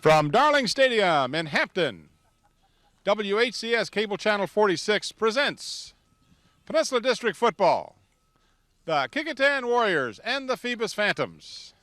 From Darling Stadium in Hampton, WHCS Cable Channel 46 presents Peninsula District Football, the Kecoughtan Warriors and the Phoebus Phantoms.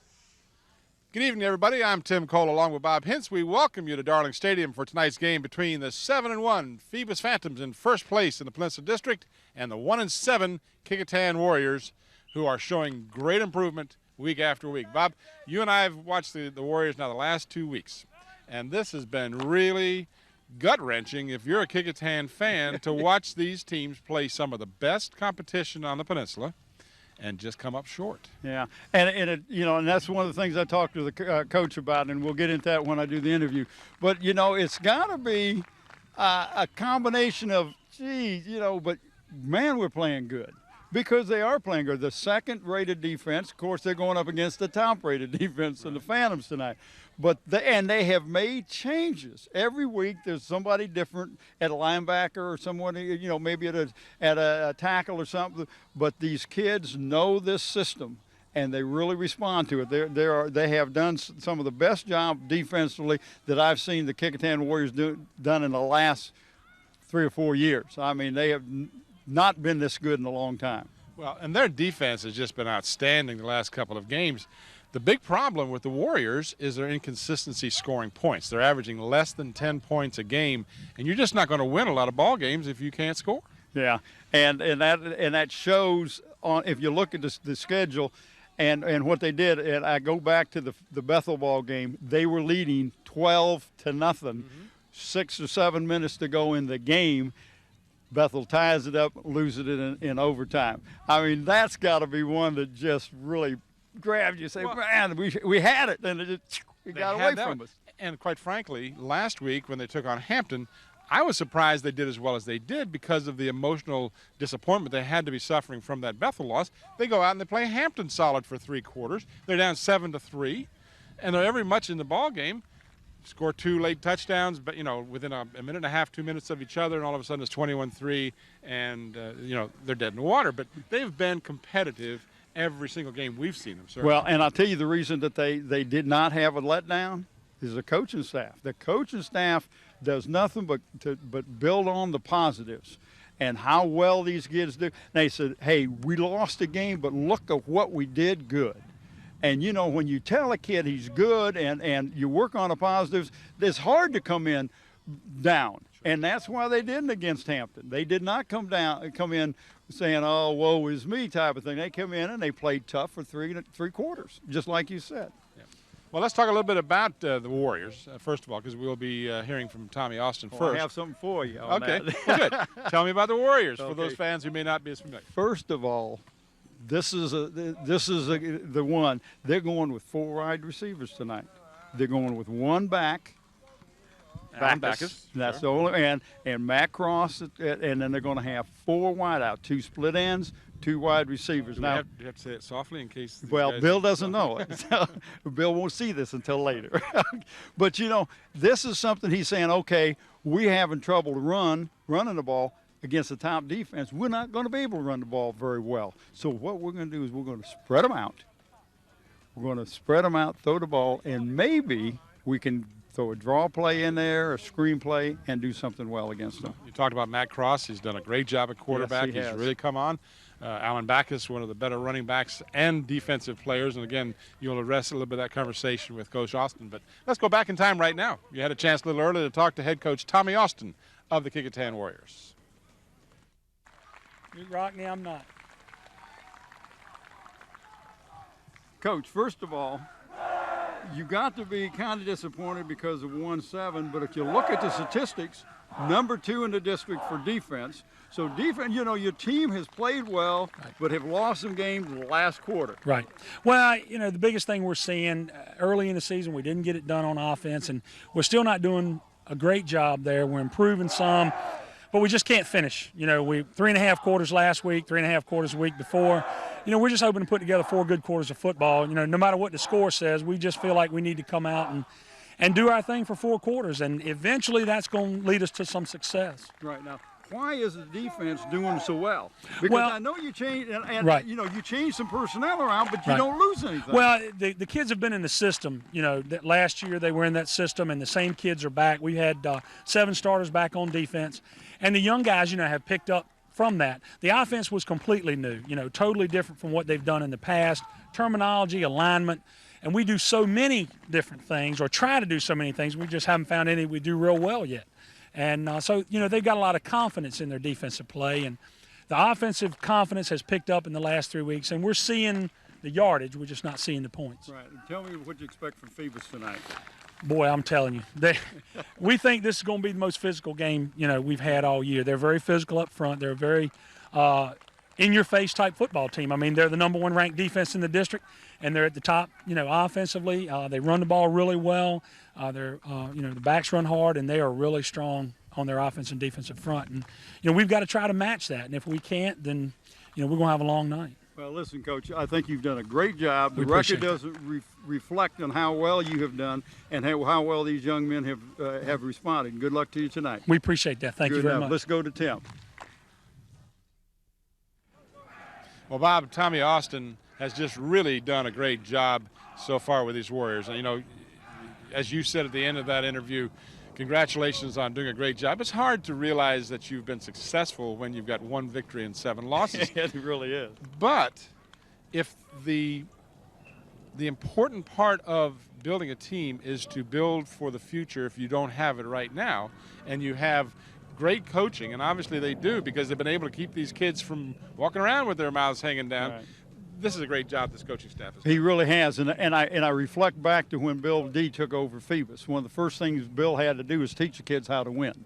Good evening, everybody. I'm Tim Cole along with Bob Hintz. We welcome you to Darling Stadium for tonight's game between the 7-1 Phoebus Phantoms in first place in the Peninsula District and the 1-7 Kecoughtan Warriors, who are showing great improvement week after week. Bob, you and I have watched the Warriors now the last 2 weeks, and this has been really gut-wrenching if you're a Kecoughtan fan to watch these teams play some of the best competition on the peninsula and just come up short. Yeah, and that's one of the things I talked to the coach about, and we'll get into that when I do the interview. But, it's got to be a combination of, but, man, we're playing good. Because they are playing good. The second-rated defense, of course, they're going up against the top-rated defense in the Phantoms tonight. But they have made changes. Every week there's somebody different at a linebacker or someone, maybe at a tackle or something. But these kids know this system, and they really respond to it. They have done some of the best job defensively that I've seen the Kecoughtan Warriors done in the last 3 or 4 years. I mean, they have not been this good in a long time. Well, and their defense has just been outstanding the last couple of games. The big problem with the Warriors is their inconsistency scoring points. They're averaging less than 10 points a game, and you're just not going to win a lot of ball games if you can't score. Yeah, and that shows on if you look at the schedule and what they did. And I go back to the Bethel ball game. They were leading 12-0, 6 or 7 minutes to go in the game. Bethel ties it up, loses it in overtime. I mean, that's got to be one that just really grabs you. Say, man, we had it, and it got away from us. And quite frankly, last week when they took on Hampton, I was surprised they did as well as they did because of the emotional disappointment they had to be suffering from that Bethel loss. They go out and they play Hampton solid for 3 quarters. They're down 7-3, and they're every much in the ball game. Score 2 late touchdowns, but within a minute and a half, 2 minutes of each other, and all of a sudden it's 21-3, and they're dead in the water. But they've been competitive every single game we've seen them. Certainly. Well, and I'll tell you the reason that they did not have a letdown is the coaching staff. The coaching staff does nothing but build on the positives and how well these kids do. They said, hey, we lost a game, but look at what we did good. And, when you tell a kid he's good and you work on the positives, it's hard to come in down. And that's why they didn't against Hampton. They did not come in saying, oh, woe is me type of thing. They come in and they played tough for three quarters, just like you said. Yeah. Well, let's talk a little bit about the Warriors, first of all, because we'll be hearing from Tommy Austin first. I have something for you on that. Well, good. Tell me about the Warriors for those fans who may not be as familiar. First of all, This is the one. They're going with 4 wide receivers tonight. They're going with 1 back. Backus. That's the only and Matt Cross, and then they're going to have 4 wide out, 2 split ends, 2 wide receivers. Now you have to say it softly in case. Well, Bill doesn't know it. Bill won't see this until later. But this is something he's saying. Okay, we're having trouble running the ball against the top defense. We're not going to be able to run the ball very well. So what we're going to do is we're going to spread them out. We're going to spread them out, throw the ball, and maybe we can throw a draw play in there, a screen play, and do something well against them. You talked about Matt Cross. He's done a great job at quarterback. Yes, He's really come on. Alan Backus, one of the better running backs and defensive players. And, again, you'll address a little bit of that conversation with Coach Austin. But let's go back in time right now. You had a chance a little earlier to talk to head coach Tommy Austin of the Kecoughtan Warriors. You rock me, I'm not. Coach, first of all, you got to be kind of disappointed because of 1-7, but if you look at the statistics, number 2 in the district for defense. So defense, your team has played well, but have lost some games in the last quarter. Right. Well, the biggest thing we're seeing early in the season, we didn't get it done on offense, and we're still not doing a great job there. We're improving some. But we just can't finish. We 3.5 quarters last week, 3.5 quarters the week before. We're just hoping to put together 4 good quarters of football. No matter what the score says, we just feel like we need to come out and do our thing for 4 quarters, and eventually that's going to lead us to some success. Right now, why is the defense doing so well? Because Well, I know you change, and right. you know, you change some personnel around, but you Right. don't lose anything. Well, the kids have been in the system. You know, that last year they were in that system, and the same kids are back. We had 7 starters back on defense, and the young guys, you know, have picked up from that. The offense was completely new, you know, totally different from what they've done in the past. Terminology, alignment, and we do so many different things, or try to do so many things. We just haven't found any we do real well yet. And so, you know, they've got a lot of confidence in their defensive play, and the offensive confidence has picked up in the last 3 weeks, and we're seeing the yardage. We're just not seeing the points. Right. And tell me what you expect from Phoebus tonight. Boy, I'm telling you, we think this is going to be the most physical game, you know, we've had all year. They're very physical up front. They're a very in-your-face type football team. I mean, they're the #1 ranked defense in the district, and they're at the top, you know, offensively. They run the ball really well. They're, you know, the backs run hard, and they are really strong on their offense and defensive front. And, you know, we've got to try to match that. And if we can't, then, you know, we're going to have a long night. Well, listen, Coach, I think you've done a great job. The We record appreciate doesn't reflect on how well you have done and how well these young men have responded. And good luck to you tonight. We appreciate that. Thank you very much. Let's go to Tim. Well, Bob, Tommy Austin has just really done a great job so far with these Warriors. And, you know, as you said at the end of that interview, congratulations on doing a great job. It's hard to realize that you've been successful when you've got 1 victory and 7 losses. It really is. But if the important part of building a team is to build for the future if you don't have it right now, and you have great coaching, and obviously they do because they've been able to keep these kids from walking around with their mouths hanging down. Right. This is a great job this coaching staff has done. He really has, and I reflect back to when Bill Dee took over Phoebus. One of the first things Bill had to do was teach the kids how to win.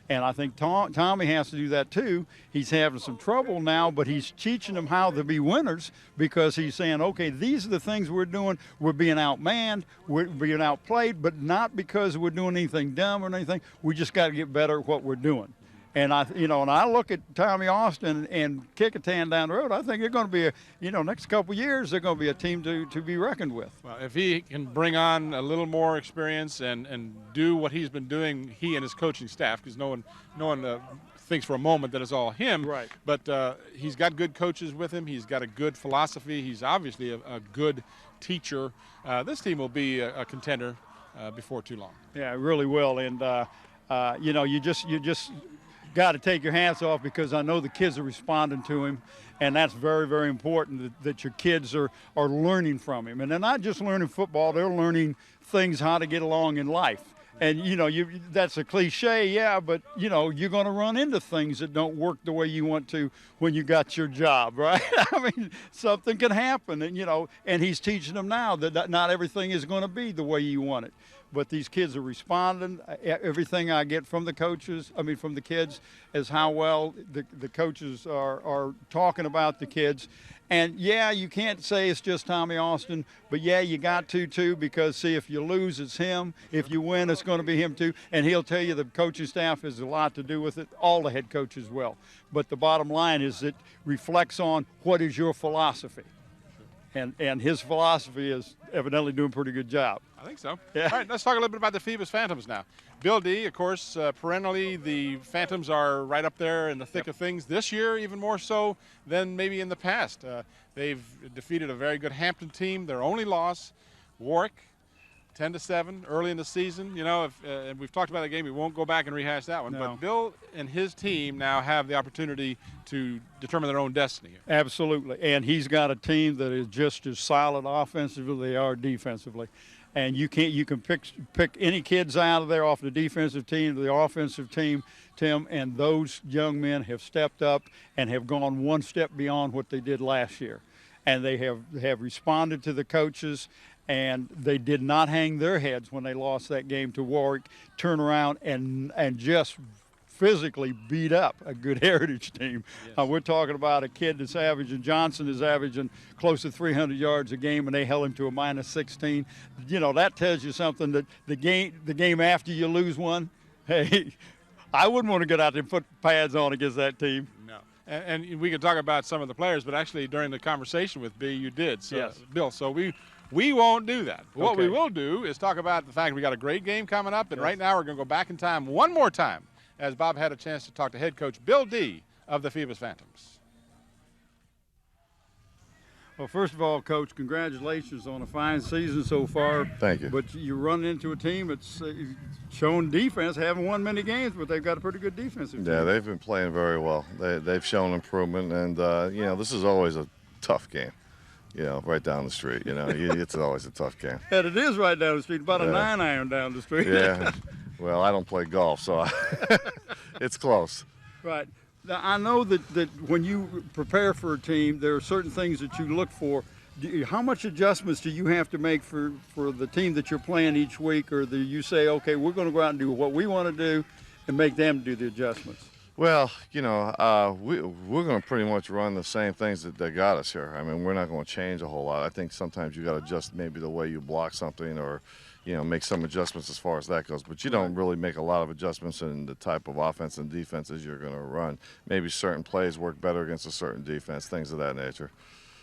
And I think Tommy has to do that too. He's having some trouble now, but he's teaching them how to be winners because he's saying, okay, these are the things we're doing. We're being outmanned, we're being outplayed, but not because we're doing anything dumb or anything. We just got to get better at what we're doing. And I look at Tommy Austin and Kecoughtan down the road. I think they're going to be next couple of years they're going to be a team to be reckoned with. Well, if he can bring on a little more experience and do what he's been doing, he and his coaching staff, because no one thinks for a moment that it's all him. Right. But he's got good coaches with him. He's got a good philosophy. He's obviously a good teacher. This team will be a contender before too long. Yeah, it really will. And you just got to take your hands off because I know the kids are responding to him, and that's very, very important that your kids are learning from him. And they're not just learning football, they're learning things how to get along in life. And, that's a cliche, yeah, but, you're going to run into things that don't work the way you want to when you got your job, right? I mean, something can happen, and he's teaching them now that not everything is going to be the way you want it. But these kids are responding. Everything I get from the kids, is how well the coaches are talking about the kids. And, yeah, you can't say it's just Tommy Austin, but, yeah, you got to, too, because, see, if you lose, it's him. If you win, it's going to be him, too. And he'll tell you the coaching staff has a lot to do with it, all the head coaches will. But the bottom line is it reflects on what is your philosophy. And his philosophy is evidently doing a pretty good job. I think so. Yeah. All right, let's talk a little bit about the Phoebus Phantoms now. Bill Dee, of course, perennially the Phantoms are right up there in the thick of things. This year, even more so than maybe in the past. They've defeated a very good Hampton team. Their only loss, Warwick, 10-7 early in the season. And we've talked about that game. We won't go back and rehash that one. No. But Bill and his team now have the opportunity to determine their own destiny. Absolutely. And he's got a team that is just as solid offensively as they are defensively. And you can pick any kids out of there off the defensive team to the offensive team, Tim, and those young men have stepped up and have gone one step beyond what they did last year. And they have responded to the coaches, and they did not hang their heads when they lost that game to Warwick, turn around and just physically beat up a good Heritage team. Yes. We're talking about a kid that's averaging, Johnson is averaging close to 300 yards a game, and they held him to a -16. That tells you something, that the game after you lose one, hey, I wouldn't want to get out there and put pads on against that team. No. And we could talk about some of the players, but actually during the conversation with B, you did. So, Yes. Bill, so we won't do that. What Okay. we will do is talk about the fact we got a great game coming up, and Yes. right now we're going to go back in time one more time as Bob had a chance to talk to head coach Bill Dee of the Phoebus Phantoms. Well, first of all, Coach, congratulations on a fine season so far. Thank you. But you run into a team that's shown defense, haven't won many games, but they've got a pretty good defensive team. Yeah, they've been playing very well. They've shown improvement, and, this is always a tough game, right down the street. It's always a tough game. And it is right down the street, about a 9-iron down the street. Yeah. Well, I don't play golf, so it's close. Right. Now, I know that when you prepare for a team, there are certain things that you look for. How much adjustments do you have to make for the team that you're playing each week, or do you say, okay, we're going to go out and do what we want to do and make them do the adjustments? Well, we're going to pretty much run the same things that got us here. I mean, we're not going to change a whole lot. I think sometimes you got to adjust maybe the way you block something, or make some adjustments as far as that goes. But you don't really make a lot of adjustments in the type of offense and defenses you're going to run. Maybe certain plays work better against a certain defense, things of that nature.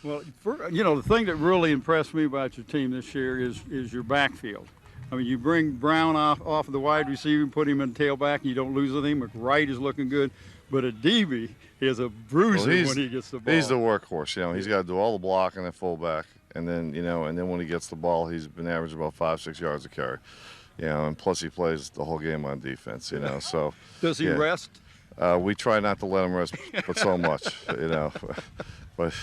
Well, the thing that really impressed me about your team this year is your backfield. I mean, you bring Brown off of the wide receiver and put him in tailback, and you don't lose with him. McWright is looking good. But a DB is a bruiser when he gets the ball. He's the workhorse. He's got to do all the blocking at fullback. And then, when he gets the ball, he's been averaging about 5-6 yards a carry. And plus he plays the whole game on defense, so. Does he rest? We try not to let him rest, but so much, But,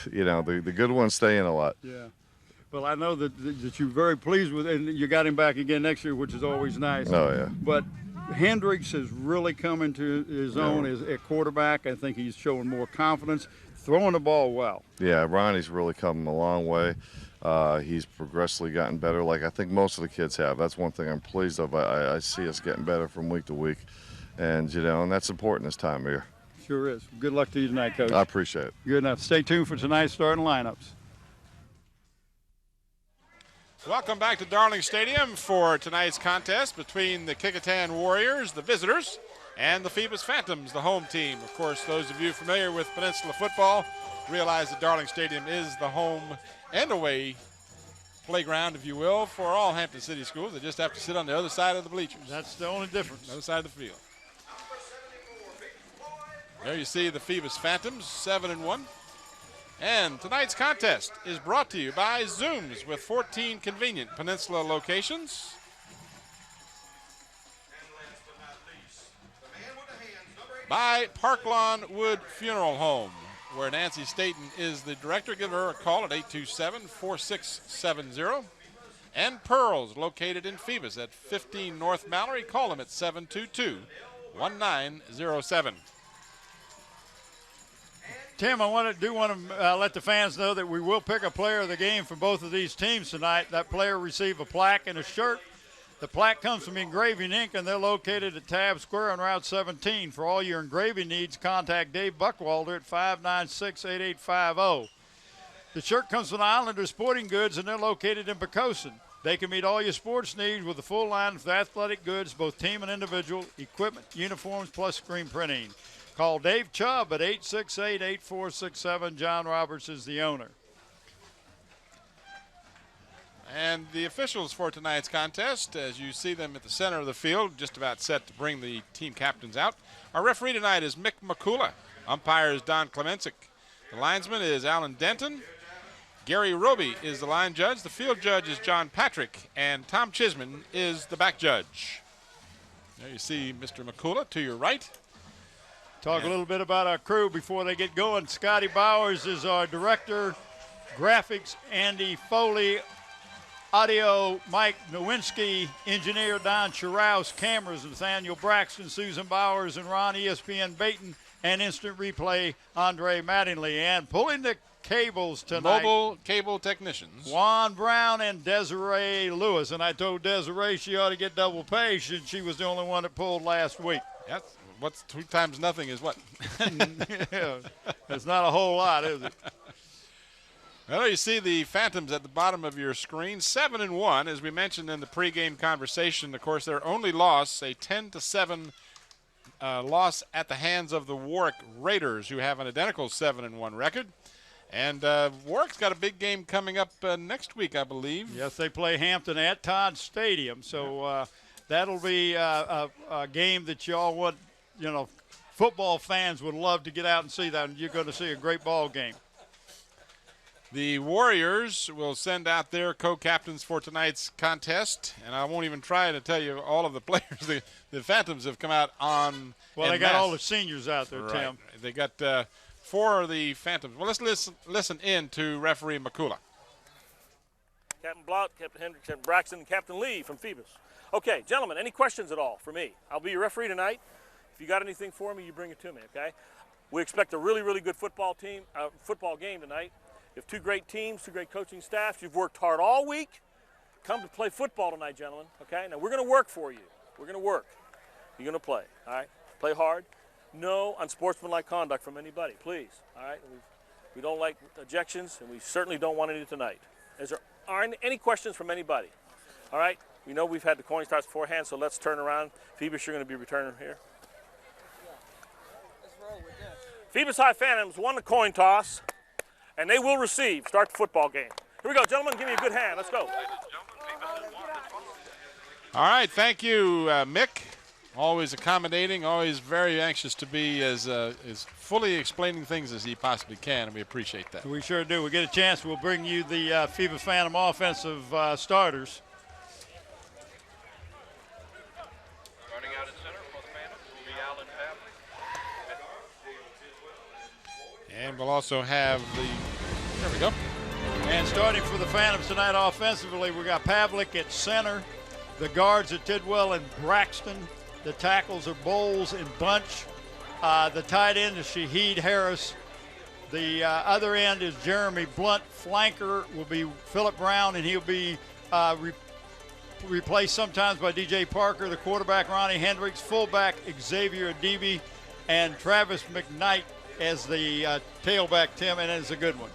the good ones stay in a lot. Yeah. Well, I know that you're very pleased with it, and you got him back again next year, which is always nice. Oh, yeah. But Hendricks has really come into his own as a quarterback. I think he's showing more confidence, throwing the ball well. Yeah, Ronnie's really come a long way. He's progressively gotten better, like I think most of the kids have. That's one thing I'm pleased of. I see us getting better from week to week, and and that's important this time of year. Sure is. Good luck to you tonight, Coach. I appreciate it. Good enough. Stay tuned for tonight's starting lineups. Welcome back to Darling Stadium for tonight's contest between the Kecoughtan Warriors, the visitors, and the Phoebus Phantoms, the home team. Of course, those of you familiar with Peninsula football realize that Darling Stadium is the home and away playground, if you will, for all Hampton City schools. They just have to sit on the other side of the bleachers. That's the only difference. Other side of the field. There you see the Phoebus Phantoms, 7-1. And tonight's contest is brought to you by Zooms with 14 convenient Peninsula locations. By Parklawn Wood Funeral Home, where Nancy Staten is the director. Give her a call at 827-4670. And Pearls, located in Phoebus at 15 North Mallory. Call them at 722-1907. Tim, I want to let the fans know that we will pick a player of the game for both of these teams tonight. That player will receive a plaque and a shirt. The plaque comes from Engraving Inc., and they're located at Tab Square on Route 17. For all your engraving needs, contact Dave Buckwalter at 596-8850. The shirt comes from Islander Sporting Goods, and they're located in Pecoughtan. They can meet all your sports needs with a full line of athletic goods, both team and individual, equipment, uniforms, plus screen printing. Call Dave Chubb at 868-8467. John Roberts is the owner. And the officials for tonight's contest, as you see them at the center of the field, just about set to bring the team captains out. Our referee tonight is Mick McCullough. Umpire is Don Klemenczyk. The linesman is Alan Denton. Gary Roby is the line judge. The field judge is John Patrick. And Tom Chisman is the back judge. There you see Mr. McCullough to your right. Talk a little bit about our crew before they get going. Scotty Bowers is our director. Graphics, Andy Foley. Audio, Mike Nowinski. Engineer, Don Chiraus. Cameras, Nathaniel Braxton, Susan Bowers, and Ron ESPN Baton. And instant replay, Andre Mattingly. And pulling the cables tonight, mobile cable technicians, Juan Brown and Desiree Lewis. And I told Desiree she ought to get double pay since she was the only one that pulled last week. Yes. What's 2 times nothing is what? Yeah, that's not a whole lot, is it? Well, you see the Phantoms at the bottom of your screen, 7-1, as we mentioned in the pregame conversation. Of course, their only loss, a 10-7 loss at the hands of the Warwick Raiders, who have an identical 7-1 record. And Warwick's got a big game coming up next week, I believe. Yes, they play Hampton at Todd Stadium, so that'll be a game that y'all want football fans would love to get out and see that, and you're going to see a great ball game. The Warriors will send out their co-captains for tonight's contest, and I won't even try to tell you all of the players. The Phantoms have come out on. Well, they got all the seniors out there, right. Tim. They got 4 of the Phantoms. Well, let's listen in to referee McCullough. Captain Blout, Captain Hendricks, Captain Braxton, and Captain Lee from Phoebus. Okay, gentlemen, any questions at all for me? I'll be your referee tonight. If you got anything for me, you bring it to me, okay? We expect a really, really good football game tonight. You have 2 great teams, 2 great coaching staffs. You've worked hard all week. Come to play football tonight, gentlemen, okay? Now, we're going to work for you. We're going to work. You're going to play, all right? Play hard. No unsportsmanlike conduct from anybody, please, all right? We don't like ejections, and we certainly don't want any tonight. Aren't any questions from anybody? All right? We know we've had the coin toss beforehand, so let's turn around. Phoebus, you're going to be returning here. Phoebus High Phantoms won the coin toss, and they will receive. Start the football game. Here we go, gentlemen. Give me a good hand. Let's go. All right, thank you, Mick. Always accommodating, always very anxious to be as fully explaining things as he possibly can, and we appreciate that. We sure do. We get a chance, we'll bring you the Phoebus Phantom offensive starters. Starting out at center for the Phantoms will be Alan Pavlik. And we'll also have there we go. And starting for the Phantoms tonight offensively, we got Pavlik at center. The guards are Tidwell and Braxton. The tackles are Bowles and Bunch. The tight end is Shaheed Harris. The other end is Jeremy Blunt. Flanker will be Philip Brown, and he'll be replaced sometimes by DJ Parker. The quarterback, Ronnie Hendricks. Fullback, Xavier Adibi. And Travis McKnight as the tailback, Tim, and it's a good one.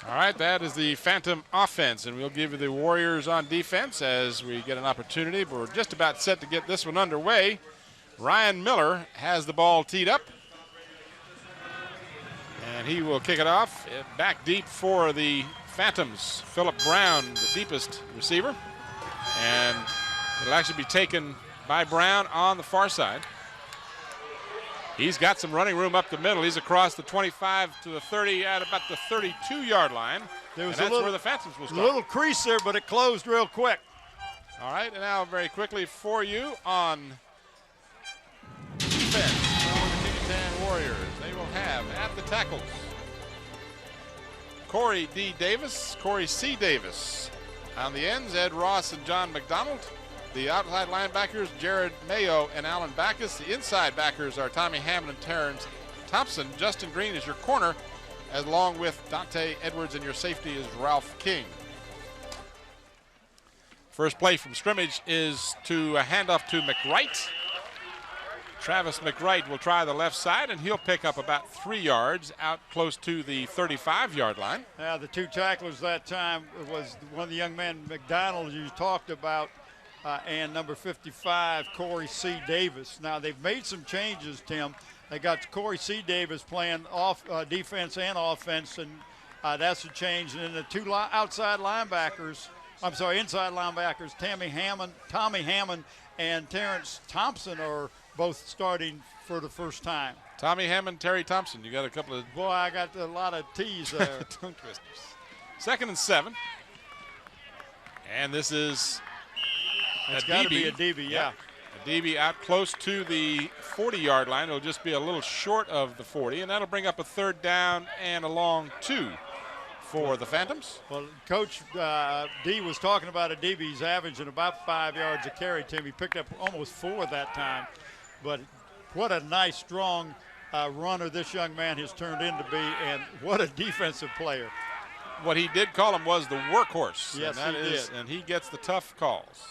All right, that is the Phantom offense, and we'll give you the Warriors on defense as we get an opportunity, but we're just about set to get this one underway. Ryan Miller has the ball teed up, and he will kick it off back deep for the Phantoms. Philip Brown, the deepest receiver, and it'll actually be taken by Brown on the far side. He's got some running room up the middle. He's across the 25 to the 30 at about the 32-yard line. That's where the Phantoms will start. A little crease there, but it closed real quick. All right, and now very quickly for you on defense for the Kecoughtan Warriors. They will have at the tackles Corey D. Davis, Corey C. Davis. On the ends, Ed Ross and John McDonald. The outside linebackers, Jared Mayo and Alan Backus. The inside backers are Tommy Hammond and Terrence Thompson. Justin Green is your corner, along with Dante Edwards, and your safety is Ralph King. First play from scrimmage is to a handoff to McWright. Travis McWright will try the left side, and he'll pick up about 3 yards out close to the 35-yard line. Now, the 2 tacklers that time was one of the young men, McDonald, you talked about, and number 55, Corey C. Davis. Now, they've made some changes, Tim. They got Corey C. Davis playing off defense and offense, and that's a change. And then the 2 inside linebackers, Tommy Hammond and Terrence Thompson are both starting for the first time. Tommy Hammond, Terry Thompson. You got a couple of... Boy, I got a lot of T's there. Tongue twisters. 2nd and 7. And this is... It's got to be a DB, yeah. A DB out close to the 40-yard line. It'll just be a little short of the 40, and that'll bring up a 3rd down and a long 2 for the Phantoms. Well, Coach D was talking about a DB. He's averaging about 5 yards a carry, Tim. He picked up almost 4 that time. But what a nice, strong runner this young man has turned into be, and what a defensive player. What he did call him was the workhorse. Yes, and he did. And he gets the tough calls.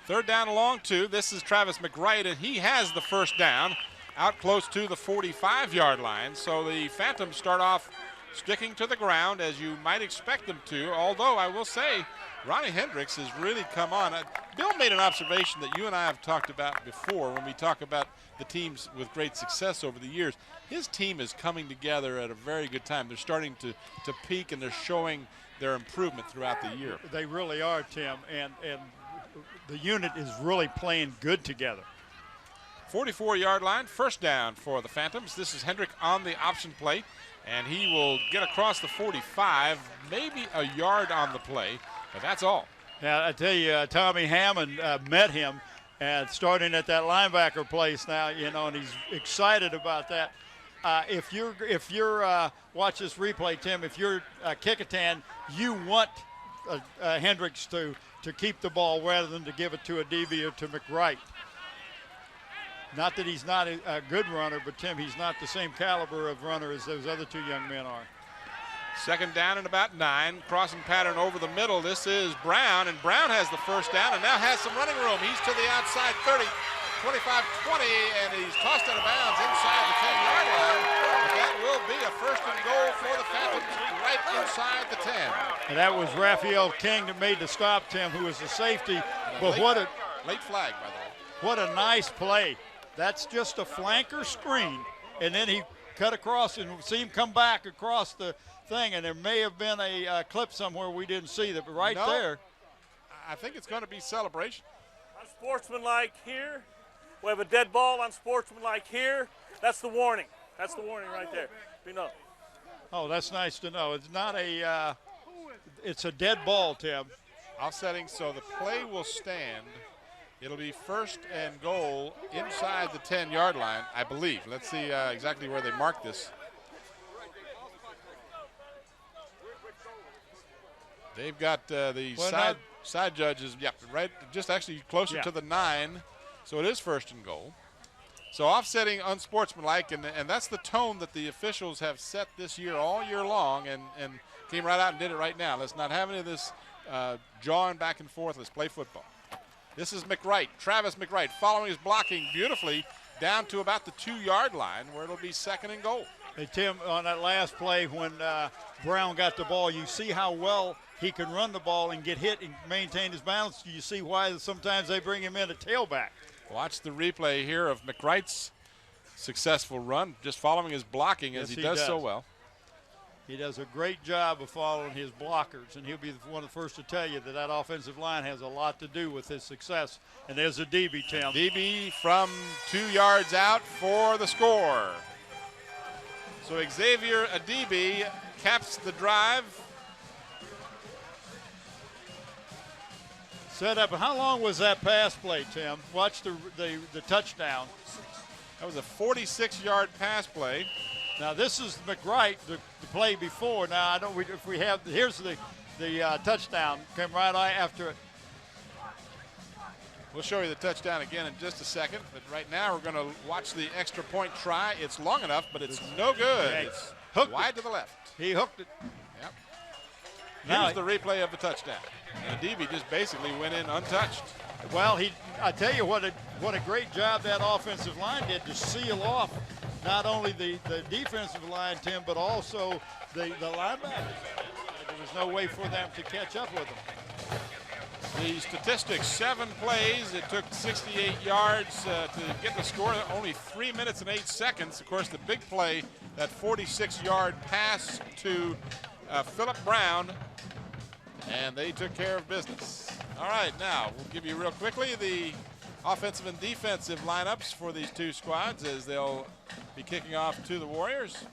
3rd down and long 2. This is Travis McWright, and he has the 1st down out close to the 45-yard line. So the Phantoms start off sticking to the ground, as you might expect them to, although I will say Ronnie Hendricks has really come on. Bill made an observation that you and I have talked about before when we talk about the teams with great success over the years. His team is coming together at a very good time. They're starting to peak, and they're showing their improvement throughout the year. They really are, Tim, and the unit is really playing good together. 44-yard line, first down for the Phantoms. This is Hendrick on the option plate, and he will get across the 45, maybe a yard on the play, but that's all. Yeah, I tell you, Tommy Hammond met him starting at that linebacker place now, and he's excited about that. If you're watch this replay, Tim, if you're Kecoughtan, you want Hendricks to keep the ball rather than to give it to a DB or to McWright. Not that he's not a good runner, but, Tim, he's not the same caliber of runner as those other two young men are. Second down and about 9. Crossing pattern over the middle. This is Brown, and Brown has the first down and now has some running room. He's to the outside 30, 25, 20, and he's tossed out of bounds inside the 10-yard line. But that will be a first and goal for the Phantoms right inside the 10. And that was Raphael King that made the stop, Tim, who was the safety. But late flag, by the way. What a nice play. That's just a flanker screen, and then he cut across and see him come back across the thing, and there may have been a clip somewhere we didn't see that, but there. I think it's going to be celebration. Unsportsmanlike here. We have a dead ball unsportsmanlike here. That's the warning. That's the warning right there. We know. Oh, that's nice to know. It's not it's a dead ball, Tim. Offsetting, so the play will stand. It'll be first and goal inside the 10-yard line, I believe. Let's see exactly where they mark this. They've got the side judges, right, just actually closer to the 9. So it is first and goal. So offsetting unsportsmanlike, and that's the tone that the officials have set this year all year long, and came right out and did it right now. Let's not have any of this jawing back and forth. Let's play football. This is McWright, Travis McWright, following his blocking beautifully down to about the 2-yard line where it'll be second and goal. Hey, Tim, on that last play when Brown got the ball, you see how well he can run the ball and get hit and maintain his balance. You see why sometimes they bring him in at tailback. Watch the replay here of McWright's successful run, just following his blocking as he does so well. He does a great job of following his blockers, and he'll be one of the first to tell you that offensive line has a lot to do with his success. And there's a DB, Tim. DB from 2 yards out for the score. So Xavier Adibi caps the drive. Set up. How long was that pass play, Tim? Watch the touchdown. That was a 46-yard pass play. Now this is McWright, the play before. Now I don't. If we have here's the touchdown came right after it. We'll show you the touchdown again in just a second. But right now we're going to watch the extra point try. It's long enough, but it's no good. It's hooked wide to the left. He hooked it. Yep. Here's the replay of the touchdown. And DB just basically went in untouched. Well, I tell you what a great job that offensive line did to seal off not only the defensive line, Tim, but also the linebackers. There was no way for them to catch up with them. The statistics, 7 plays. It took 68 yards to get the score, only 3 minutes and 8 seconds. Of course, the big play, that 46-yard pass to Philip Brown, and they took care of business. All right, now we'll give you real quickly the offensive and defensive lineups for these two squads as they'll be kicking off to the Warriors.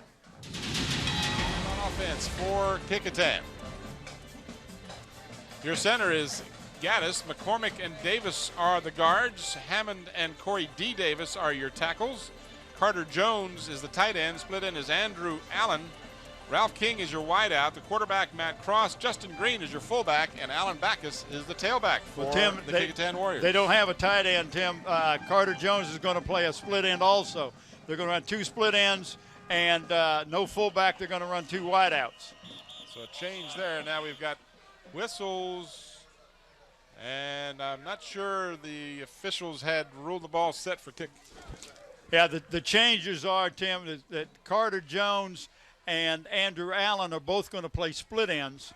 On offense for Kecoughtan. Your center is Gaddis. McCormick and Davis are the guards. Hammond and Corey D. Davis are your tackles. Carter Jones is the tight end. Split end is Andrew Allen. Ralph King is your wideout. The quarterback, Matt Cross. Justin Green is your fullback. And Alan Backus is the tailback for the Kecoughtan Warriors. They don't have a tight end, Tim. Carter Jones is going to play a split end also. They're going to run 2 split ends and no fullback. They're going to run 2 wideouts. So a change there. Now we've got whistles. And I'm not sure the officials had ruled the ball set for kick. Yeah, the changes are, Tim, that Carter Jones and Andrew Allen are both going to play split ends,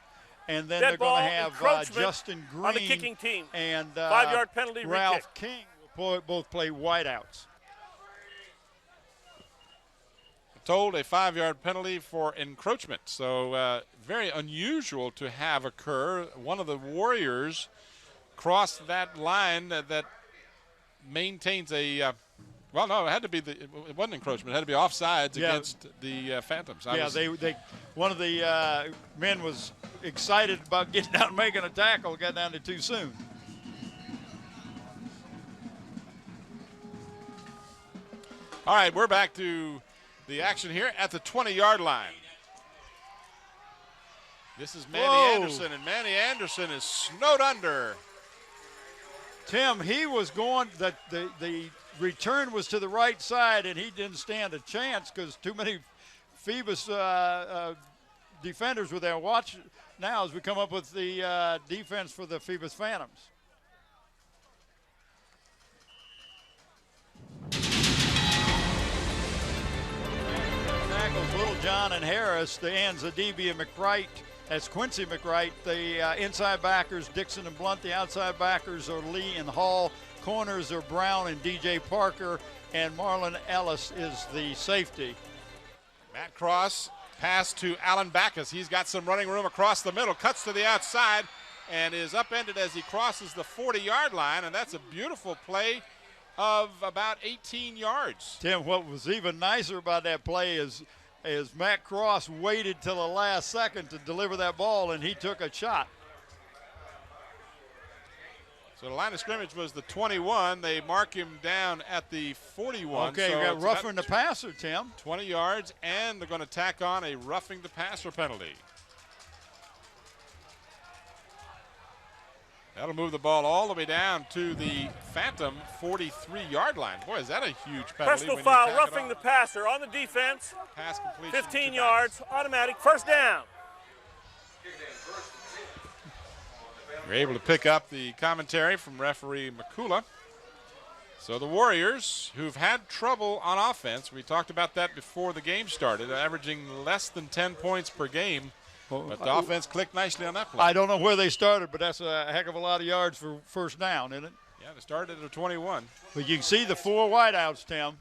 and then they're going to have Justin Green on the kicking team and 5-yard penalty. Ralph King will both play wideouts. Told a 5-yard penalty for encroachment. So very unusual to have occur. One of the Warriors crossed that line that maintains a Well, no, it had to be it wasn't encroachment. It had to be offsides against the Phantoms. One of the men was excited about getting out and making a tackle, got down there too soon. All right, we're back to the action here at the 20-yard line. This is Manny Anderson, and Manny Anderson is snowed under. Tim, he was going, the return was to the right side, and he didn't stand a chance because too many Phoebus defenders were there. Watch now as we come up with the defense for the Phoebus Phantoms. Tackles Littlejohn and Harris. The ends, Adibi and McWright. That's Quincy McWright. The inside backers, Dixon and Blunt. The outside backers are Lee and Hall. Corners are Brown and DJ Parker. And Marlon Ellis is the safety. Matt Cross, pass to Alan Backus. He's got some running room across the middle. Cuts to the outside and is upended as he crosses the 40-yard line. And that's a beautiful play of about 18 yards. Tim, what was even nicer about that play is Matt Cross waited till the last second to deliver that ball, and he took a shot. So the line of scrimmage was the 21. They mark him down at the 41. Okay, so you got roughing the passer, Tim. 20 yards, and they're going to tack on a roughing the passer penalty. That'll move the ball all the way down to the Phantom 43-yard line. Boy, is that a huge penalty. Personal foul, roughing the passer on the defense. Pass completion. 15 yards, automatic, first down. You're able to pick up the commentary from referee McCullough. So the Warriors, who've had trouble on offense, we talked about that before the game started, averaging less than 10 points per game. But the offense clicked nicely on that play. I don't know where they started, but that's a heck of a lot of yards for first down, isn't it? Yeah, they started at a 21. But you can see the 4 wideouts, Tim.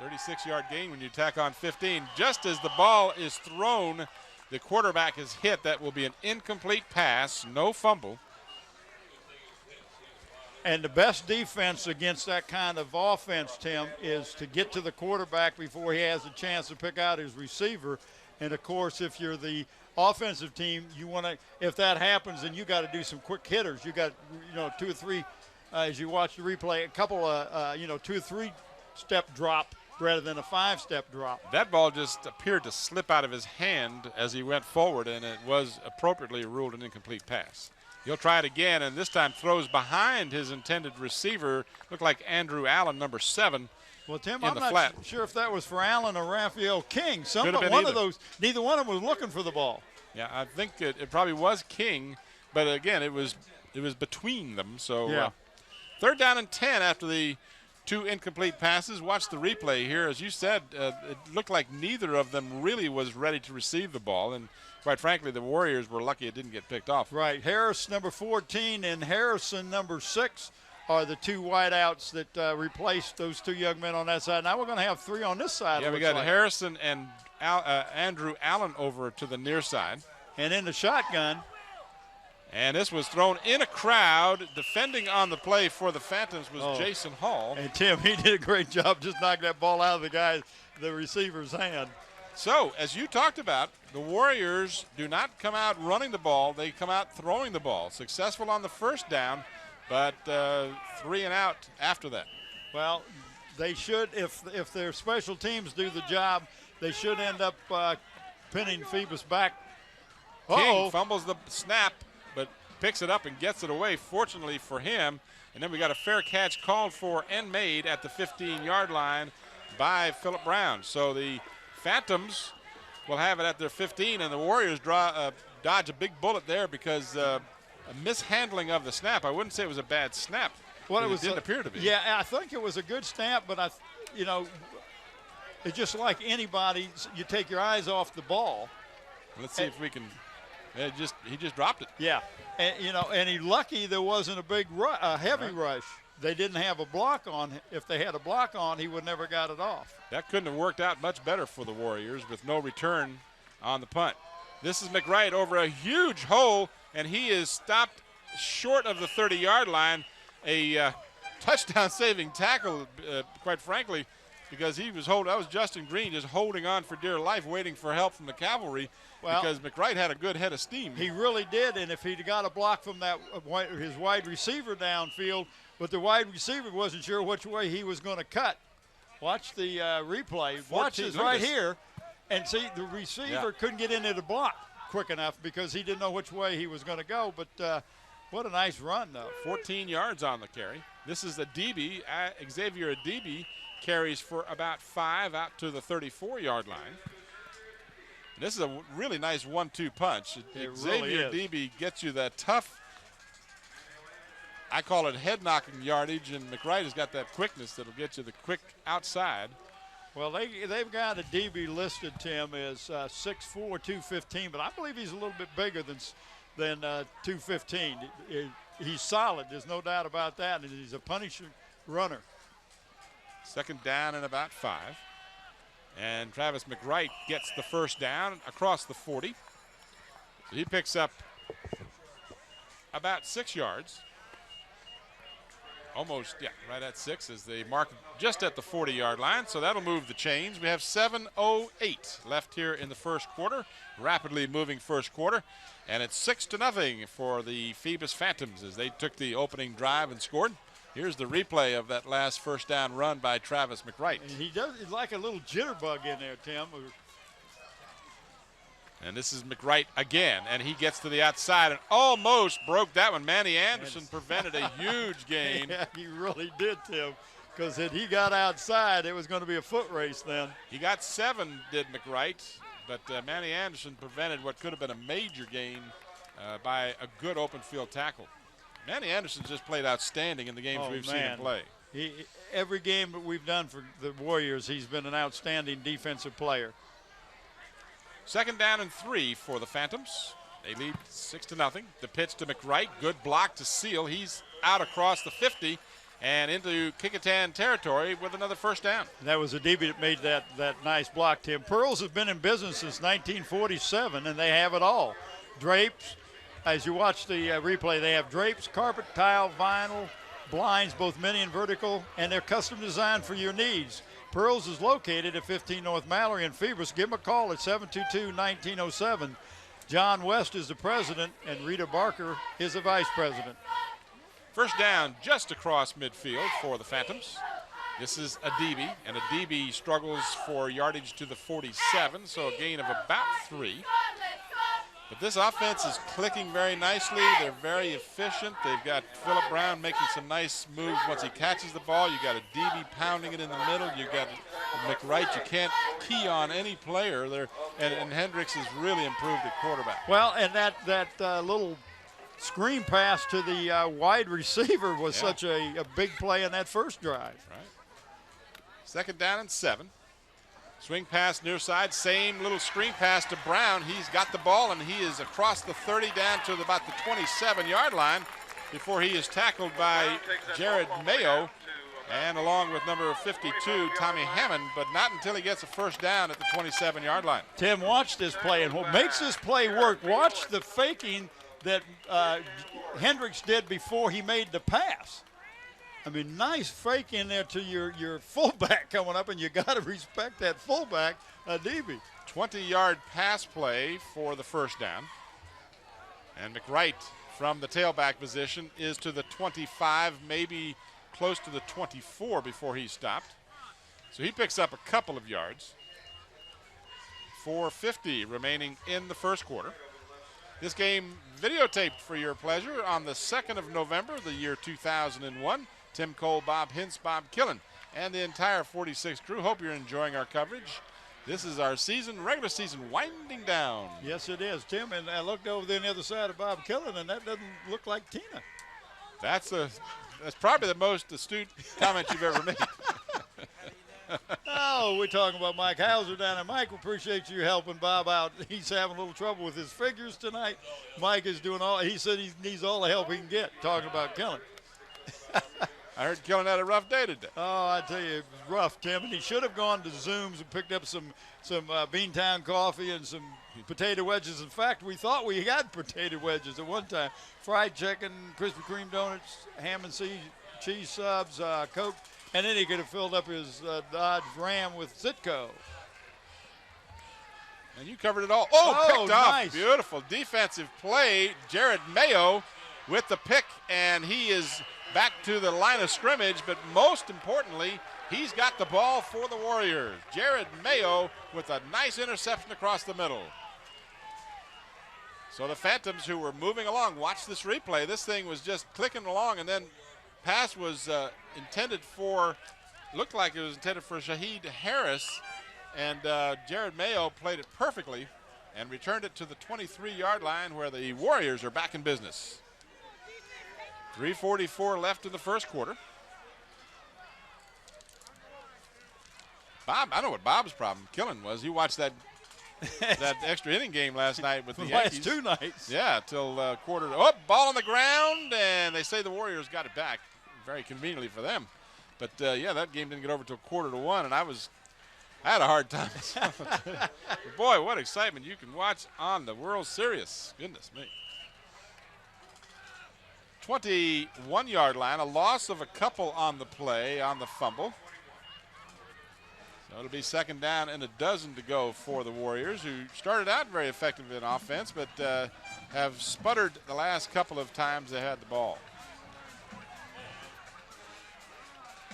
36-yard gain when you tack on 15. Just as the ball is thrown, the quarterback is hit. That will be an incomplete pass, no fumble. And the best defense against that kind of offense, Tim, is to get to the quarterback before he has a chance to pick out his receiver. And, of course, if you're the offensive team, you want to, if that happens, then you got to do some quick hitters. You got, 2 or 3, as you watch the replay, a couple of, 2 or 3 step drop rather than a 5-step drop. That ball just appeared to slip out of his hand as he went forward, and it was appropriately ruled an incomplete pass. He'll try it again, and this time throws behind his intended receiver. Looked like Andrew Allen, number 7. Well, Tim, I'm not sure if that was for Allen or Raphael King. Of those, neither one of them was looking for the ball. Yeah, I think it probably was King, but again, it was between them. So yeah. 3rd down and 10 after the 2 incomplete passes. Watch the replay here. As you said, it looked like neither of them really was ready to receive the ball, and quite frankly, the Warriors were lucky it didn't get picked off. Right. Harris, number 14, and Harrison, number 6. Are the 2 wideouts that replaced those 2 young men on that side. Now we're going to have 3 on this side. Yeah, we got Harrison and Andrew Allen over to the near side. And in the shotgun. And this was thrown in a crowd. Defending on the play for the Phantoms was Jason Hall. And Tim, he did a great job just knocking that ball out of the receiver's hand. So, as you talked about, the Warriors do not come out running the ball. They come out throwing the ball. Successful on the first down. But 3 and out after that. Well, they should, if their special teams do the job, they should end up pinning Phoebus back. King fumbles the snap, but picks it up and gets it away, fortunately for him. And then we got a fair catch called for and made at the 15-yard line by Phillip Brown. So the Phantoms will have it at their 15, and the Warriors dodge a big bullet there because a mishandling of the snap. I wouldn't say it was a bad snap. Well, it didn't appear to be. Yeah, I think it was a good snap, but it's just like anybody. You take your eyes off the ball. Let's see if we can. He just dropped it. Yeah, and he's lucky there wasn't a heavy rush. They didn't have a block on. If they had a block on, he would never got it off. That couldn't have worked out much better for the Warriors with no return on the punt. This is McWright over a huge hole, and he is stopped short of the 30-yard line. A touchdown saving tackle, quite frankly, because he was that was Justin Green just holding on for dear life, waiting for help from the cavalry, because McWright had a good head of steam. He really did, and if he'd got a block from that his wide receiver downfield, but the wide receiver wasn't sure which way he was going to cut. Watch the replay. Watch this right here, and see the receiver couldn't get into the block quick enough because he didn't know which way he was going to go. But what a nice run, though. 14 yards on the carry. This is a DB. Xavier Adibi carries for about 5 out to the 34-yard line. And this is a really nice 1-2 punch. Xavier Adibi gets you that tough, I call it head-knocking yardage, and McWright has got that quickness that'll get you the quick outside. Well, they've got a DB listed, Tim, as 6'4", 215, but I believe he's a little bit bigger than 215. He's solid. There's no doubt about that, and he's a punishing runner. Second down and about 5. And Travis McWright gets the first down across the 40. So he picks up about 6 yards. Almost, right at 6 as they mark just at the 40-yard line. So that'll move the chains. We have 7:08 left here in the first quarter. Rapidly moving first quarter. And it's 6-0 for the Phoebus Phantoms as they took the opening drive and scored. Here's the replay of that last first down run by Travis McWright. And he's like a little jitterbug in there, Tim. And this is McWright again, and he gets to the outside and almost broke that one. Manny Anderson prevented a huge gain. Yeah, he really did, Tim, because if he got outside, it was going to be a foot race then. He got 7, did McWright, but Manny Anderson prevented what could have been a major gain by a good open field tackle. Manny Anderson just played outstanding in the games we've seen him play. Every game that we've done for the Warriors, he's been an outstanding defensive player. Second down and 3 for the Phantoms. They lead 6-0. The pitch to McWright. Good block to Seal. He's out across the 50 and into Kecoughtan territory with another first down. That was a DB that made that nice block, Tim. Pearls have been in business since 1947, and they have it all. Drapes, as you watch the replay, they have drapes, carpet, tile, vinyl, blinds, both mini and vertical, and they're custom designed for your needs. Pearls is located at 15 North Mallory in Phoebus. Give them a call at 722-1907. John West is the president, and Rita Barker is the vice president. First down just across midfield for the Phantoms. This is a DB, and a DB struggles for yardage to the 47, so a gain of about 3. But this offense is clicking very nicely. They're very efficient. They've got Phillip Brown making some nice moves once he catches the ball. You got a DB pounding it in the middle. You got McWright. You can't key on any player there. And Hendricks has really improved at quarterback. Well, and that little screen pass to the wide receiver was such a big play in that first drive. Right. Second down and 7. Swing pass near side, same little screen pass to Brown. He's got the ball, and he is across the 30 down to about the 27-yard line before he is tackled by Jared Mayo and along with number 52, Tommy Hammond, but not until he gets a first down at the 27-yard line. Tim, watch this play, and what makes this play work, watch the faking that Hendricks did before he made the pass. I mean, nice fake in there to your fullback coming up, and you got to respect that fullback, DB. 20-yard pass play for the first down. And McWright from the tailback position is to the 25, maybe close to the 24 before he stopped. So he picks up a couple of yards. 4:50 remaining in the first quarter. This game videotaped for your pleasure on the 2nd of November, the year 2001. Tim Cole, Bob Hintz, Bob Killen, and the entire 46 crew. Hope you're enjoying our coverage. This is our regular season winding down. Yes, it is, Tim. And I looked over there on the other side of Bob Killen, and that doesn't look like Tina. That's probably the most astute comment you've ever made. Oh, we're talking about Mike Hauser down there. Mike, we appreciate you helping Bob out. He's having a little trouble with his figures tonight. Mike is doing he said he needs all the help he can get, talking about Killen. I heard Killen had a rough day today. Oh, I tell you, it was rough, Tim. And he should have gone to Zoom's and picked up some Beantown coffee and some potato wedges. In fact, we thought we had potato wedges at one time. Fried chicken, Krispy Kreme donuts, ham and cheese subs, Coke, and then he could have filled up his Dodge Ram with Citgo. And you covered it all. Oh, picked off. Nice. Beautiful defensive play. Jared Mayo with the pick, and he is back to the line of scrimmage, but most importantly, he's got the ball for the Warriors. Jared Mayo with a nice interception across the middle. So the Phantoms, who were moving along, watch this replay. This thing was just clicking along, and then pass was intended for, looked like it was intended for Shaheed Harris, and Jared Mayo played it perfectly and returned it to the 23-yard line where the Warriors are back in business. 3:44 left in the first quarter. Bob, I know what Bob's problem, Killen, was. He watched that extra inning game last night with the Yankees. Last 2 nights. Yeah, till quarter. Oh, ball on the ground, and they say the Warriors got it back very conveniently for them. But, yeah, that game didn't get over till 1:45, and I had a hard time. But boy, what excitement you can watch on the World Series. Goodness me. 21-yard line, a loss of a couple on the play, on the fumble. So it'll be second down and a dozen to go for the Warriors, who started out very effective in offense, but have sputtered the last couple of times they had the ball.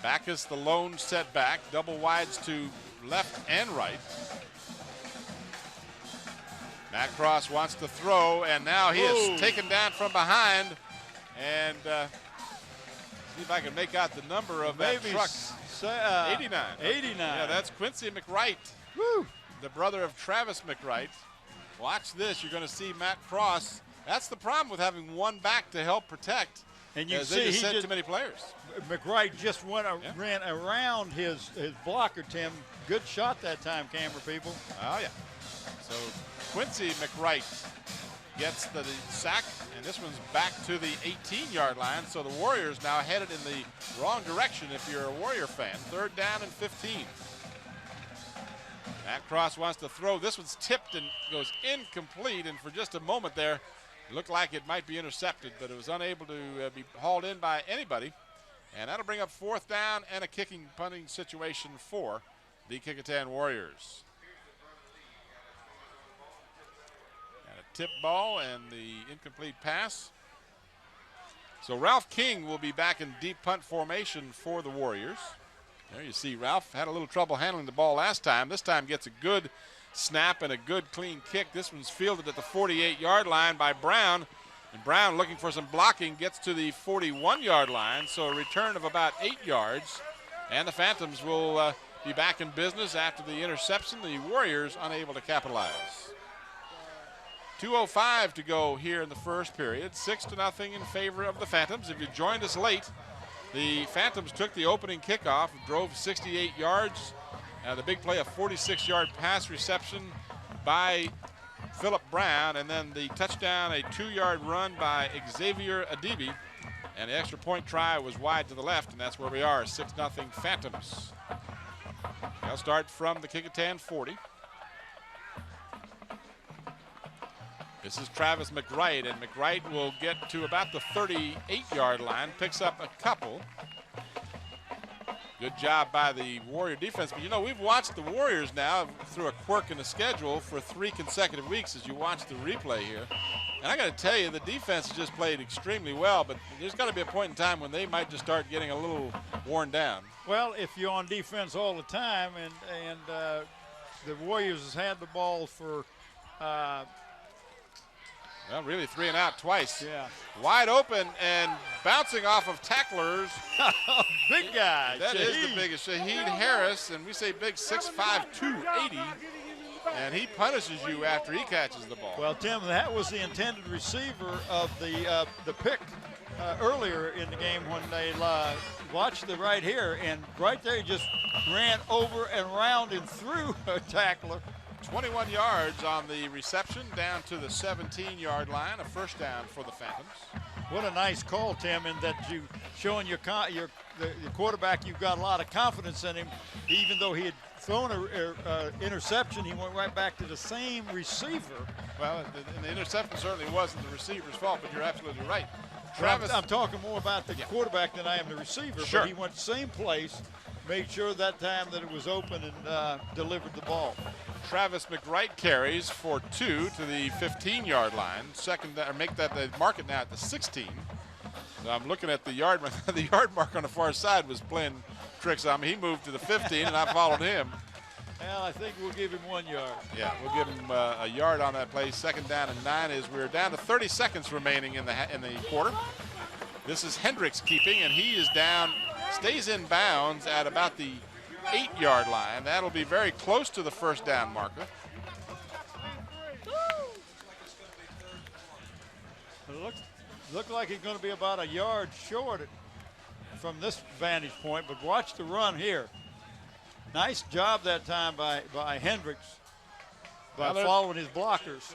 Backus, the lone setback, double wides to left and right. Matt Cross wants to throw, and now he is taken down from behind. And see if I can make out the number of that truck. 89. 89. Yeah, that's Quincy McWright, the brother of Travis McWright. Watch this. You're going to see Matt Cross. That's the problem with having one back to help protect. And you see they he just sent just, too many players. McWright just ran around his blocker, Tim. Good shot that time, camera people. Oh, yeah. So Quincy McWright gets the sack, and this one's back to the 18-yard line. So the Warriors now headed in the wrong direction if you're a Warrior fan. 3rd down and 15. Matt Cross wants to throw. This one's tipped and goes incomplete, and for just a moment there, it looked like it might be intercepted, but it was unable to be hauled in by anybody. And that'll bring up 4th down and a kicking punting situation for the Kecoughtan Warriors. Tip ball and the incomplete pass. So Ralph King will be back in deep punt formation for the Warriors. There you see Ralph had a little trouble handling the ball last time. This time gets a good snap and a good clean kick. This one's fielded at the 48-yard line by Brown. And Brown, looking for some blocking, gets to the 41-yard line. So a return of about 8 yards. And the Phantoms will be back in business after the interception. The Warriors unable to capitalize. 2:05 to go here in the first period. 6-0 in favor of the Phantoms. If you joined us late, the Phantoms took the opening kickoff, drove 68 yards. The big play, a 46-yard pass reception by Philip Brown, and then the touchdown, a 2-yard run by Xavier Adibi. And the extra point try was wide to the left, and that's where we are, 6-0 Phantoms. They'll start from the Kecoughtan 40. This is Travis McWright, and McWright will get to about the 38-yard line, picks up a couple. Good job by the Warrior defense. But, you know, we've watched the Warriors now through a quirk in the schedule for 3 consecutive weeks as you watch the replay here. And I got to tell you, the defense has just played extremely well, but there's got to be a point in time when they might just start getting a little worn down. Well, if you're on defense all the time, and the Warriors has had the ball for well, really 3 and out twice. Yeah. Wide open and bouncing off of tacklers. Big guy. That is the biggest. Shaheed Harris, and we say big, 6'5", 280. And he punishes you after he catches the ball. Well, Tim, that was the intended receiver of the pick earlier in the game when they watched the right here, and right there he just ran over and around and through a tackler. 21 yards on the reception down to the 17-yard line, a first down for the Phantoms. What a nice call, Tim, in that you showing the quarterback you've got a lot of confidence in him. Even though he had thrown an interception, he went right back to the same receiver. Well, the interception certainly wasn't the receiver's fault, but you're absolutely right. Travis. I'm talking more about the quarterback than I am the receiver. Sure. But he went the same place, made sure that time that it was open, and delivered the ball. Travis McWright carries for 2 to the 15-yard line. They mark it now at the 16. So I'm looking at the yard. The yard mark on the far side was playing tricks on me. He moved to the 15, and I followed him. Well, I think we'll give him 1 yard. Yeah, we'll give him a yard on that play. 2nd down and 9 as we're down to 30 seconds remaining in the quarter. This is Hendricks keeping, and he is down, stays in bounds at about the 8-yard line. That'll be very close to the 1st down marker. It looks like he's going to be about a yard short from this vantage point, but watch the run here. Nice job that time by Hendricks by following his blockers.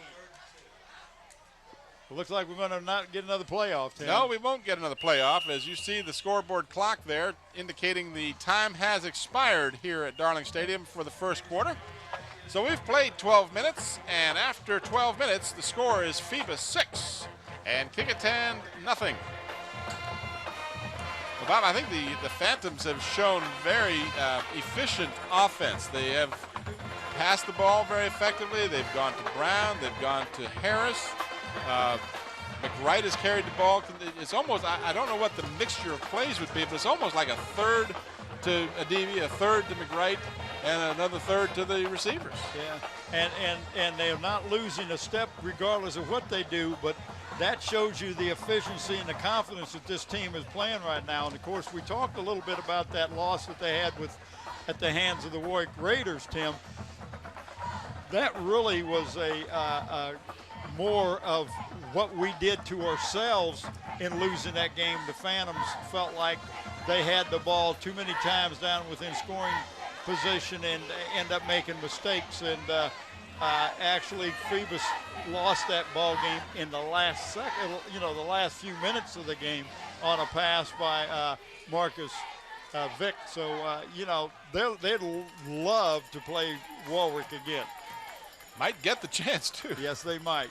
It looks like we're going to not get another playoff, Tim. No, we won't get another playoff. As you see the scoreboard clock there indicating the time has expired here at Darling Stadium for the 1st quarter. So we've played 12 minutes, and after 12 minutes, the score is Phoebus 6 and Kecoughtan nothing. Well, Bob, I think the Phantoms have shown very efficient offense. They have passed the ball very effectively. They've gone to Brown. They've gone to Harris. McWright has carried the ball. It's almost, I don't know what the mixture of plays would be, but it's almost like a third to Adivi, a third to McWright, and another third to the receivers. Yeah, and they're not losing a step regardless of what they do, but that shows you the efficiency and the confidence that this team is playing right now. And of course, we talked a little bit about that loss that they had at the hands of the Warwick Raiders, Tim. That really was a more of what we did to ourselves in losing that game. The Phantoms felt like they had the ball too many times down within scoring position and end up making mistakes. And actually, Phoebus lost that ball game in the last second, the last few minutes of the game on a pass by Marcus Vick. So, they'd love to play Warwick again. Might get the chance, too. Yes, they might.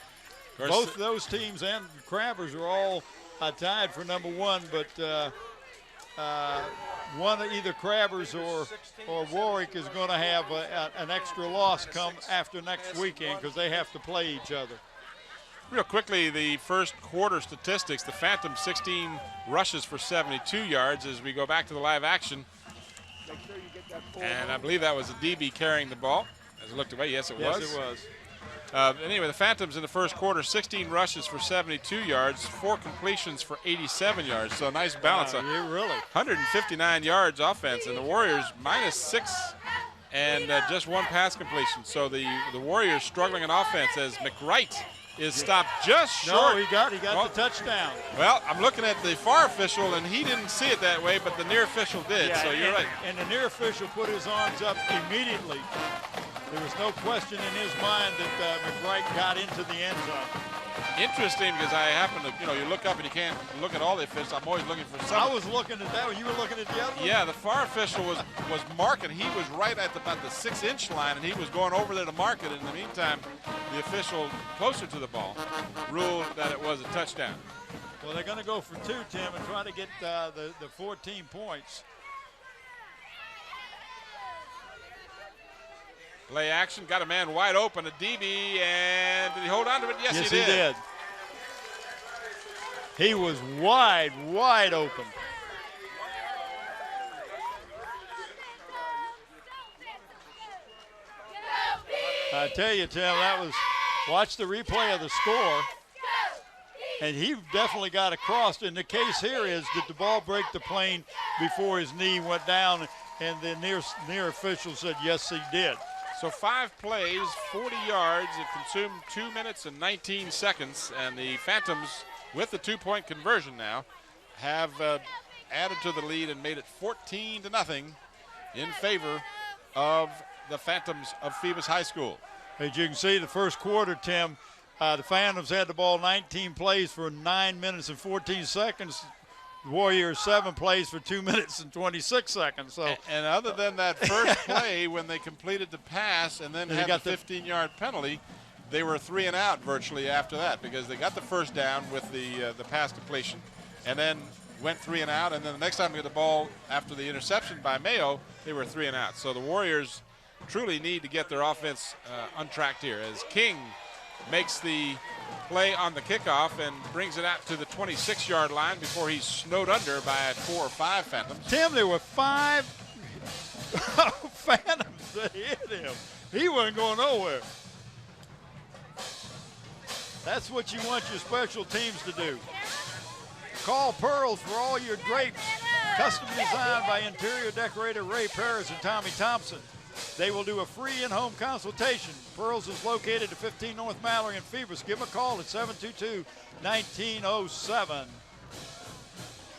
Both those teams and Crabbers are all tied for number 1, but one of either Crabbers or Warwick is going to have an extra loss come after next weekend because they have to play each other. Real quickly, the 1st quarter statistics, the Phantoms 16 rushes for 72 yards as we go back to the live action. And I believe that was a DB carrying the ball. As I looked away, yes, it was. Yes, it was. Anyway, the Phantoms in the 1st quarter, 16 rushes for 72 yards, 4 completions for 87 yards. So nice balance. Yeah, really. 159 yards offense, and the Warriors -6 and just 1 pass completion. So the Warriors struggling on offense as McWright is stopped just short. No, he got the touchdown. Well, I'm looking at the far official, and he didn't see it that way, but the near official did, Yeah, so you're right. And the near official put his arms up immediately. There was no question in his mind that McWright got into the end zone. Interesting, because I happen to, you look up and you can't look at all the officials. I'm always looking for some. I was looking at that one. You were looking at the other one? Yeah, the far official was marking. He was right at about the 6-inch line, and he was going over there to mark it. In the meantime, the official closer to the ball ruled that it was a touchdown. Well, they're going to go for 2, Tim, and try to get the 14 points. Play action, got a man wide open, a DB, and did he hold on to it? Yes, he did. Yes, he did. He was wide open. I tell you, Tim, watch the replay of the score, and he definitely got across. And the case here is, did the ball break the plane before his knee went down? And the near official said, yes, he did. So 5 plays, 40 yards. It consumed 2 minutes and 19 seconds. And the Phantoms, with the 2-point conversion now, have added to the lead and made it 14-0 in favor of the Phantoms of Phoebus High School. As you can see, the 1st quarter, Tim, the Phantoms had the ball 19 plays for 9 minutes and 14 seconds. Warriors 7 plays for 2 minutes and 26 seconds. So, and other than that first play when they completed the pass and then had the 15-yard penalty, they were 3 and out virtually after that because they got the first down with the pass completion. and then went 3 and out. And then the next time they get the ball after the interception by Mayo, they were 3 and out. So the Warriors truly need to get their offense untracked here as King makes the play on the kickoff and brings it out to the 26-yard line before he's snowed under by 4 or 5 Phantoms. Tim, there were 5 Phantoms that hit him. He wasn't going nowhere. That's what you want your special teams to do. Call Pearls for all your drapes. Custom designed by interior decorator Ray Paris and Tommy Thompson. They will do a free in-home consultation. Pearls is located at 15 North Mallory in Phoebus. Give them a call at 722-1907.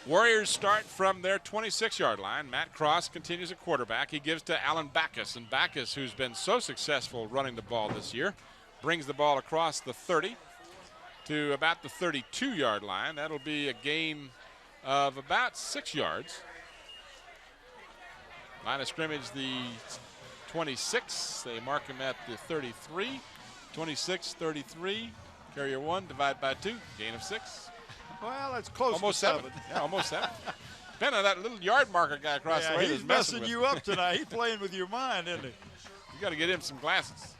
Warriors start from their 26-yard line. Matt Cross continues at quarterback. He gives to Alan Backus, and Backus, who's been so successful running the ball this year, brings the ball across the 30 to about the 32-yard line. That'll be a gain of about 6 yards. Line of scrimmage, the 26. They mark him at the 33. 26, 33. Carrier 1, divide by 2. Gain of 6. Well, that's close almost to 7. Yeah, almost 7. Depending on that little yard marker guy across the way. He's messing you up tonight. He's playing with your mind, isn't he? You got to get him some glasses.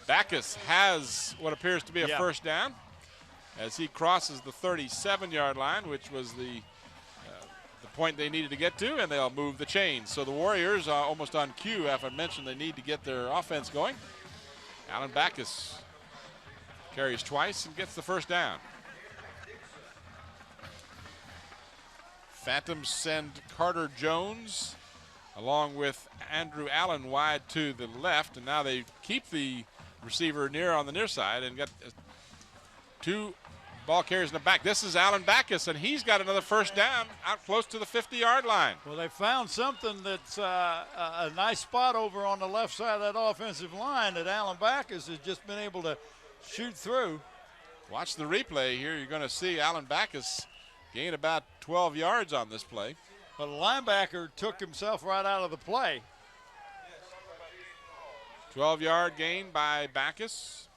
Backus has what appears to be a first down as he crosses the 37-yard line, which was the point they needed to get to, and they'll move the chains. So the Warriors are almost on cue after I mentioned they need to get their offense going. Alan Backus carries twice and gets the first down. Phantoms send Carter Jones along with Andrew Allen wide to the left, and now they keep the receiver on the near side and got 2 ball carriers in the back. This is Alan Backus, and he's got another first down out close to the 50-yard line. Well, they found something that's a nice spot over on the left side of that offensive line that Alan Backus has just been able to shoot through. Watch the replay here. You're going to see Alan Backus gain about 12 yards on this play. But the linebacker took himself right out of the play. 12-yard gain by Backus.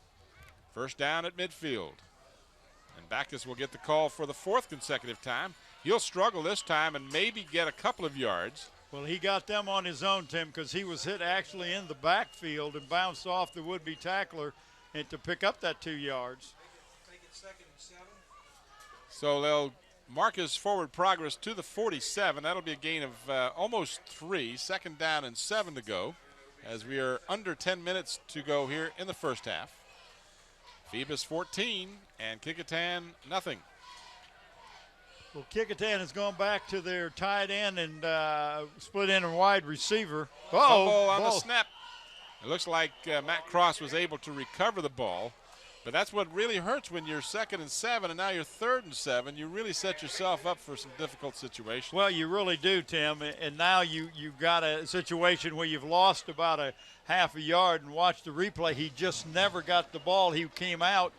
First down at midfield. And Backus will get the call for the 4th consecutive time. He'll struggle this time and maybe get a couple of yards. Well, he got them on his own, Tim, because he was hit actually in the backfield and bounced off the would-be tackler and to pick up that 2 yards. So they'll mark his forward progress to the 47. That'll be a gain of almost 3. Second down and 7 to go as we are under 10 minutes to go here in the first half. Phoebus 14 and Kecoughtan nothing. Well, Kecoughtan has gone back to their tight end and split in and wide receiver. Fumble on the snap. It looks like Matt Cross was able to recover the ball, but that's what really hurts when you're 2nd and 7 and now you're 3rd and 7. You really set yourself up for some difficult situations. Well, you really do, Tim, and now you've got a situation where you've lost about a half a yard, and watch the replay. He just never got the ball. He came out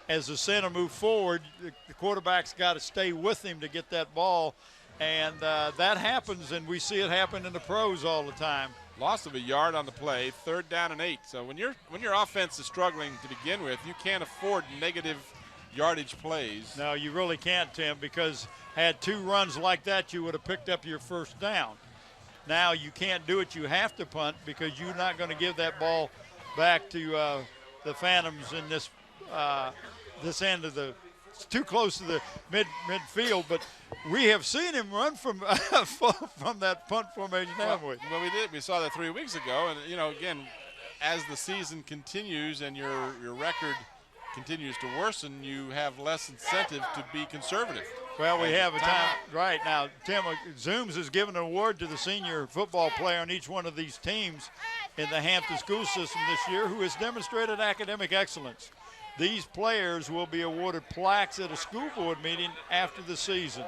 as the center moved forward. The quarterback's got to stay with him to get that ball, and that happens, and we see it happen in the pros all the time. Loss of a yard on the play, 3rd down and 8. So when your offense is struggling to begin with, you can't afford negative yardage plays. No, you really can't, Tim, because had 2 runs like that, you would have picked up your first down. Now you can't do it. You have to punt because you're not going to give that ball back to the Phantoms in this end of the. It's too close to the midfield, but we have seen him run from that punt formation, haven't we? Well, we did. We saw that 3 weeks ago, and again, as the season continues and your record continues to worsen, you have less incentive to be conservative. Well, we have a time right now. Tim, Zooms has given an award to the senior football player on each one of these teams in the Hampton school system this year who has demonstrated academic excellence. These players will be awarded plaques at a school board meeting after the season.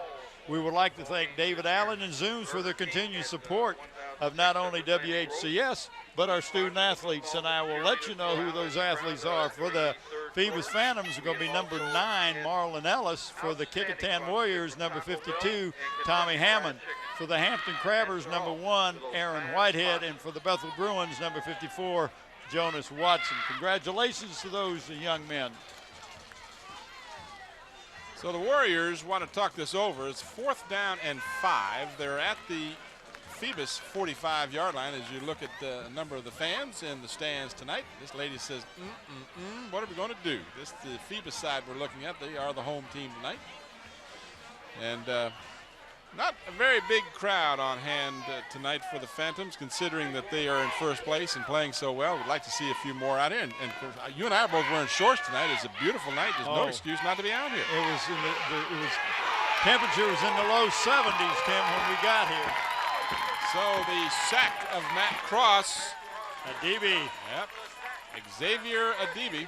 We would like to thank David Allen and Zooms for their continued support of not only WHCS, but our student athletes. And I will let you know who those athletes are. For the Phoebus Phantoms, are going to be number 9, Marlon Ellis. For the Kecoughtan Warriors, number 52, Tommy Hammond. For the Hampton Crabbers, number 1, Aaron Whitehead. And for the Bethel Bruins, number 54, Jonas Watson. Congratulations to those young men. So the Warriors want to talk this over. It's 4th down and 5. They're at the Phoebus 45-yard line as you look at the number of the fans in the stands tonight. This lady says, what are we going to do? This is the Phoebus side we're looking at. They are the home team tonight. And not a very big crowd on hand tonight for the Phantoms, considering that they are in first place and playing so well. We'd like to see a few more out here. And you and I are both wearing shorts tonight. It's a beautiful night. There's no excuse not to be out here. It was temperature was in the low 70s, Tim, when we got here. So the sack of Matt Cross. Adibi. Yep. Xavier Adibi.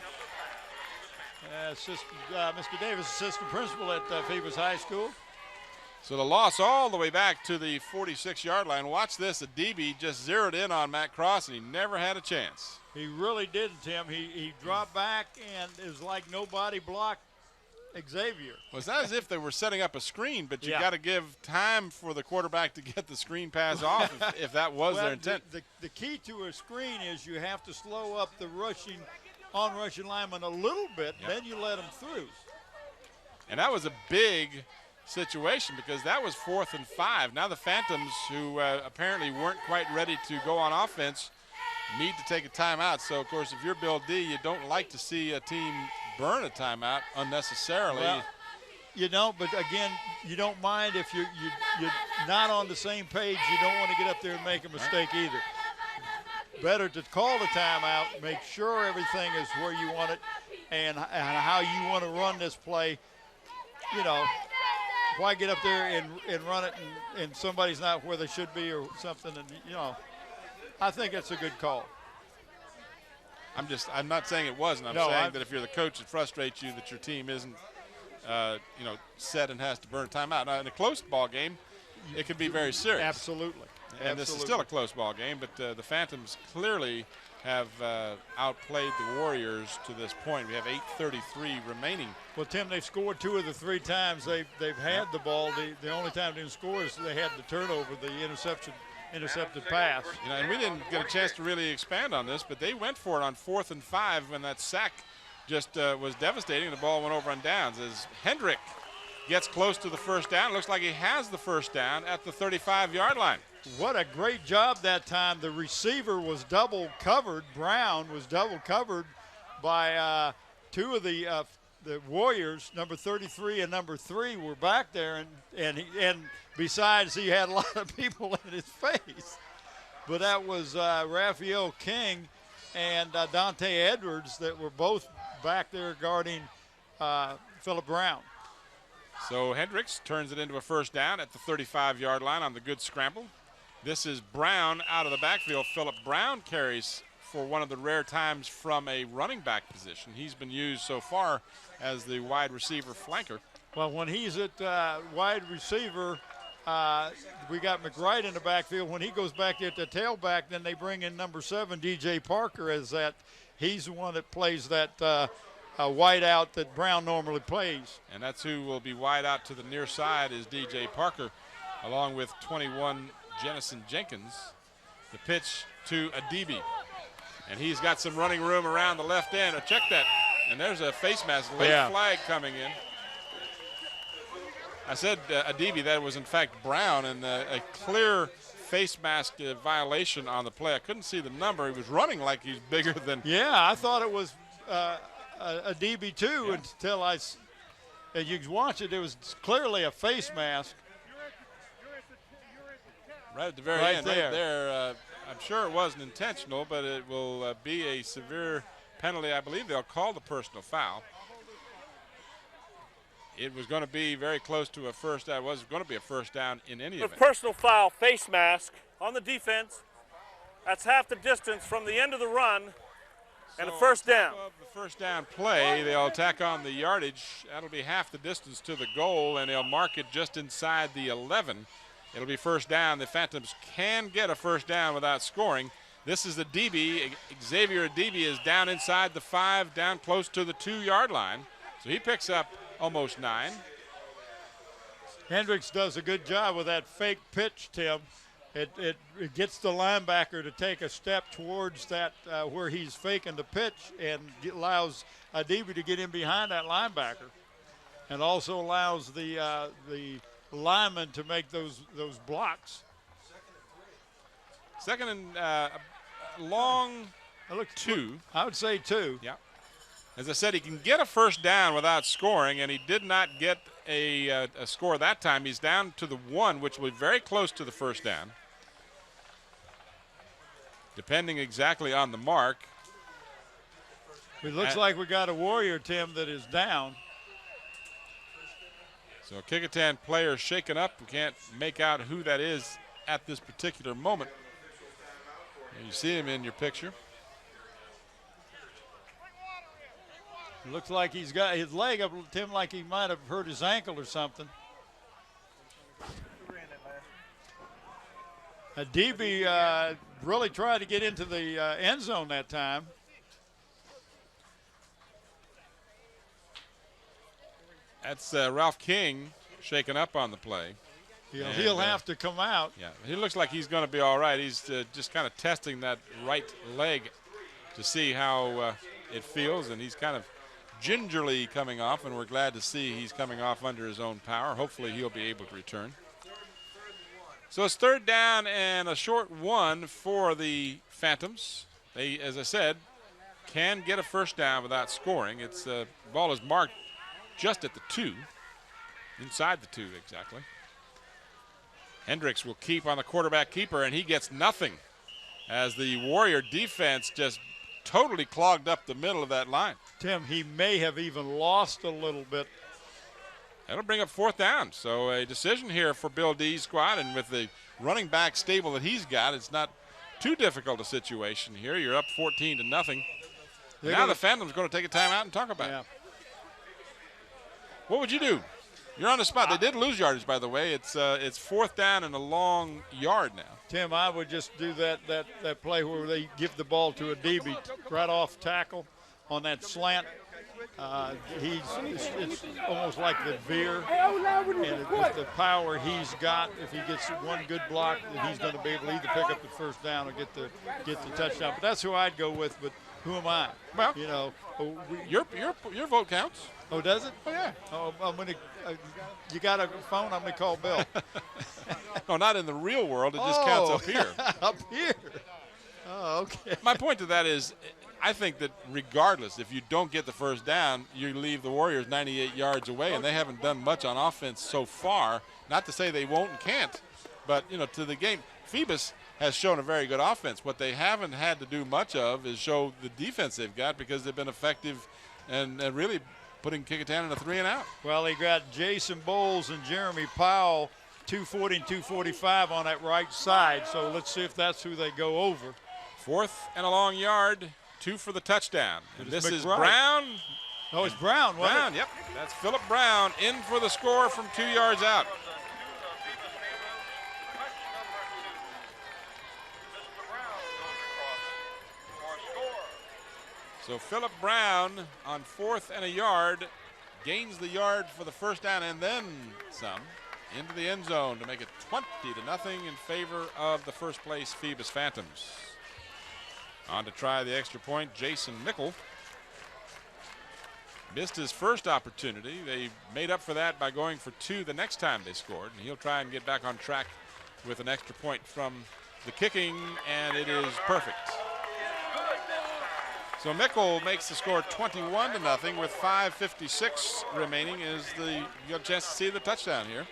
Mr. Davis, assistant principal at Phoebus High School. So the loss all the way back to the 46-yard line. Watch this. Adibi just zeroed in on Matt Cross, and he never had a chance. He really didn't, Tim. He dropped back, and it was like nobody blocked Xavier. Well, it's not as if they were setting up a screen, but you got to give time for the quarterback to get the screen pass off if that was their intent. The key to a screen is you have to slow up the on-rushing lineman a little bit, then you let them through. And that was a big situation because that was 4th and 5. Now the Phantoms, who apparently weren't quite ready to go on offense, need to take a timeout. So, of course, if you're Bill Dee, you don't like to see a team burn a timeout unnecessarily. Well, but again, you don't mind if you're not on the same page. You don't want to get up there and make a mistake either. Better to call the timeout, make sure everything is where you want it and how you want to run this play. Why get up there and run it and somebody's not where they should be or something? And, I think it's a good call. I'm not saying it wasn't. I'm saying that if you're the coach, it frustrates you that your team isn't, set and has to burn timeout. Now, in a close ball game, it can be very serious. Absolutely. And this is still a close ball game, but the Phantoms clearly have outplayed the Warriors to this point. We have 8:33 remaining. Well, Tim, they've scored 2 of the 3 times they've had the ball. The only time they didn't score is they had the turnover, the intercepted pass. And we didn't get a chance to really expand on this, but they went for it on 4th and 5 when that sack just was devastating. The ball went over on downs as Hendrick gets close to the first down. Looks like he has the first down at the 35-yard line. What a great job that time. The receiver was double covered. Brown was double covered by 2 of the Warriors. Number 33 and number 3 were back there, and besides, he had a lot of people in his face. But that was Raphael King and Dante Edwards that were both back there guarding Philip Brown. So Hendricks turns it into a first down at the 35-yard line on the good scramble. This is Brown out of the backfield. Philip Brown carries for one of the rare times from a running back position. He's been used so far as the wide receiver flanker. Well, when he's at wide receiver, we got McBride in the backfield. When he goes back at the tailback, then they bring in number 7, DJ Parker, as that he's the one that plays that wide out that Brown normally plays. And that's who will be wide out to the near side is DJ Parker, along with 21 Jennison Jenkins. The pitch to Adibi. And he's got some running room around the left end. Check that. And there's a face mask, late flag coming in. I said Adibi, that was in fact Brown, and a clear face mask violation on the play. I couldn't see the number. He was running like he's bigger than. Yeah, I thought it was Adibi too until as you watch it, it was clearly a face mask. Right at the very end, right there. I'm sure it wasn't intentional, but it will be a severe penalty. I believe they'll call the personal foul. It was going to be very close to a first down. It was going to be a first down in any event. Personal foul, face mask on the defense. That's half the distance from the end of the run and a first down. Of the first down play, they'll tack on the yardage. That'll be half the distance to the goal, and they'll mark it just inside the 11. It'll be first down. The Phantoms can get a first down without scoring. This is the DB. Xavier Adibi is down inside the 5, down close to the 2-yard line. So he picks up almost 9. Hendricks does a good job with that fake pitch, Tim. It gets the linebacker to take a step towards that where he's faking the pitch and allows Adibi to get in behind that linebacker. and also allows the lineman to make those blocks. Second and long two. I would say 2. Yeah. As I said, he can get a first down without scoring, and he did not get a score that time. He's down to the 1, which will be very close to the first down, depending exactly on the mark. It looks like we got a Warrior, Tim, that is down. So a Kecoughtan player shaken up. We can't make out who that is at this particular moment. You see him in your picture. It looks like he's got his leg up, Tim, like he might have hurt his ankle or something. DB really tried to get into the end zone that time. That's Ralph King shaken up on the play. He'll have to come out. Yeah, he looks like he's going to be all right. He's just kind of testing that right leg to see how it feels, and he's kind of gingerly coming off, and we're glad to see he's coming off under his own power. Hopefully he'll be able to return. So it's third down and a short 1 for the Phantoms. They, as I said, can get a first down without scoring. It's the ball is marked just at the 2, inside the 2 exactly. Hendricks will keep on the quarterback keeper, and he gets nothing as the Warrior defense just totally clogged up the middle of that line. Tim, he may have even lost a little bit. That'll bring up fourth down. So a decision here for Bill Dee's squad, and with the running back stable that he's got, it's not too difficult a situation here. You're up 14-0. Now the Phantom's going to take a timeout and talk about it. What would you do? You're on the spot. They did lose yardage, by the way. It's fourth down and a long yard now. Tim, I would just do that play where they give the ball to a DB right off tackle on that slant. It's almost like the veer, and with the power he's got, if he gets one good block, then he's going to be able to either pick up the first down or get the touchdown. But that's who I'd go with. But who am I? Well, you know, your vote counts. Oh, does it? Oh yeah. Oh, I'm gonna. You got a phone? I'm gonna call Bill. No, not in the real world. It just counts up here. Up here. Oh, okay. My point to that is, I think that regardless, if you don't get the first down, you leave the Warriors 98 yards away, and they haven't done much on offense so far. Not to say they won't and can't, but to the game, Phoebus has shown a very good offense. What they haven't had to do much of is show the defense they've got, because they've been effective and really putting Kecoughtan in a 3-and-out. Well, they got Jason Bowles and Jeremy Powell, 240 and 245 on that right side. So let's see if that's who they go over. Fourth and a long yard, 2 for the touchdown. And this is McBride. Brown. Oh, it's Brown, wasn't Brown, it? yep. That's Philip Brown in for the score from 2 yards out. So Philip Brown on fourth and a yard gains the yard for the first down and then some into the end zone to make it 20-0 in favor of the first place Phoebus Phantoms. On to try the extra point, Jason Mickle. Missed his first opportunity. They made up for that by going for 2 the next time they scored, and he'll try and get back on track with an extra point from the kicking, and it is perfect. So Mickle makes the score 21-0 with 5:56 remaining. You got a chance to see the touchdown here.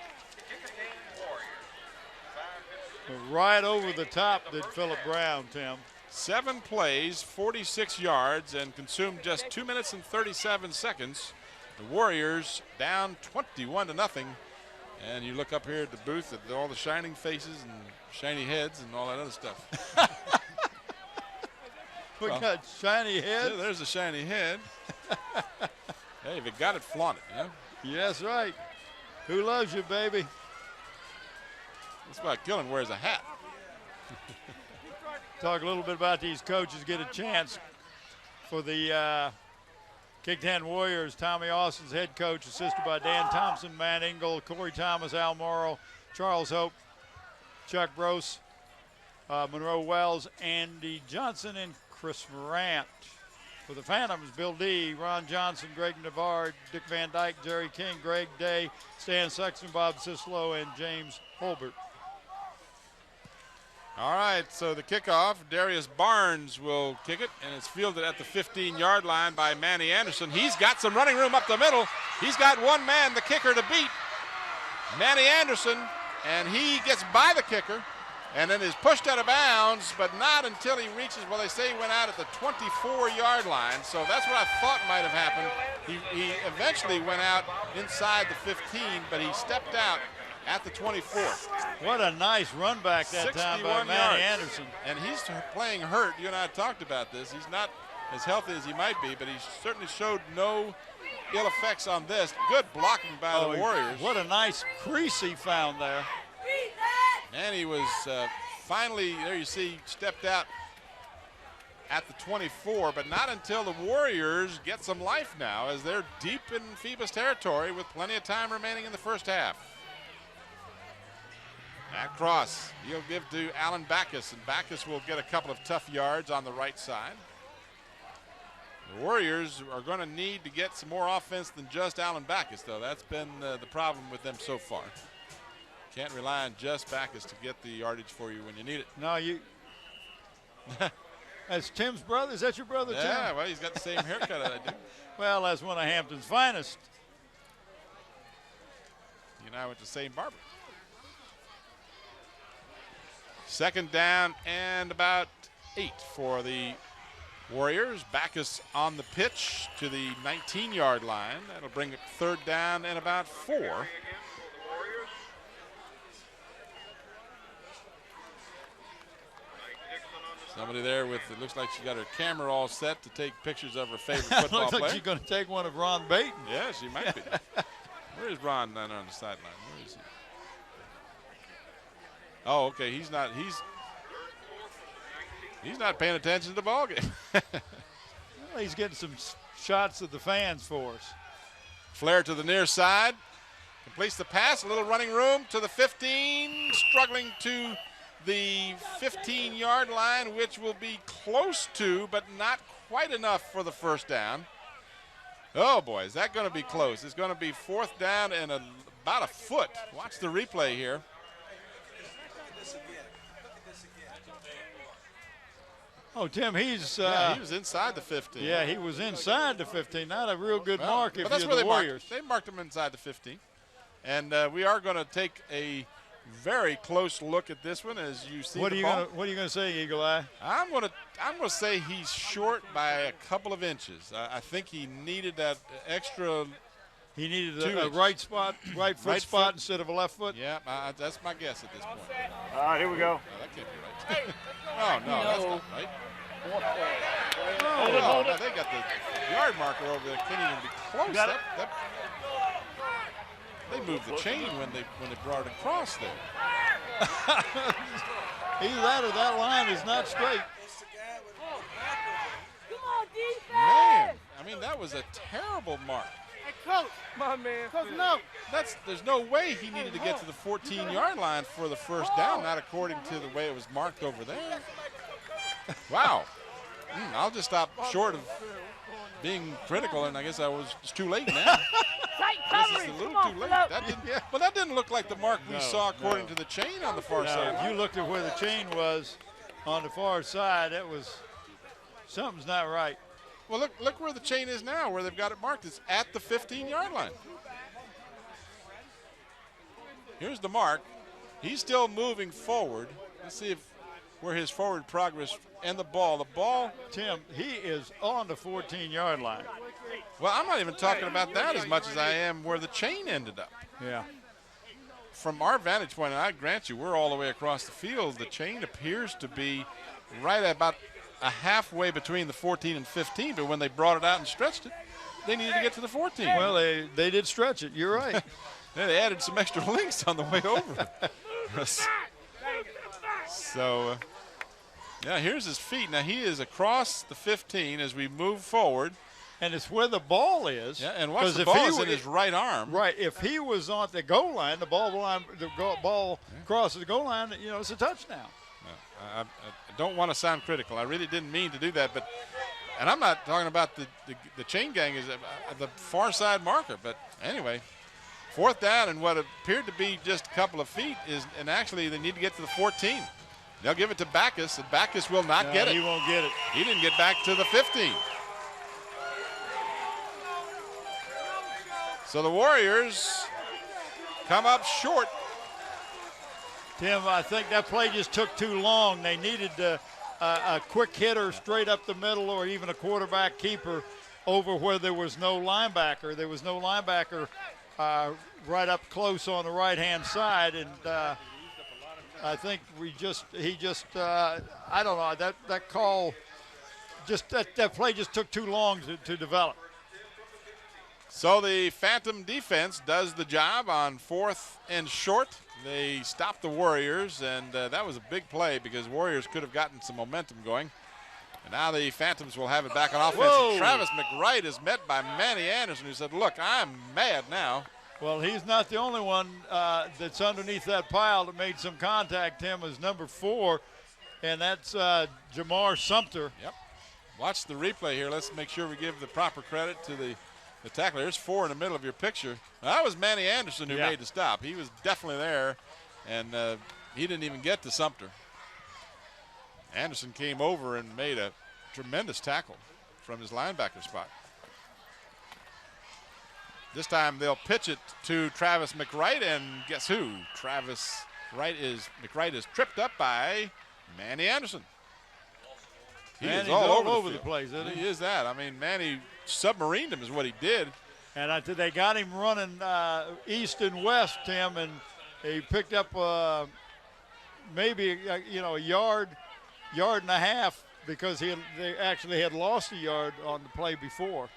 Right over the top did Philip Brown, Tim. 7 plays, 46 yards, and consumed just 2 minutes and 37 seconds. The Warriors down 21-0. And you look up here at the booth at all the shining faces and shiny heads and all that other stuff. We got shiny head. There's a shiny head. Hey, if you got it, flaunt it, Yes, right. Who loves you, baby? That's why Gillen wears a hat. Talk a little bit about these coaches. Get a chance for the Kecoughtan Warriors. Tommy Austin's head coach, assisted by Dan Thompson, Matt Engel, Corey Thomas, Al Morrow, Charles Hope, Chuck Brose, Monroe Wells, Andy Johnson, and Chris Morant. For the Phantoms, Bill Dee, Ron Johnson, Greg Navarre, Dick Van Dyke, Jerry King, Greg Day, Stan Sexton, Bob Sislow, and James Holbert. All right, so the kickoff, Darius Barnes will kick it, and it's fielded at the 15-yard line by Manny Anderson. He's got some running room up the middle. He's got one man, the kicker, to beat, Manny Anderson, and he gets by the kicker and then is pushed out of bounds, but not until he reaches, well, they say he went out at the 24-yard line, so that's what I thought might have happened. He eventually went out inside the 15, but he stepped out at the 24. What a nice run back that time by Manny Anderson. And he's playing hurt. You and I talked about this. He's not as healthy as he might be, but he certainly showed no ill effects on this. Good blocking by the Warriors. What a nice crease he found there. And he was finally, there you see, stepped out at the 24, but not until the Warriors get some life now, as they're deep in Phoebus territory with plenty of time remaining in the first half. At cross, he'll give to Alan Backus, and Backus will get a couple of tough yards on the right side. The Warriors are going to need to get some more offense than just Alan Backus, though. That's been the problem with them so far. Can't rely on just Backus to get the yardage for you when you need it. No, you. That's Tim's brother. Is that your brother, Tim? Yeah, well, he's got the same haircut as I do. Well, that's one of Hampton's finest. You and I went to the same barber. Second down and about 8 for the Warriors. Backus on the pitch to the 19-yard line. That'll bring it third down and about 4. Somebody there with, it looks like she got her camera all set to take pictures of her favorite football looks player. like she's going to take one of Ron Baton. Yeah, she might be. Where is Ron down there on the sideline? Where is he? Oh, okay. He's not paying attention to the ball game. Well, he's getting some shots of the fans for us. Flair to the near side. Completes the pass. A little running room to the 15. Struggling to the 15-yard line, which will be close to, but not quite enough for the first down. Oh, boy, is that going to be close? It's going to be fourth down and about a foot. Watch the replay here. Oh, Tim, he's yeah, he was inside the 15. Yeah, he was inside the 15. Not a real good mark if that's you're where the Warriors. They marked him inside the 15. And we are going to take a very close look at this one as you see What the are you ball. What are you going to say, Eagle Eye? I'm going to say he's short by a couple of inches. I think he needed that extra. He needed a right spot, right foot spot instead of a left foot. Yeah, that's my guess at this point. All right, here we go. No, that can't be right. Oh no, that's not right. Hold it. They got the yard marker over there. Can't even be close. Got it. They moved the chain when they brought it across there. Either that or that line is not straight. Man, I mean that was a terrible mark. Hey, Coach. My man. Coach, no. There's no way he needed to get to the 14-yard line for the first down, not according to the way it was marked over there. Wow. I'll just stop short of being critical, and I guess it's too late now. It's a little too late. That didn't look like the mark we saw according to the chain on the far side. If you looked at where the chain was on the far side, something's not right. Well, look where the chain is now, where they've got it marked. It's at the 15-yard line. Here's the mark. He's still moving forward. Let's see where his forward progress and the ball. The ball. Tim, he is on the 14-yard line. Well, I'm not even talking about that as much as I am where the chain ended up. Yeah. From our vantage point, and I grant you, we're all the way across the field. The chain appears to be right at about a halfway between the 14 and 15, but when they brought it out and stretched it, they needed to get to the 14. Well, they did stretch it. You're right. Yeah, they added some extra links on the way over. So, yeah, here's his feet. Now, he is across the 15 as we move forward. And it's where the ball is. Yeah, and watch the ball is in his right arm. Right. If he was on the goal line, the ball crosses the goal line, it's a touchdown. I don't want to sound critical. I really didn't mean to do that, but And I'm not talking about the chain gang is the far side marker. But anyway, 4th down and what appeared to be just a couple of feet and actually they need to get to the 14. They'll give it to Backus, and Backus will not get it. He won't get it. He didn't get back to the 15. So the Warriors come up short. Tim, I think that play just took too long. They needed a quick hitter straight up the middle or even a quarterback keeper over where there was no linebacker. There was no linebacker right up close on the right-hand side, and I think I don't know, that call, that play just took too long to develop. So the Phantom defense does the job on 4th and short. They stopped the Warriors, and that was a big play because Warriors could have gotten some momentum going. And now the Phantoms will have it back on offense. Whoa. Travis McWright is met by Manny Anderson, who said, look, I'm mad now. Well, he's not the only one that's underneath that pile that made some contact. Tim is number 4, and that's Jamar Sumter. Yep. Watch the replay here. Let's make sure we give the proper credit to the tackler. There's 4 in the middle of your picture. Now, that was Manny Anderson who made the stop. He was definitely there, and he didn't even get to Sumter. Anderson came over and made a tremendous tackle from his linebacker spot. This time they'll pitch it to Travis McWright, and guess who? McWright is tripped up by Manny Anderson. He is all over the place, isn't he? He is that. I mean, Manny submarined him is what he did. And they got him running east and west, Tim, and he picked up maybe a yard and a half because they actually had lost a yard on the play before.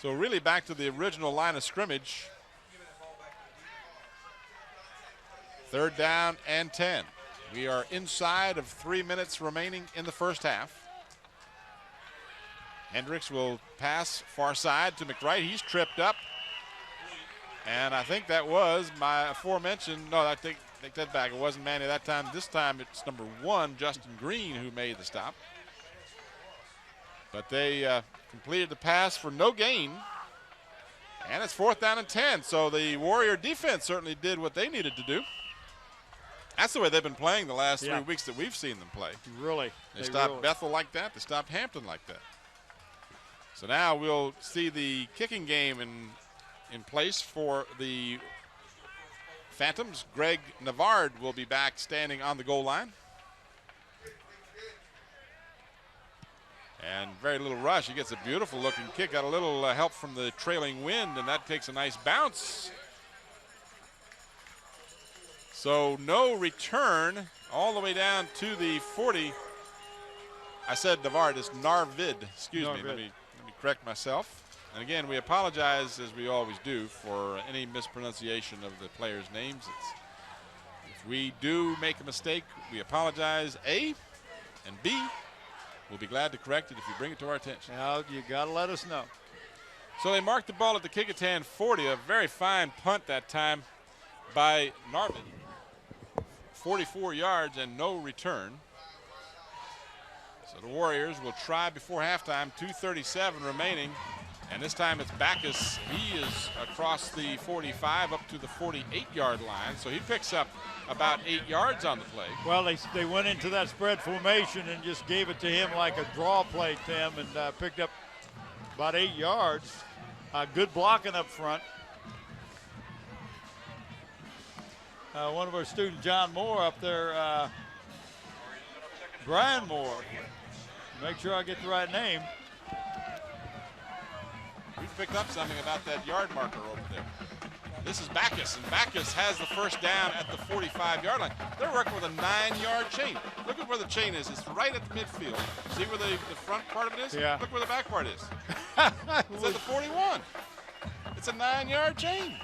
So really back to the original line of scrimmage. 3rd down and 10. We are inside of 3 minutes remaining in the first half. Hendricks will pass far side to McWright. He's tripped up. And I think that was my aforementioned, no, I take that back. It wasn't Manny that time. This time it's number 1, Justin Green, who made the stop. But they completed the pass for no gain. And it's 4th down and 10. So the Warrior defense certainly did what they needed to do. That's the way they've been playing the last 3 weeks that we've seen them play. Really. They stopped Bethel like that. They stopped Hampton like that. So now we'll see the kicking game in place for the Phantoms. Greg Navard will be back standing on the goal line. And very little rush. He gets a beautiful looking kick. Got a little help from the trailing wind, and that takes a nice bounce. So no return all the way down to the 40. I said Navard, it's Narvid. Excuse me. Let me correct myself. And again, we apologize, as we always do, for any mispronunciation of the players' names. If we do make a mistake, we apologize, A, and B, we'll be glad to correct it if you bring it to our attention. Now, you got to let us know. So they marked the ball at the Kecoughtan 40, a very fine punt that time by Narvid. 44 yards and no return. So the Warriors will try before halftime, 2:37 remaining. And this time it's Backus. He is across the 45 up to the 48-yard line. So he picks up about 8 yards on the play. Well, they went into that spread formation and just gave it to him like a draw play, Tim, and picked up about 8 yards. Good blocking up front. One of our students, John Moore, up there, Brian Moore. Make sure I get the right name. We've picked up something about that yard marker over there. This is Backus, and Backus has the first down at the 45-yard line. They're working with a 9-yard chain. Look at where the chain is. It's right at the midfield. See where the front part of it is? Yeah. Look where the back part is. It's at the 41. It's a 9-yard chain.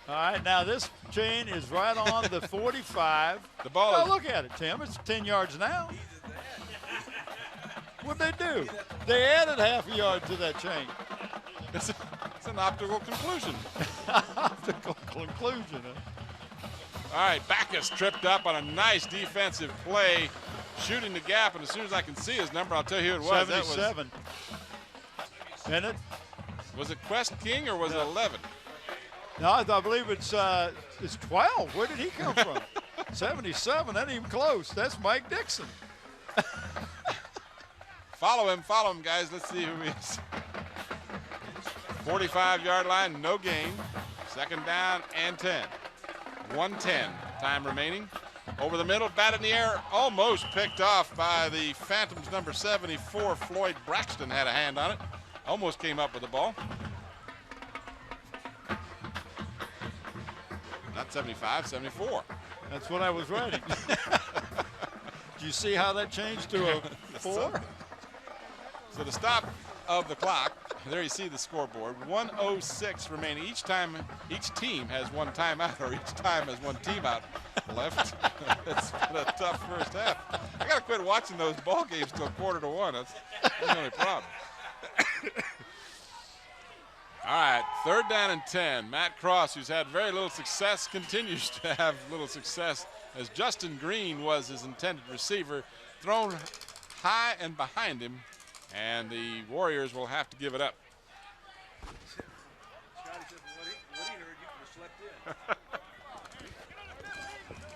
All right, now this chain is right on the 45. The ball is. Oh, look at it, Tim. It's 10 yards now. What'd they do? They added half a yard to that chain. It's an optical conclusion. Optical conclusion. Huh? All right, Backus tripped up on a nice defensive play. shooting the gap, and as soon as I can see his number, I'll tell you who it was. 77. Isn't it? Was it Quest King or was it 11? No, I believe it's 12. Where did he come from? 77. That ain't even close. That's Mike Dixon. Follow him, guys. Let's see who he is. 45-yard line, no gain. Second down and 10. 1:10 time remaining. Over the middle, bat in the air, almost picked off by the Phantoms number 74. Floyd Braxton had a hand on it. Almost came up with the ball. Not 75, 74. That's what I was writing. Do you see how that changed to a 4? So the stop of the clock, there you see the scoreboard, 1:06 remaining. Each team has one timeout, or each time has one team out left. It's been a tough first half. I got to quit watching those ball games till 1:45. That's the only problem. All right, 3rd down and 10. Matt Cross, who's had very little success, continues to have little success as Justin Green was his intended receiver, thrown high and behind him, and the Warriors will have to give it up.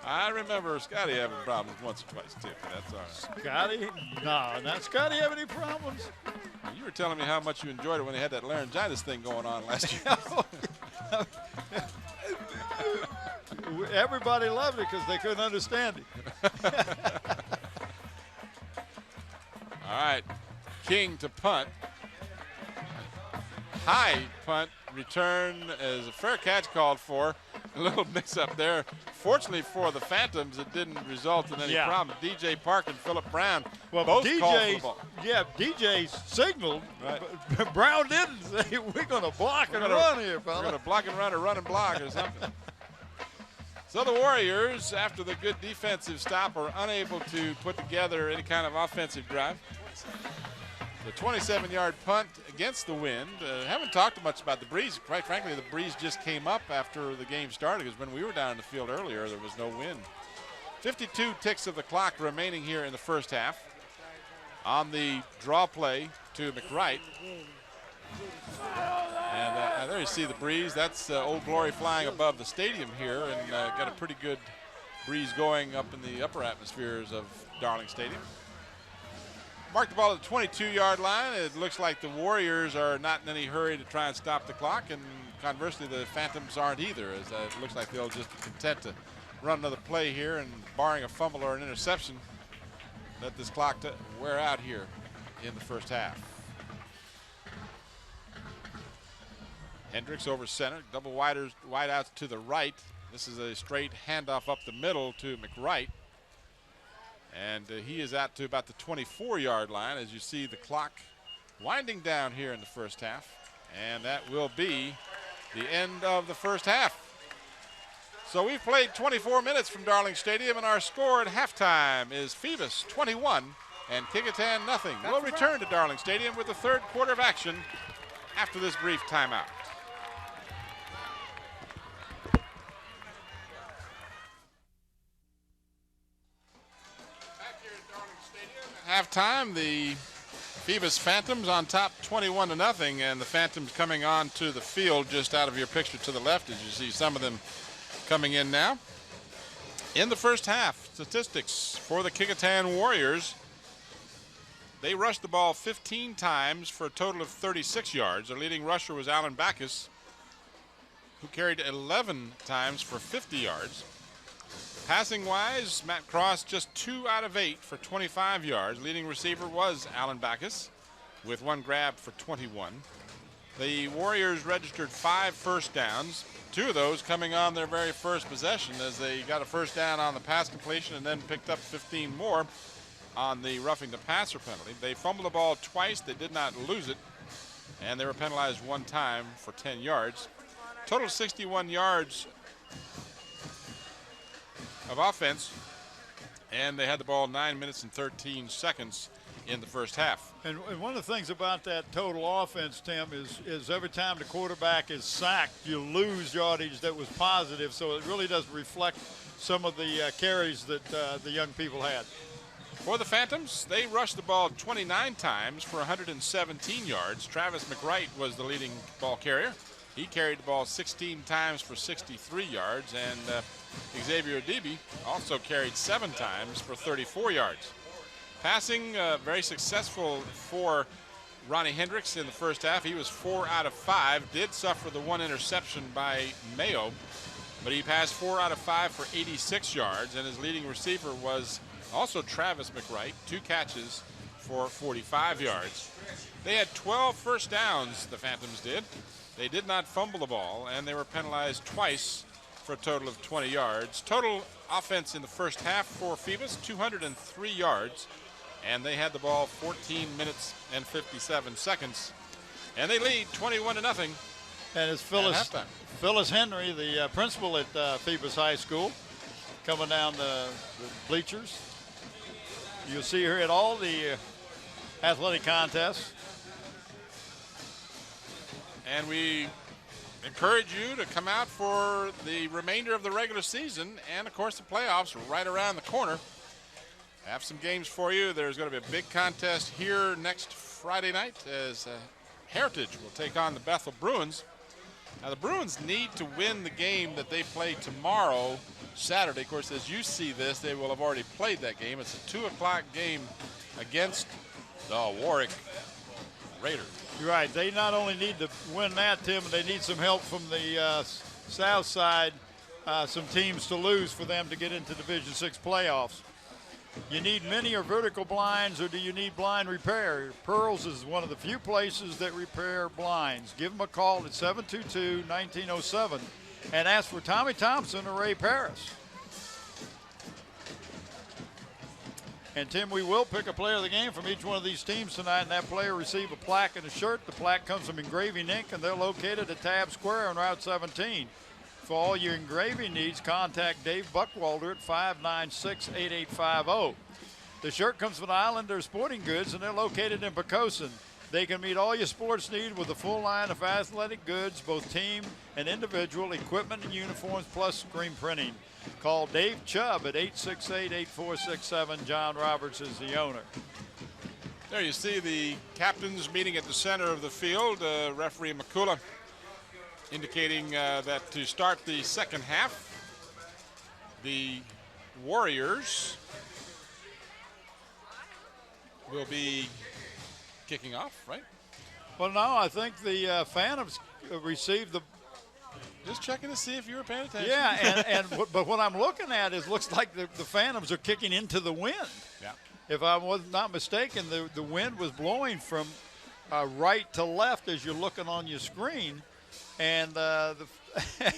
I remember Scotty having problems once or twice too, but that's all right. Scotty? No, not Scotty have any problems. You were telling me how much you enjoyed it when they had that laryngitis thing going on last year. Everybody loved it because they couldn't understand it. All right, King to punt. High punt return as a fair catch called for. A little mix-up there. Fortunately for the Phantoms, it didn't result in any problem. DJ Park and Philip Brown both called for the ball. Yeah, DJ signaled. Right. But Brown didn't say, we're going to block and run here, fella. We're going to block and run or run and block or something. So the Warriors, after the good defensive stop, are unable to put together any kind of offensive drive. The 27-yard punt against the wind. Haven't talked much about the breeze. Quite frankly, the breeze just came up after the game started, because when we were down in the field earlier, there was no wind. 52 ticks of the clock remaining here in the first half. On the draw play to McWright. And there you see the breeze. That's Old Glory flying above the stadium here, and got a pretty good breeze going up in the upper atmospheres of Darling Stadium. Mark the ball at the 22-yard line. It looks like the Warriors are not in any hurry to try and stop the clock, and conversely, the Phantoms aren't either, as it looks like they'll just be content to run another play here, and barring a fumble or an interception, let this clock wear out here in the first half. Hendricks over center, double wide outs to the right. This is a straight handoff up the middle to McWright. And he is out to about the 24-yard line, as you see the clock winding down here in the first half. And that will be the end of the first half. So we've played 24 minutes from Darling Stadium, and our score at halftime is Phoebus 21 and Kecoughtan nothing. We'll return to Darling Stadium with the third quarter of action after this brief timeout. Halftime, the Phoebus Phantoms on top 21-0, and the Phantoms coming on to the field just out of your picture to the left, as you see some of them coming in now. In the first half, statistics for the Kecoughtan Warriors: they rushed the ball 15 times for a total of 36 yards. Their leading rusher was Alan Backus, who carried 11 times for 50 yards. Passing-wise, Matt Cross just 2 out of 8 for 25 yards. Leading receiver was Alan Backus with 1 grab for 21. The Warriors registered 5 first downs, 2 of those coming on their very first possession, as they got a first down on the pass completion and then picked up 15 more on the roughing the passer penalty. They fumbled the ball twice. They did not lose it, and they were penalized 1 time for 10 yards. Total 61 yards of offense, and they had the ball 9 minutes and 13 seconds in the first half. And one of the things about that total offense, Tim, is every time the quarterback is sacked, you lose yardage that was positive, so it really does reflect some of the carries that the young people had. For the Phantoms, they rushed the ball 29 times for 117 yards. Travis McWright was the leading ball carrier. He carried the ball 16 times for 63 yards, and Xavier Adibi also carried 7 times for 34 yards. Passing, very successful for Ronnie Hendricks in the first half. He was 4 out of 5, did suffer the 1 interception by Mayo, but he passed 4 out of 5 for 86 yards, and his leading receiver was also Travis McWright, 2 catches for 45 yards. They had 12 first downs, the Phantoms did. They did not fumble the ball, and they were penalized twice for a total of 20 yards. Total offense in the first half for Phoebus, 203 yards, and they had the ball 14 minutes and 57 seconds. And they lead 21-0. And it's Phyllis Henry, the principal at Phoebus High School, coming down the bleachers. You'll see her at all the athletic contests. And we encourage you to come out for the remainder of the regular season and, of course, the playoffs right around the corner. Have some games for you. There's going to be a big contest here next Friday night as Heritage will take on the Bethel Bruins. Now, the Bruins need to win the game that they play tomorrow, Saturday. Of course, as you see this, they will have already played that game. It's a 2 o'clock game against the Warwick Raiders. You're right. They not only need to win that, Tim, but they need some help from the south side, some teams to lose for them to get into Division VI playoffs. You need mini or vertical blinds, or do you need blind repair? Pearls is one of the few places that repair blinds. Give them a call at 722-1907 and ask for Tommy Thompson or Ray Paris. And, Tim, we will pick a player of the game from each one of these teams tonight, and that player receive a plaque and a shirt. The plaque comes from Engraving Inc., and they're located at Tab Square on Route 17. For all your engraving needs, contact Dave Buckwalter at 596-8850. The shirt comes from Islander Sporting Goods, and they're located in Pecossin. They can meet all your sports needs with a full line of athletic goods, both team and individual, equipment and uniforms, plus screen printing. Call Dave Chubb at 868-8467. John Roberts is the owner. There you see the captains meeting at the center of the field. Referee McCullough indicating that to start the second half, the Warriors will be kicking off, right? Well, no, I think the Phantoms received the. Just checking to see if you were paying attention. Yeah, but what I'm looking at is looks like the Phantoms are kicking into the wind. Yeah. If I was not mistaken, the wind was blowing from right to left as you're looking on your screen. And the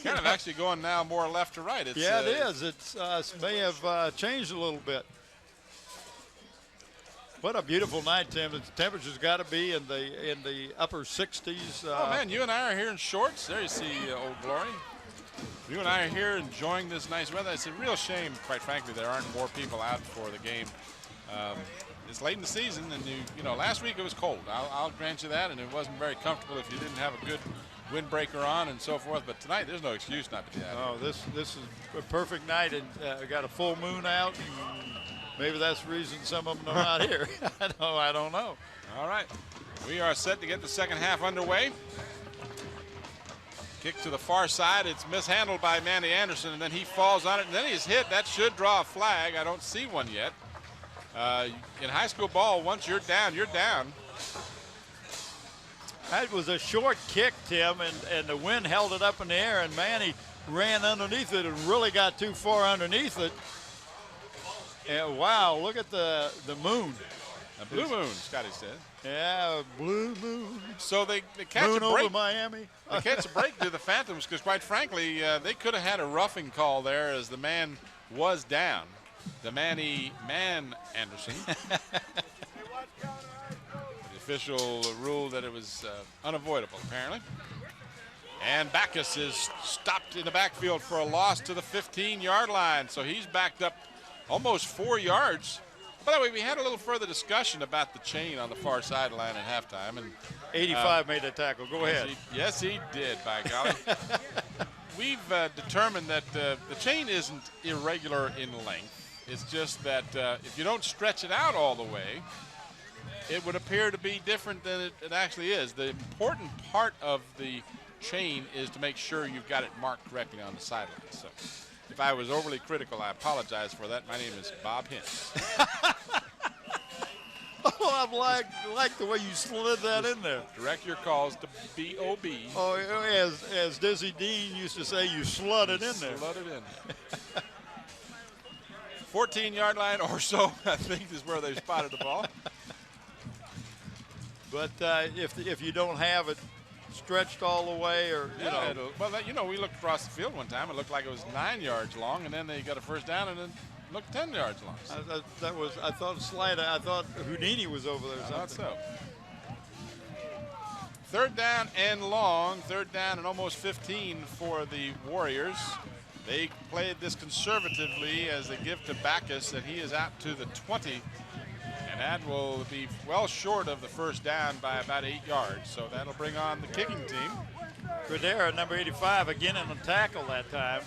kind of actually going now more left to right. It's, yeah, it is. It's may have changed a little bit. What a beautiful night, Tim. The temperature's got to be in the upper 60s. Oh man, you and I are here in shorts. There you see Old Glory. You and I are here enjoying this nice weather. It's a real shame, quite frankly, there aren't more people out for the game. It's late in the season, and you know, last week it was cold. I'll grant you that, and it wasn't very comfortable if you didn't have a good windbreaker on and so forth. But tonight, there's no excuse not to be out. Oh, this is a perfect night, and we got a full moon out. Maybe that's the reason some of them are not here. I don't know. All right, we are set to get the second half underway. Kick to the far side. It's mishandled by Manny Anderson, and then he falls on it, and then he's hit. That should draw a flag. I don't see one yet. In high school ball, once you're down, you're down. That was a short kick, Tim, and the wind held it up in the air, and Manny ran underneath it and really got too far underneath it. And wow, look at the moon. A blue moon, Scotty said. Yeah, blue moon. So they catch moon a break. Over Miami. They catch a break to the Phantoms because, quite frankly, they could have had a roughing call there as the man was down. The Manny Man Anderson. The official ruled that it was unavoidable, apparently. And Backus is stopped in the backfield for a loss to the 15-yard line. So he's backed up almost 4 yards. By the way, we had a little further discussion about the chain on the far sideline at halftime. And 85 made the tackle. Go ahead. Yes, he did, by golly. We've determined that the chain isn't irregular in length. It's just that if you don't stretch it out all the way, it would appear to be different than it actually is. The important part of the chain is to make sure you've got it marked correctly on the sideline. So if I was overly critical, I apologize for that. My name is Bob Hintz. Oh, I like the way you slid that in there. Direct your calls to B.O.B. Oh, as Dizzy Dean used to say, you slid it in there. Slid it in. 14-yard line or so, I think, is where they spotted the ball. But if you don't have it stretched all the way, or we looked across the field one time. It looked like it was 9 yards long, and then they got a first down, and then looked 10 yards long. I thought Houdini was over there. I thought so. Third down and long. Third down and almost 15 for the Warriors. They played this conservatively as they give to Backus, and he is out to the 20. And that will be well short of the first down by about 8 yards. So that'll bring on the kicking team. Gradera, number 85, again in the tackle that time.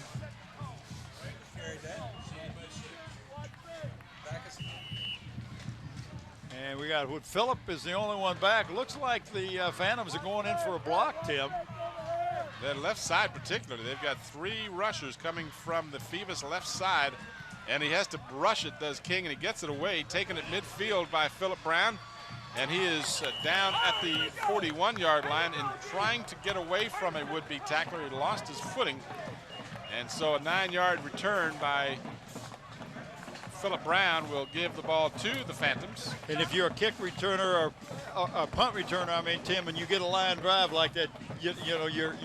And we got Phillip is the only one back. Looks like the Phantoms are going in for a block, Tim. That left side particularly, they've got 3 rushers coming from the Phoebus left side. And he has to rush it, does King, and he gets it away, taken at midfield by Philip Brown. And he is down at the 41-yard line and trying to get away from a would-be tackler. He lost his footing. And so a 9-yard return by Philip Brown will give the ball to the Phantoms. And if you're a kick returner or a punt returner, Tim, and you get a line drive like that, you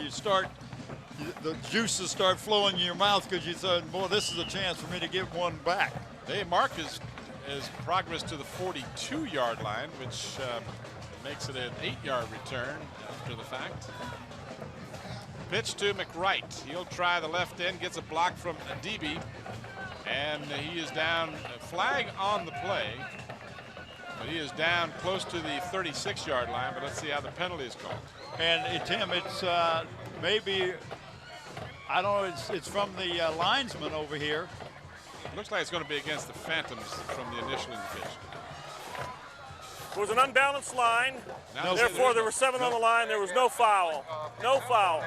start – the juices start flowing in your mouth because you said, boy, this is a chance for me to get one back. They mark his progress to the 42-yard line, which makes it an 8-yard return after the fact. Pitch to McWright. He'll try the left end, gets a block from Adibi, and he is down, flag on the play, but he is down close to the 36-yard line, but let's see how the penalty is called. And Tim, it's maybe, I don't know, it's from the linesman over here. Looks like it's going to be against the Phantoms from the initial indication. It was an unbalanced line. Therefore, there were 7 on the line. There was no foul. No foul.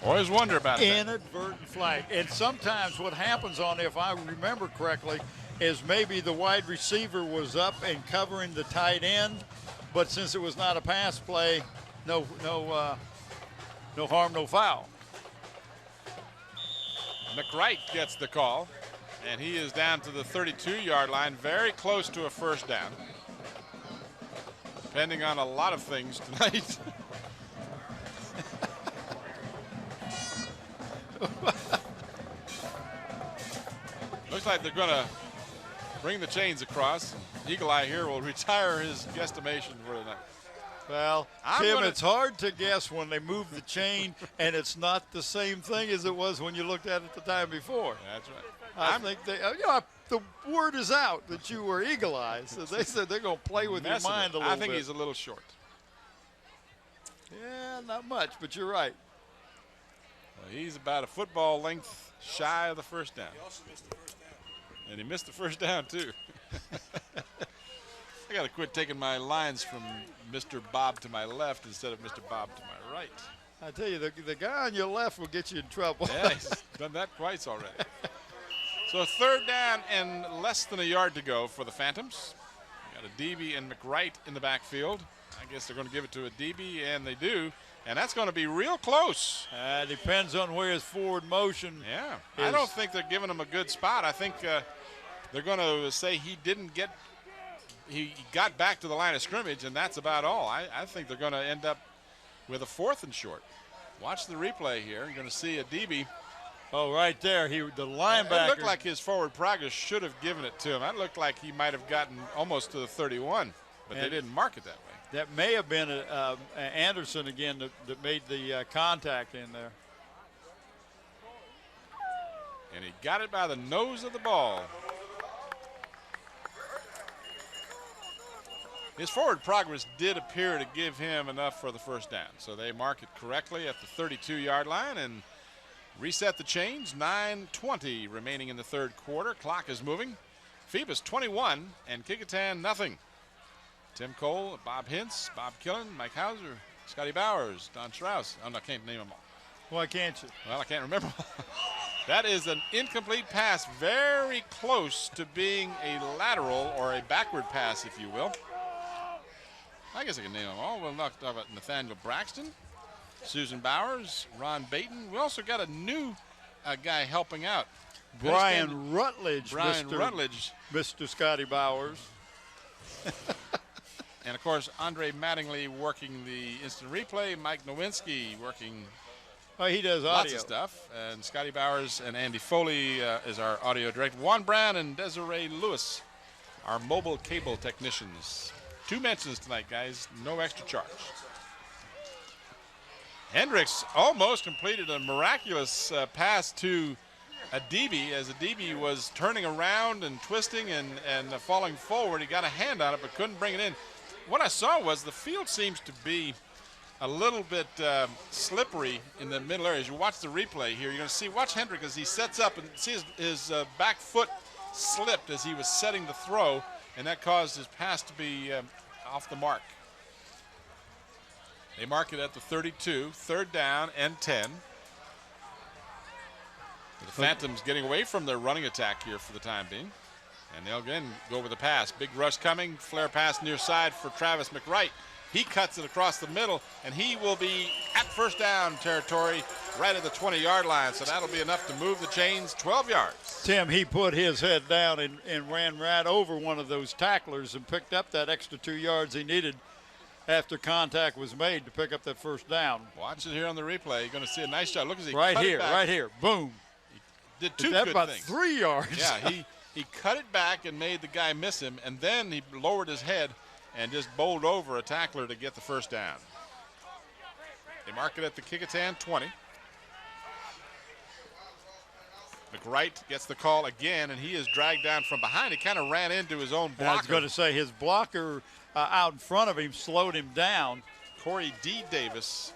Always wonder about that. Inadvertent flag. And sometimes what happens on, if I remember correctly, is maybe the wide receiver was up and covering the tight end, but since it was not a pass play, no harm, no foul. McWright gets the call, and he is down to the 32-yard line, very close to a first down. Depending on a lot of things tonight. Looks like they're going to bring the chains across. Eagle Eye here will retire his guesstimation for the night. Well, Tim, it's hard to guess when they move the chain and it's not the same thing as it was when you looked at it the time before. That's right. I think the word is out that you were Eagle Eyes. So they said they're going to play with your mind a little bit. I think he's a little short. Yeah, not much, but you're right. Well, he's about a football length shy of the first down. He also missed the first down. And he missed the first down, too. I got to quit taking my lines from Mr. Bob to my left instead of Mr. Bob to my right. I tell you, the guy on your left will get you in trouble. Yeah, he's done that twice already. So third down and less than a yard to go for the Phantoms. Got Adibi and McWright in the backfield. I guess they're going to give it to Adibi, and they do. And that's going to be real close. Depends on where his forward motion is. I don't think they're giving him a good spot. I think they're going to say he got back to the line of scrimmage, and that's about all. I think they're going to end up with a 4th and short. Watch the replay here. You're going to see Adibi. Oh, right there. The linebacker. It looked like his forward progress should have given it to him. That looked like he might have gotten almost to the 31, but they didn't mark it that way. That may have been Anderson again that made the contact in there. And he got it by the nose of the ball. His forward progress did appear to give him enough for the first down. So they mark it correctly at the 32-yard line, and Reset the chains. 9:20 remaining in the third quarter. Clock is moving. Phoebus 21 and Kecoughtan nothing. Tim Cole, Bob Hintz, Bob Killen, Mike Hauser, Scotty Bowers, Don Strauss. Oh, no, I can't name them all. Why can't you? Well, I can't remember. That is an incomplete pass, very close to being a lateral or a backward pass, if you will. I guess I can name them all. We'll talk about Nathaniel Braxton, Susan Bowers, Ron Baton. We also got a new guy helping out. Brian Rutledge. Brian Rutledge. Mr. Scotty Bowers. And, of course, Andre Mattingly working the instant replay. Mike Nowinski working he does audio. Lots of stuff. And Scotty Bowers and Andy Foley is our audio director. Juan Brown and Desiree Lewis, our mobile cable technicians. 2 mentions tonight, guys. No extra charge. Hendricks almost completed a miraculous pass to Adibi as Adibi was turning around and twisting and falling forward. He got a hand on it but couldn't bring it in. What I saw was the field seems to be a little bit slippery in the middle area. As you watch the replay here, you're going to see, watch Hendrick as he sets up and see his back foot slipped as he was setting the throw, and that caused his pass to be off the mark. They mark it at the 32, 3rd down and 10. The Phantoms getting away from their running attack here for the time being. And they'll again go with the pass. Big rush coming, flare pass near side for Travis McWright. He cuts it across the middle, and he will be at first down territory right at the 20-yard line. So that'll be enough to move the chains 12 yards. Tim, he put his head down and ran right over one of those tacklers and picked up that extra 2 yards he needed after contact was made to pick up that first down. Watch it here on the replay. You're going to see a nice shot. Look as he right cut here, it back. right here. Boom. He did two That's good about things. 3 yards. Yeah, he cut it back and made the guy miss him, and then he lowered his head and just bowled over a tackler to get the first down. They mark it at the Kecoughtan 20. McWright gets the call again, and he is dragged down from behind. He kind of ran into his own blocker. I was going to say his blocker out in front of him slowed him down. Corey D. Davis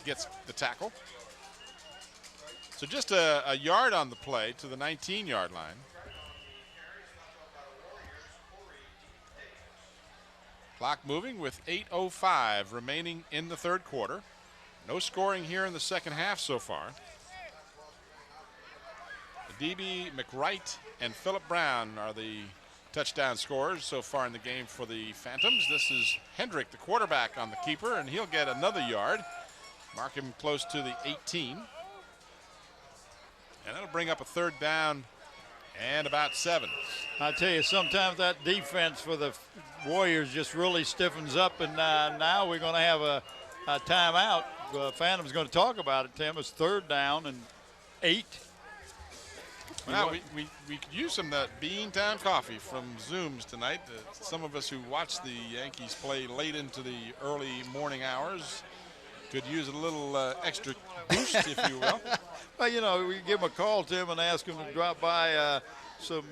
gets the tackle. So just a yard on the play to the 19-yard line. Clock moving with 8:05 remaining in the third quarter. No scoring here in the second half so far. DB, McWright, and Phillip Brown are the touchdown scorers so far in the game for the Phantoms. This is Hendrick, the quarterback, on the keeper, and he'll get another yard. Mark him close to the 18. And that'll bring up a 3rd down and about 7. I tell you, sometimes that defense for the Warriors just really stiffens up, and now we're going to have a timeout. The Phantom's going to talk about it, Tim. It's 3rd down and 8. Well, we could use some of that Beantown coffee from Zooms tonight. Some of us who watch the Yankees play late into the early morning hours could use a little extra boost, if you will. Well, you know, we give them a call, Tim, and ask them to drop by some,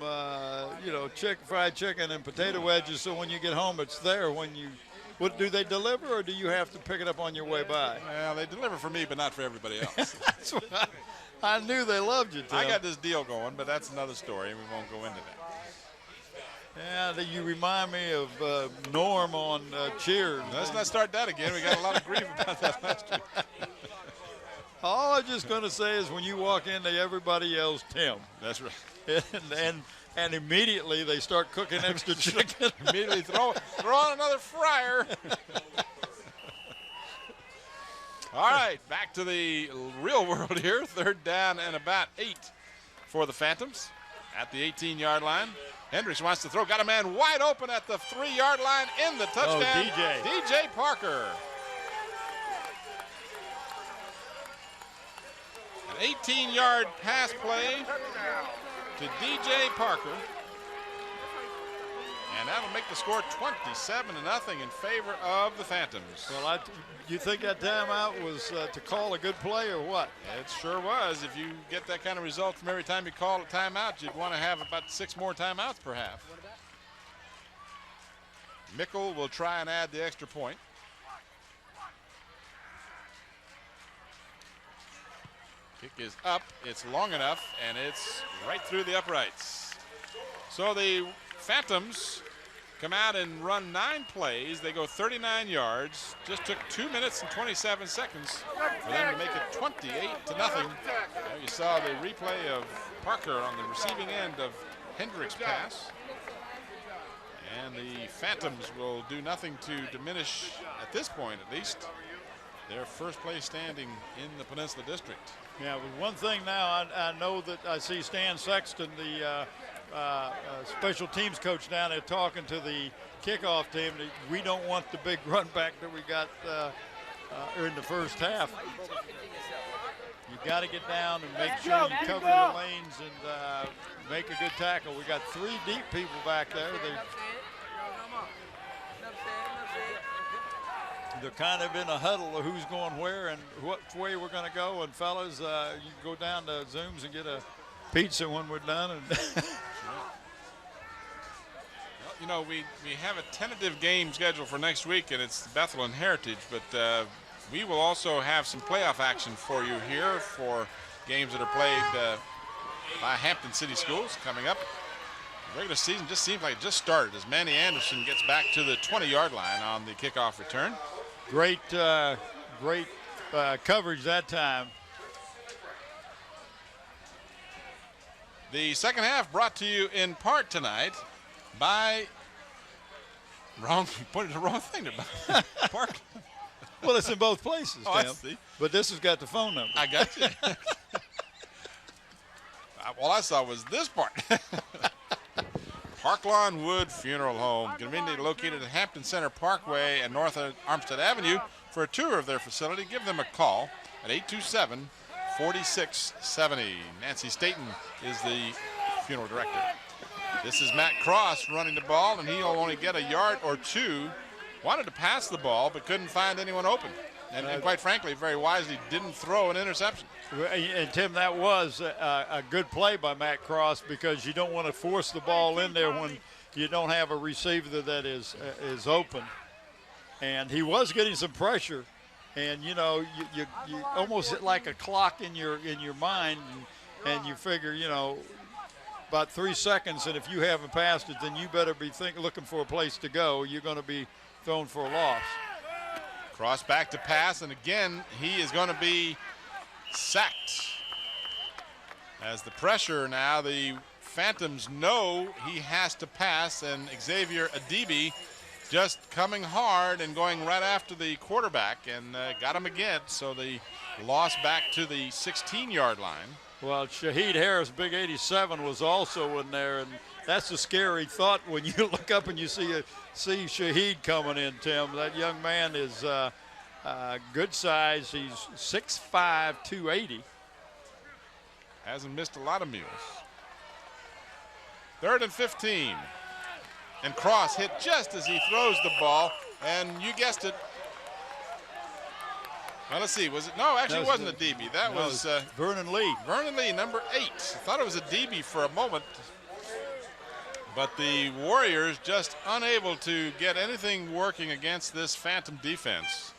fried chicken and potato wedges, so when you get home, it's there. What do they deliver, or do you have to pick it up on your way by? Well, they deliver for me, but not for everybody else. That's what I knew they loved you, Tim. I got this deal going, but that's another story, and we won't go into that. Yeah, you remind me of Norm on Cheers. Let's not start that again. We got a lot of grief about that last week. All I'm just going to say is when you walk in, everybody yells Tim. That's right. And immediately they start cooking extra chicken. Immediately throw on another fryer. All right, back to the real world here. 3rd down and about 8 for the Phantoms at the 18-yard line. Hendricks wants to throw. Got a man wide open at the 3-yard line in the touchdown. DJ. DJ Parker. An 18-yard pass play to DJ Parker. And that'll make the score 27-0 in favor of the Phantoms. Well, you think that timeout was to call a good play or what? It sure was. If you get that kind of result from every time you call a timeout, you'd want to have about 6 more timeouts per half. Mickle will try and add the extra point. Kick is up. It's long enough, and it's right through the uprights. So the Phantoms come out and run 9 plays. They go 39 yards. Just took 2 minutes and 27 seconds for them to make it 28-0. There you saw the replay of Parker on the receiving end of Hendrick's pass. And the Phantoms will do nothing to diminish, at this point at least, their first place standing in the Peninsula District. Yeah, but one thing now, I know that I see Stan Sexton, the special teams coach down there, talking to the kickoff team. We don't want the big run back that we got in the first half. You got to get down and make sure you cover the lanes and make a good tackle. We got 3 deep people back there. They're kind of in a huddle of who's going where and what way we're going to go. And fellas, you can go down to Zooms and get a pizza when we're done. And well, you know, we have a tentative game scheduled for next week, and it's Bethel and Heritage, but we will also have some playoff action for you here for games that are played by Hampton City Schools coming up. The regular season just seems like it just started as Manny Anderson gets back to the 20-yard line on the kickoff return. Great coverage that time. The second half brought to you in part tonight by pointed the wrong thing to Park. Well, it's in both places, Tim. I see. But this has got the phone number. I got you. All I saw was this part. Parklawn Wood Funeral Home, conveniently located at Hampton Center Parkway and North Armstead Avenue. For a tour of their facility, give them a call at 827-4670. Nancy Staten is the funeral director. This is Matt Cross running the ball, and he'll only get a yard or 2. Wanted to pass the ball, but couldn't find anyone open. And quite frankly, very wisely, didn't throw an interception. And Tim, that was a good play by Matt Cross, because you don't want to force the ball in there when you don't have a receiver that is open. And he was getting some pressure, and you know you almost hit like a clock in your mind, and you figure, you know, about 3 seconds, and if you haven't passed it, then you better be looking for a place to go. You're going to be thrown for a loss. Cross back to pass, and again, he is going to be sacked. As the pressure now, the Phantoms know he has to pass, and Xavier Adibi just coming hard and going right after the quarterback, and got him again. So the loss back to the 16-yard line. Well, Shaheed Harris, big 87, was also in there, and that's a scary thought when you look up and you see Shaheed coming in, Tim. That young man is good size. He's 6'5", 280. Hasn't missed a lot of meals. 3rd and 15. And Cross hit just as he throws the ball, and you guessed it. Well, let's see. Was it? No, actually, it wasn't a DB. That was Vernon Lee. Vernon Lee, number 8. I thought it was a DB for a moment, but the Warriors just unable to get anything working against this Phantom defense.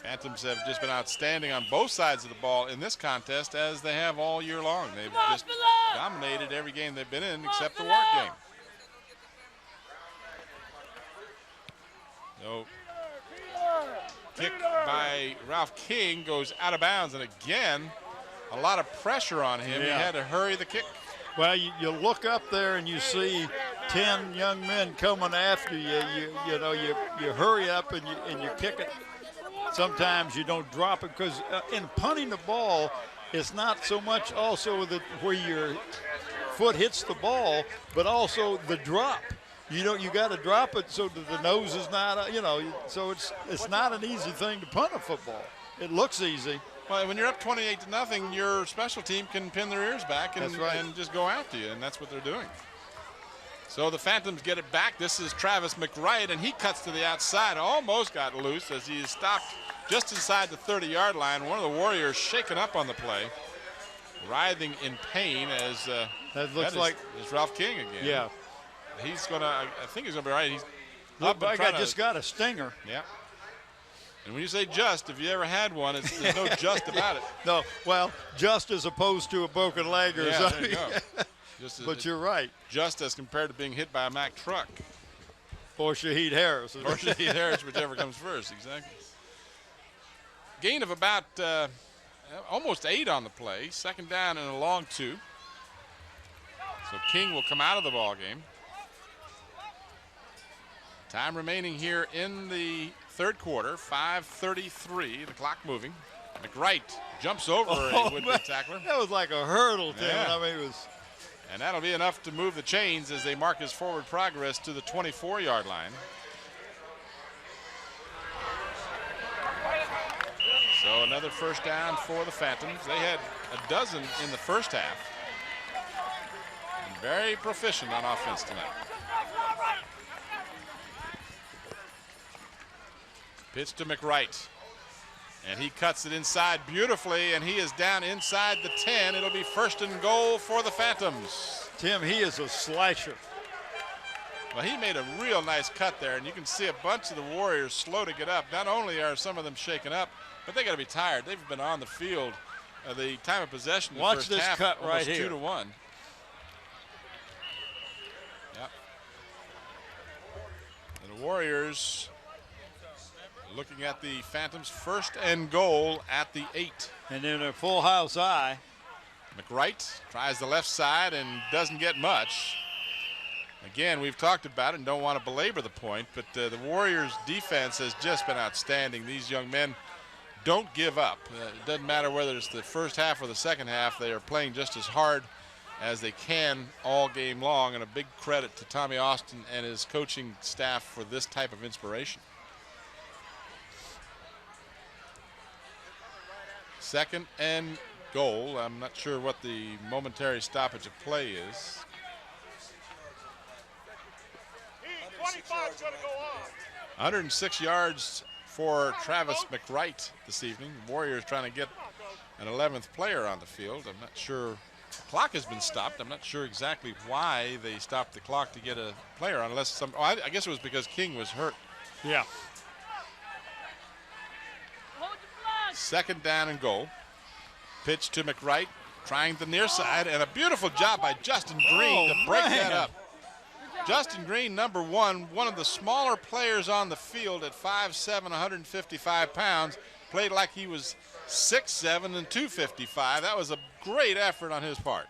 Phantoms have just been outstanding on both sides of the ball in this contest, as they have all year long. They've just dominated every game they've been in except the Wart game. So, kick by Ralph King goes out of bounds, and again, a lot of pressure on him. Yeah. He had to hurry the kick. Well, you look up there and you see 10 young men coming after you. You hurry up and you kick it. Sometimes you don't drop it, because in punting the ball, it's not so much also where your foot hits the ball, but also the drop. You got to drop it so that the nose is not, so it's not an easy thing to punt a football. It looks easy. Well, when you're up 28-0, your special team can pin their ears back and just go after you, and that's what they're doing. So the Phantoms get it back. This is Travis McWright, and he cuts to the outside. Almost got loose as he is stopped just inside the 30-yard line. One of the Warriors shaken up on the play, writhing in pain as that looks like it's Ralph King again. Yeah. He's going to, I think he's going to be right. He's looked like I just got a stinger. Yeah. And when you say just, if you ever had one, there's no just about it. No, well, just as opposed to a broken leg or Yeah, something. there you go. But you're right. Just as compared to being hit by a Mack truck. Or Shaheed Harris. Or Shaheed Harris, whichever comes first, exactly. Gain of about almost 8 on the play. 2nd down and a long 2. So King will come out of the ball game. Time remaining here in the 3rd quarter, 5:33, the clock moving. McWright jumps over a would-be tackler. That was like a hurdle, Tim. Yeah. I mean, it was. And that'll be enough to move the chains as they mark his forward progress to the 24-yard line. So another 1st down for the Phantoms. They had a dozen in the first half. And very proficient on offense tonight. Pitch to McWright. And he cuts it inside beautifully, and he is down inside the 10. It'll be 1st and goal for the Phantoms. Tim, he is a slasher. Well, he made a real nice cut there, and you can see a bunch of the Warriors slow to get up. Not only are some of them shaken up, but they got to be tired. They've been on the field. The time of possession in the first half, cut right almost here. 2-1. Yep. And the Warriors looking at the Phantoms, 1st and goal at the 8. And then a full house eye. McWright tries the left side and doesn't get much. Again, we've talked about it and don't want to belabor the point, but the Warriors' defense has just been outstanding. These young men don't give up. It doesn't matter whether it's the first half or the second half. They are playing just as hard as they can all game long, and a big credit to Tommy Austin and his coaching staff for this type of inspiration. 2nd and goal. I'm not sure what the momentary stoppage of play is. 25's going to go on. 106 yards for Travis McWright this evening. The Warriors trying to get an 11th player on the field. I'm not sure. The clock has been stopped. I'm not sure exactly why they stopped the clock to get a player on, unless some. Oh, I guess it was because King was hurt. Yeah. 2nd down and goal. Pitch to McWright, trying the near side, and a beautiful job by Justin Green to break that up. Justin Green, number 1, one of the smaller players on the field at 5'7", 155 pounds, played like he was 6'7" and 255. That was a great effort on his part.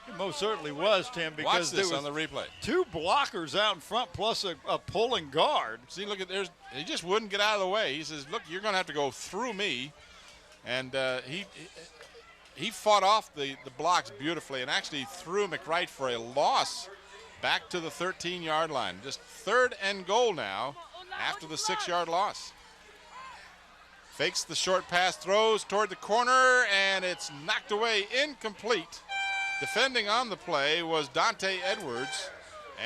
It most certainly was, Tim, because Watch this there on was the replay. 2 blockers out in front plus a pulling guard. See, look at there's. He just wouldn't get out of the way. He says, "Look, you're going to have to go through me," and he fought off the blocks beautifully and actually threw McWright for a loss back to the 13-yard line. Just 3rd and goal now after the 6-yard loss. Fakes the short pass, throws toward the corner, and it's knocked away, incomplete. Defending on the play was Dante Edwards,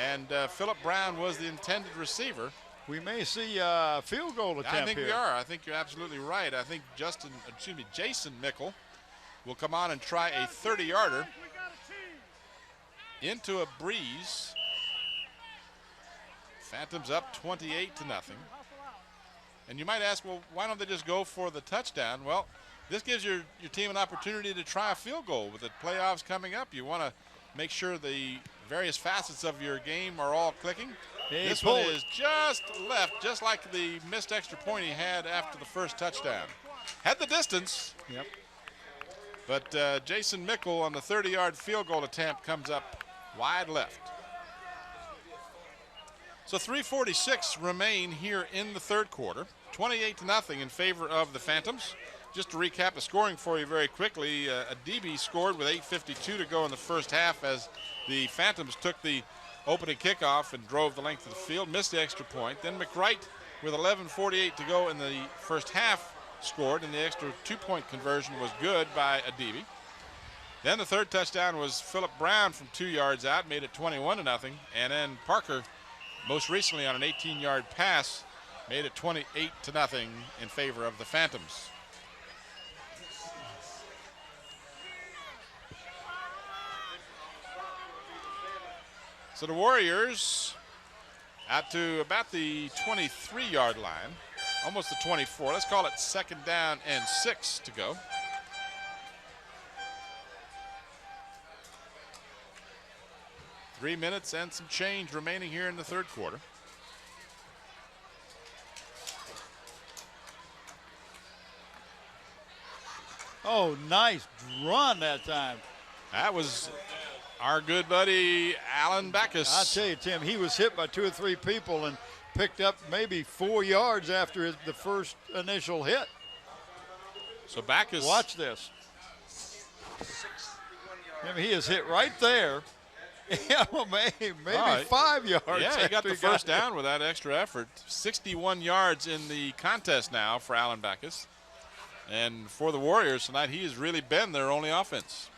and Philip Brown was the intended receiver. We may see a field goal attempt I think here. we are. I think you're absolutely right. I think Jason Mickle will come on and try a 30-yarder into a breeze. Phantoms up 28-0. And you might ask, well, why don't they just go for the touchdown? Well, this gives your team an opportunity to try a field goal. With the playoffs coming up, you want to make sure the various facets of your game are all clicking. This one is just left, just like the missed extra point he had after the first touchdown. Had the distance. Yep. But Jason Mickle on the 30-yard field goal attempt comes up wide left. So 3:46 remain here in the 3rd quarter. 28-0 in favor of the Phantoms. Just to recap the scoring for you very quickly, Adibi scored with 8:52 to go in the first half as the Phantoms took the opening kickoff and drove the length of the field, missed the extra point. Then McWright with 11:48 to go in the first half scored, and the extra 2-point conversion was good by Adibi. Then the 3rd touchdown was Philip Brown from 2 yards out, made it 21-0, and then Parker, most recently on an 18-yard pass, made it 28-0 in favor of the Phantoms. So the Warriors out to about the 23-yard line. almost the 24. Let's call it 2nd down and 6 to go. Three minutes and some change remaining here in the third quarter. Oh, nice run that time. That was our good buddy Alan Backus. I tell you, Tim, he was hit by 2 or 3 people and picked up maybe 4 yards after the first initial hit. So Backus. Watch this. I mean, he is hit right there. Yeah, well, maybe 5 yards. Yeah, he got the first down with that extra effort. 61 yards in the contest now for Alan Backus. And for the Warriors tonight, he has really been their only offense.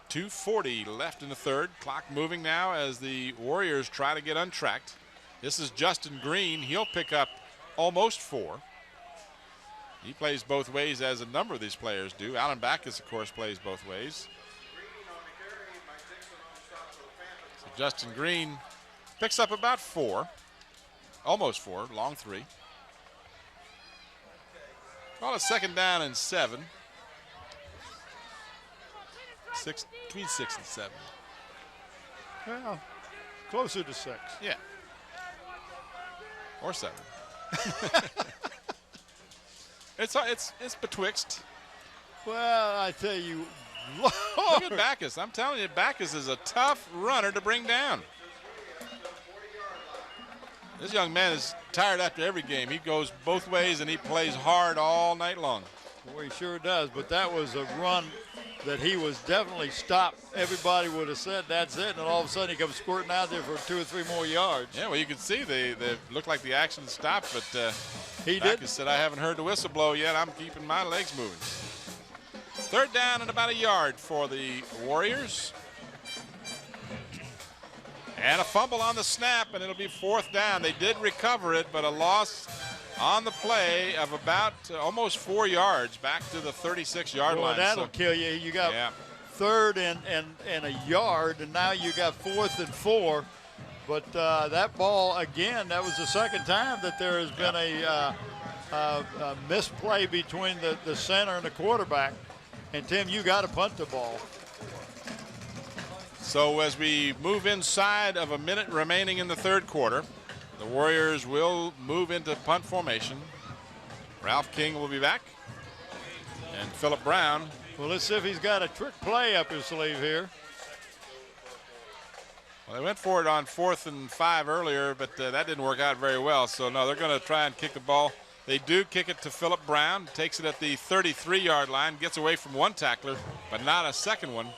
2:40 left in the third. Clock moving now as the Warriors try to get untracked. This is Justin Green. He'll pick up almost 4. He plays both ways, as a number of these players do. Alan Backus, of course, plays both ways. So Justin Green picks up about 4. Almost 4, long 3. Call it 2nd down and 7. Between 6 and 7. Well, closer to 6. Yeah. Or 7. It's betwixt. Well, I tell you, Look at Backus. I'm telling you, Backus is a tough runner to bring down. This young man is tired after every game. He goes both ways and he plays hard all night long. Boy, he sure does. But that was a run that he was definitely stopped. Everybody would have said that's it, and all of a sudden he comes squirting out there for 2 or 3 more yards. Yeah, well, you can see they looked like the action stopped, but he Backus did. said, I haven't heard the whistle blow yet. I'm keeping my legs moving. 3rd down and about a yard for the Warriors. And a fumble on the snap, and it'll be 4th down. They did recover it, but a loss on the play of about almost 4 yards back to the 36-yard line. That'll kill you. You got 3rd and a yard, and now you got 4th and 4. But that ball, again, that was the 2nd time that there has been a misplay between the center and the quarterback. And, Tim, you got to punt the ball. So as we move inside of a minute remaining in the third quarter, the Warriors will move into punt formation. Ralph King will be back. And Philip Brown. Well, let's see if he's got a trick play up his sleeve here. Well, they went for it on 4th and 5 earlier, but that didn't work out very well. So, no, they're going to try and kick the ball. They do kick it to Philip Brown. Takes it at the 33-yard line. Gets away from one tackler, but not a second one.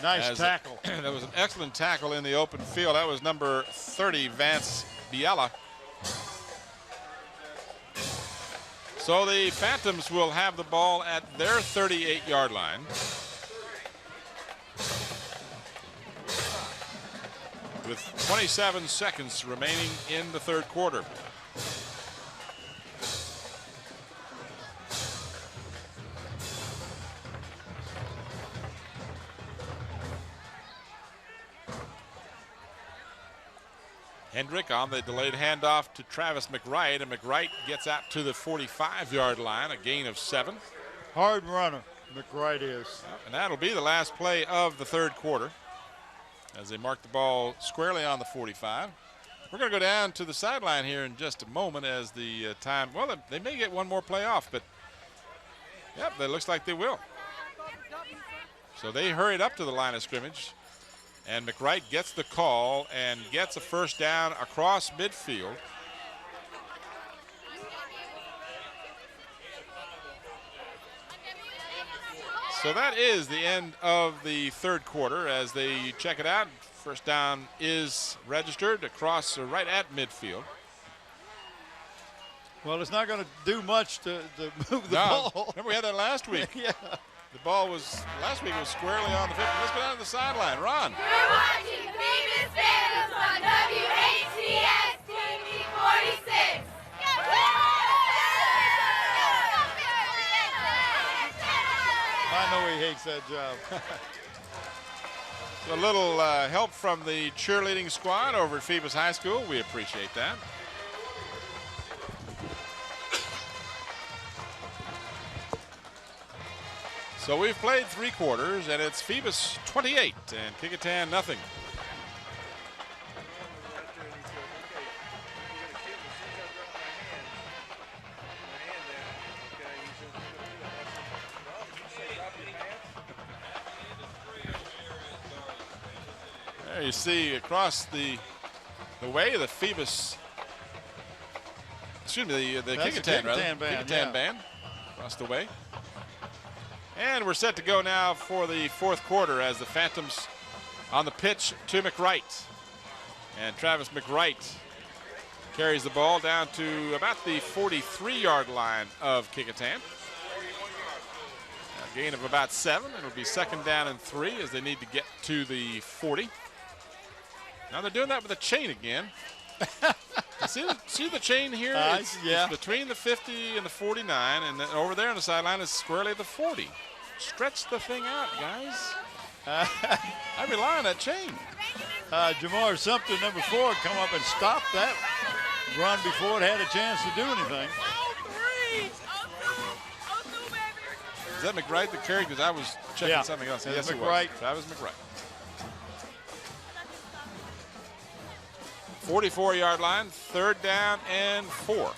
Nice tackle. That was an excellent tackle in the open field. That was number 30, Vance Biella. So the Phantoms will have the ball at their 38-yard line. With 27 seconds remaining in the third quarter. Hendrick on the delayed handoff to Travis McWright, and McWright gets out to the 45-yard line, a gain of 7. Hard runner, McWright is. And that'll be the last play of the third quarter as they mark the ball squarely on the 45. We're going to go down to the sideline here in just a moment as the time, well, they may get one more play off, but yep, it looks like they will. So they hurried up to the line of scrimmage. And McWright gets the call and gets a first down across midfield. So that is the end of the third quarter as they check it out. First down is registered across right at midfield. Well, it's not going to do much to move the ball. Remember we had that last week. Yeah. The ball was, last week was squarely on the 50. Let's go down to the sideline. Ron. You're watching Phoebus Phantoms on WHCS TV 46. I know he hates that job. A little help from the cheerleading squad over at Phoebus High School. We appreciate that. So we've played 3 quarters, and it's Phoebus 28 and Kecoughtan nothing. There you see across the way the Phoebus, excuse me, the Kecoughtan band across the way. And we're set to go now for the 4th quarter as the Phantoms on the pitch to McWright. And Travis McWright carries the ball down to about the 43-yard line of Kecoughtan. A gain of about 7. It'll be 2nd down and 3 as they need to get to the 40. Now they're doing that with a chain again. See the chain here? It's between the 50 and the 49, and then over there on the sideline is squarely at the 40. Stretch the thing out, guys. I rely on that chain. Jamar Sumter, number 4, come up and stop that run before it had a chance to do anything. Is that McWright that carried? Because I was checking something else. Yes, McWright. Travis McWright. 44-yard line, 3rd down and 4.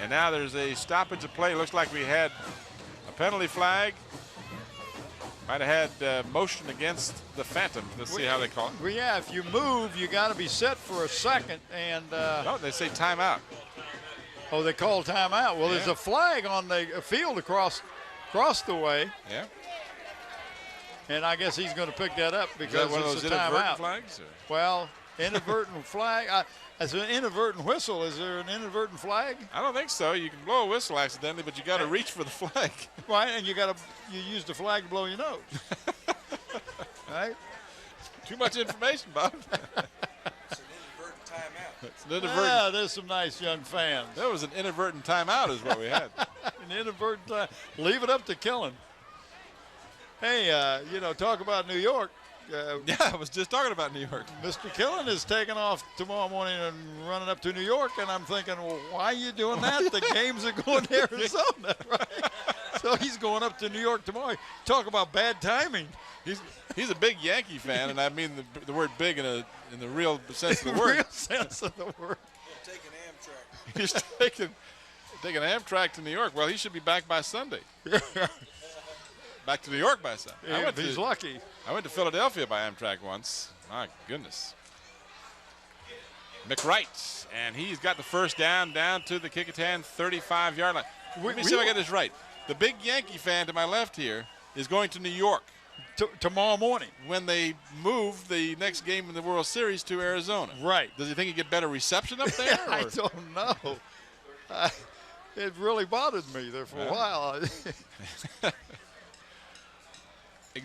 And now there's a stoppage of play. Looks like we had a penalty flag. Might have had motion against the Phantom. Let's see how they call it. Well, yeah, if you move, you got to be set for a second. And no, they say timeout. Oh, they call timeout. Well, there's a flag on the field across the way. Yeah. And I guess he's going to pick that up because one of it's those a inadvertent timeout. flags? Or? Well, inadvertent flag. As an inadvertent whistle, is there an inadvertent flag? I don't think so. You can blow a whistle accidentally, but you got to reach for the flag. Right, and you use the flag to blow your nose. Right? Too much information, Bob. It's an inadvertent timeout. It's an inadvertent. Yeah, there's some nice young fans. That was an inadvertent timeout is what we had. An inadvertent time. Leave it up to Killen. Hey, talk about New York. Yeah, I was just talking about New York. Mr. Killen is taking off tomorrow morning and running up to New York, and I'm thinking, well, why are you doing that? The games are going to Arizona, right? So he's going up to New York tomorrow. Talk about bad timing. He's a big Yankee fan, and I mean the word "big" in the real sense of the word. Real sense of the word. Taking Amtrak. He's taking Amtrak to New York. Well, he should be back by Sunday. Back to New York by Sunday. If he's lucky. I went to Philadelphia by Amtrak once. My goodness. McWright, and he's got the 1st down to the Kecoughtan 35-yard line. Let me see if I get this right. The big Yankee fan to my left here is going to New York. Tomorrow morning. When they move the next game in the World Series to Arizona. Right. Does he think he get better reception up there? I don't know. It really bothered me there for a while.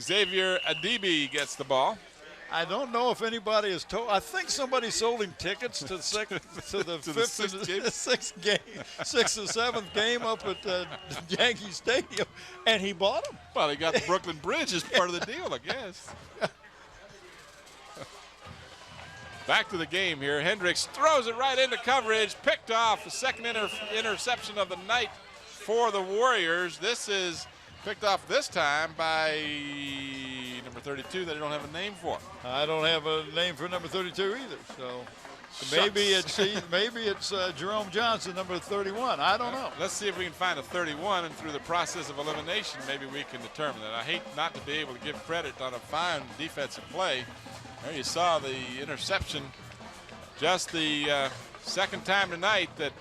Xavier Adibi gets the ball. I don't know if anybody has told. I think somebody sold him tickets to the 6th game, 6th or 7th game up at Yankee Stadium, and he bought them. Well, he got the Brooklyn Bridge as part of the deal, I guess. Back to the game here. Hendricks throws it right into coverage, picked off the 2nd interception of the night for the Warriors. This is picked off this time by number 32 that I don't have a name for. I don't have a name for number 32 either. So maybe it's Jerome Johnson, number 31. I don't know. Let's see if we can find a 31, and through the process of elimination, maybe we can determine that. I hate not to be able to give credit on a fine defensive play. There you saw the interception. Just the 2nd time tonight that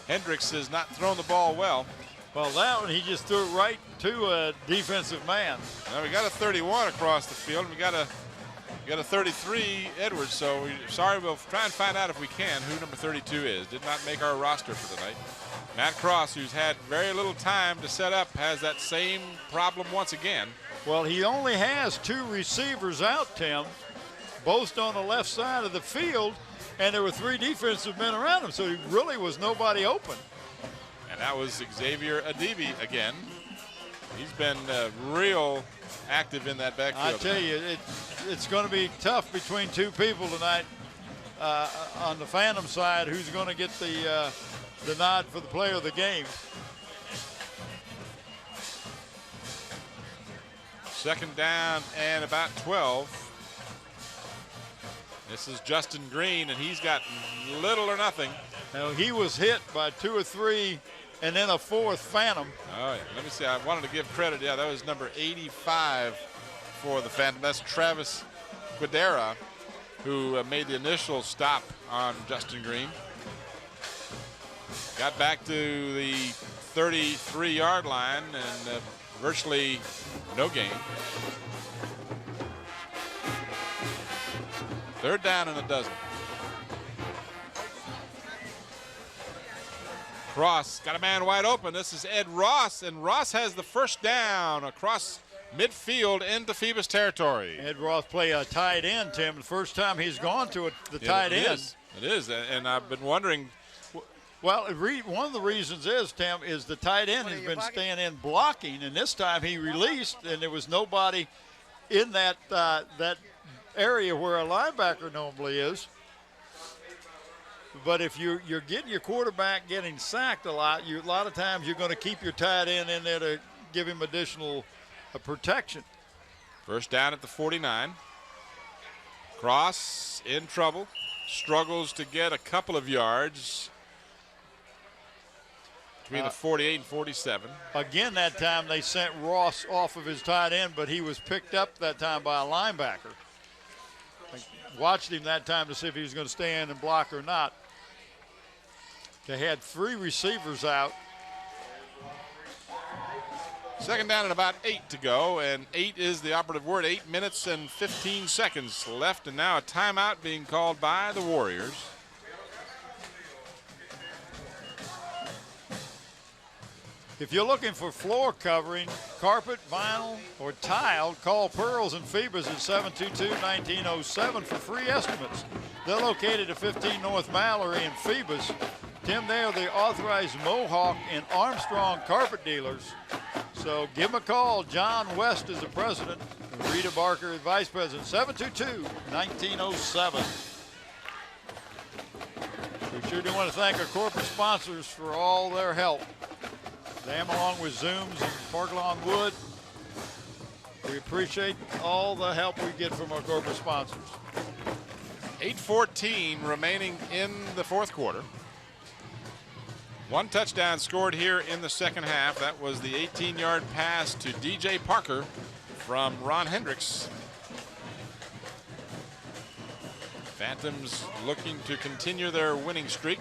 Hendricks has not thrown the ball well. Well, that one, he just threw it right to a defensive man. Now we got a 31 across the field. We got a 33 Edwards. So we'll try and find out if we can who number 32 is. Did not make our roster for tonight. Matt Cross, who's had very little time to set up, has that same problem once again. Well, he only has 2 receivers out, Tim, both on the left side of the field, and there were 3 defensive men around him, so he really was nobody open. And that was Xavier Adibi again. He's been real active in that backfield. I tell you, it's going to be tough between two people tonight on the Phantom side. Who's going to get the nod for the player of the game? Second down and about 12. This is Justin Green, and he's got little or nothing. Now, he was hit by 2 or 3 and then a 4th Phantom. Oh, yeah. Let me see. I wanted to give credit. Yeah, that was number 85 for the Phantom. That's Travis Quidera, who made the initial stop on Justin Green. Got back to the 33-yard line and virtually no gain. Third down and a dozen. Cross got a man wide open. This is Ed Ross, and Ross has the first down across midfield into Phoebus territory. Ed Ross play a tight end, Tim. The first time he's gone to the tight end. It is, and I've been wondering. Well, one of the reasons is, Tim, is the tight end has been staying in blocking, and this time he released, and there was nobody in that area where a linebacker normally is. But if you're getting your quarterback getting sacked a lot of times you're going to keep your tight end in there to give him additional protection. First down at the 49. Cross in trouble, struggles to get a couple of yards between the 48 and 47. Again, that time they sent Ross off of his tight end, but he was picked up that time by a linebacker. I watched him that time to see if he was going to stay in and block or not. They had 3 receivers out. Second down and about 8 to go, and 8 is the operative word. 8 minutes and 15 seconds left, and now a timeout being called by the Warriors. If you're looking for floor covering, carpet, vinyl, or tile, call Pearls and Phoebus at 722-1907 for free estimates. They're located at 15 North Mallory in Phoebus. Tim, they are the authorized Mohawk and Armstrong carpet dealers. So give them a call. John West is the president, and Rita Barker is vice president. 722-1907. We sure do want to thank our corporate sponsors for all their help. Them along with Zooms and Park Lawn Wood. We appreciate all the help we get from our corporate sponsors. 8:14 remaining in the fourth quarter. 1 touchdown scored here in the second half. That was the 18-yard pass to DJ Parker from Ron Hendricks. Phantoms looking to continue their winning streak.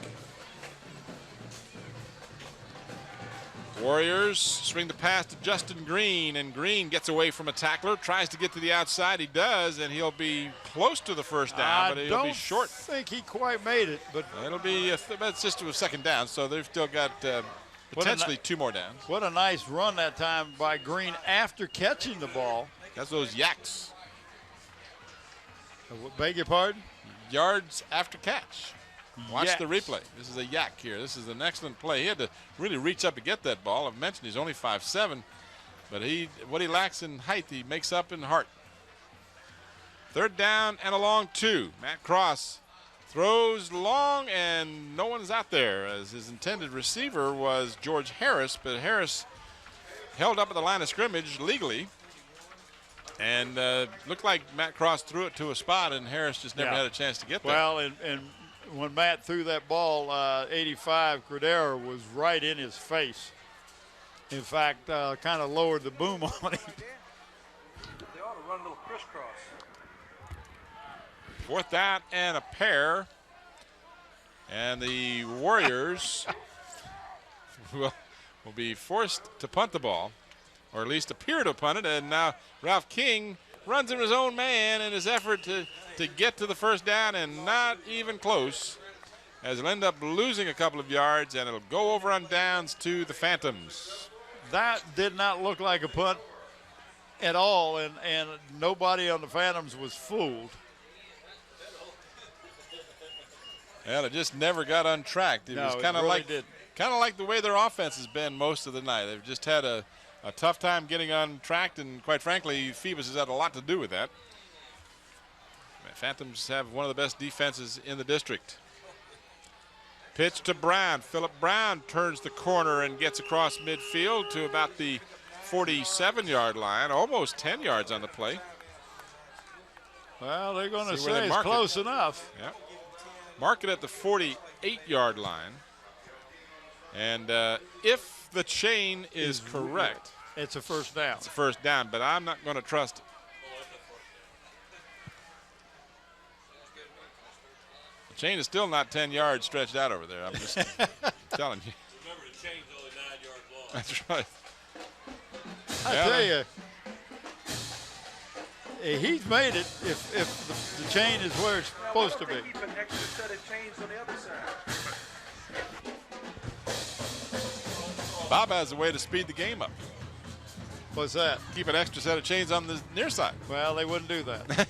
Warriors swing the pass to Justin Green, and Green gets away from a tackler, tries to get to the outside. He does, and he'll be close to the first down, but he'll be short. I don't think he quite made it, but it'll be that's just a second down, so they've still got potentially 2 more downs. What a nice run that time by Green after catching the ball. That's those yaks. Beg your pardon? Yards after catch. Watch the Yaks. replay. This is a yak here. This is an excellent play. He had to really reach up to get that ball. I've mentioned he's only 5'7", but what he lacks in height, he makes up in heart. Third down and a long 2. Matt Cross throws long, and no one's out there, as his intended receiver was George Harris, but Harris held up at the line of scrimmage legally, and looked like Matt Cross threw it to a spot, and Harris just never had a chance to get there. Well, and when Matt threw that ball, 85, Credera was right in his face. In fact, kind of lowered the boom on him. They ought to run a little crisscross. Fourth down and a pair. And the Warriors will be forced to punt the ball, or at least appear to punt it. And now Ralph King runs in his own man in his effort to get to the first down, and not even close, as he'll end up losing a couple of yards, and it'll go over on downs to the Phantoms. That did not look like a punt at all, and nobody on the Phantoms was fooled. Well, it just never got untracked. It was kind of like the way their offense has been most of the night. They've just had a a tough time getting untracked, and quite frankly, Phoebus has had a lot to do with that. Phantoms have one of the best defenses in the district. Pitch to Brown. Philip Brown turns the corner and gets across midfield to about the 47-yard line, almost 10 yards on the play. Well, they're going to say it's close enough. Yep. Mark it at the 48-yard line. And if the chain is correct, it's a first down. It's a first down, but I'm not going to trust it. The chain is still not 10 yards stretched out over there. I'm just telling you. Remember, the chain's only 9 yards long. That's right. I tell you, he's made it if the chain is where it's supposed to be. Keep an extra set of chains on the other side. Bob has a way to speed the game up. What's that? Keep an extra set of chains on the near side. Well, they wouldn't do that.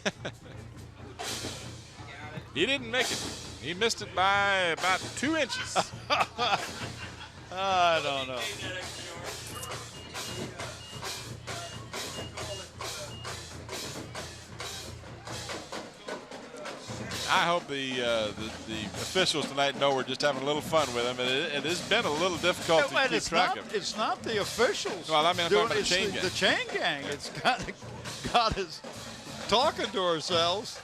He didn't make it. He missed it by about 2 inches. I don't know. I hope the officials tonight know we're just having a little fun with him. It has been a little difficult to keep track of. It's not the officials. Well, I mean, I'm talking about the chain gang. The chain gang. It's got us talking to ourselves.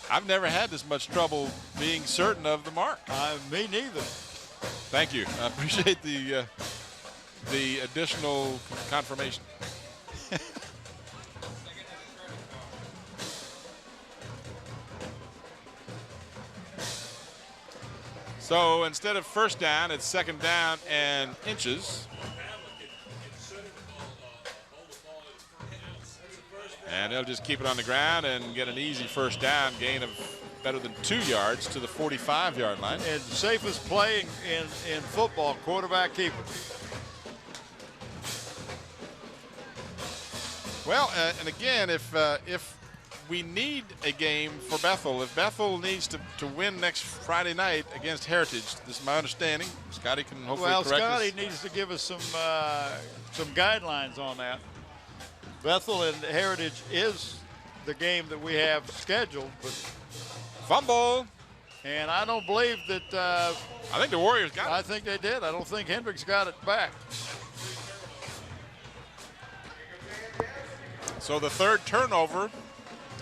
I've never had this much trouble being certain of the mark. Me neither. Thank you. I appreciate the additional confirmation. So instead of first down, it's second down and inches. And they'll just keep it on the ground and get an easy first down, gain of better than 2 yards to the 45-yard line. And safest play in football, quarterback keeper. Well, and again, if we need a game for Bethel, if Bethel needs to win next Friday night against Heritage, this is my understanding. Scotty can hopefully correct us. Well, Scotty needs to give us some guidelines on that. Bethel and Heritage is the game that we have scheduled, but fumble. And I don't believe that. I think the Warriors got it. I think they did. I don't think Hendricks got it back. So the third turnover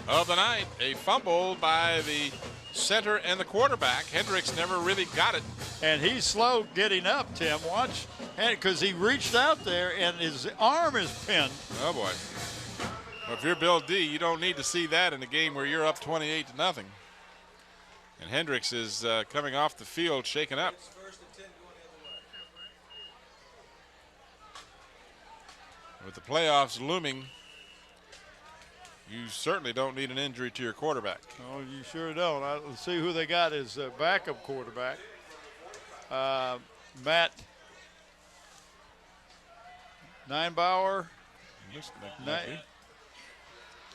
of the night, a fumble by the center and the quarterback. Hendricks never really got it. And he's slow getting up, Tim. Watch, because he reached out there and his arm is pinned. Oh, boy. Well, if you're Bill Dee, you don't need to see that in a game where you're up 28-0. And Hendricks is coming off the field shaken up. With the playoffs looming, you certainly don't need an injury to your quarterback. No, you sure don't. Let's see who they got as backup quarterback. Matt Neinbauer.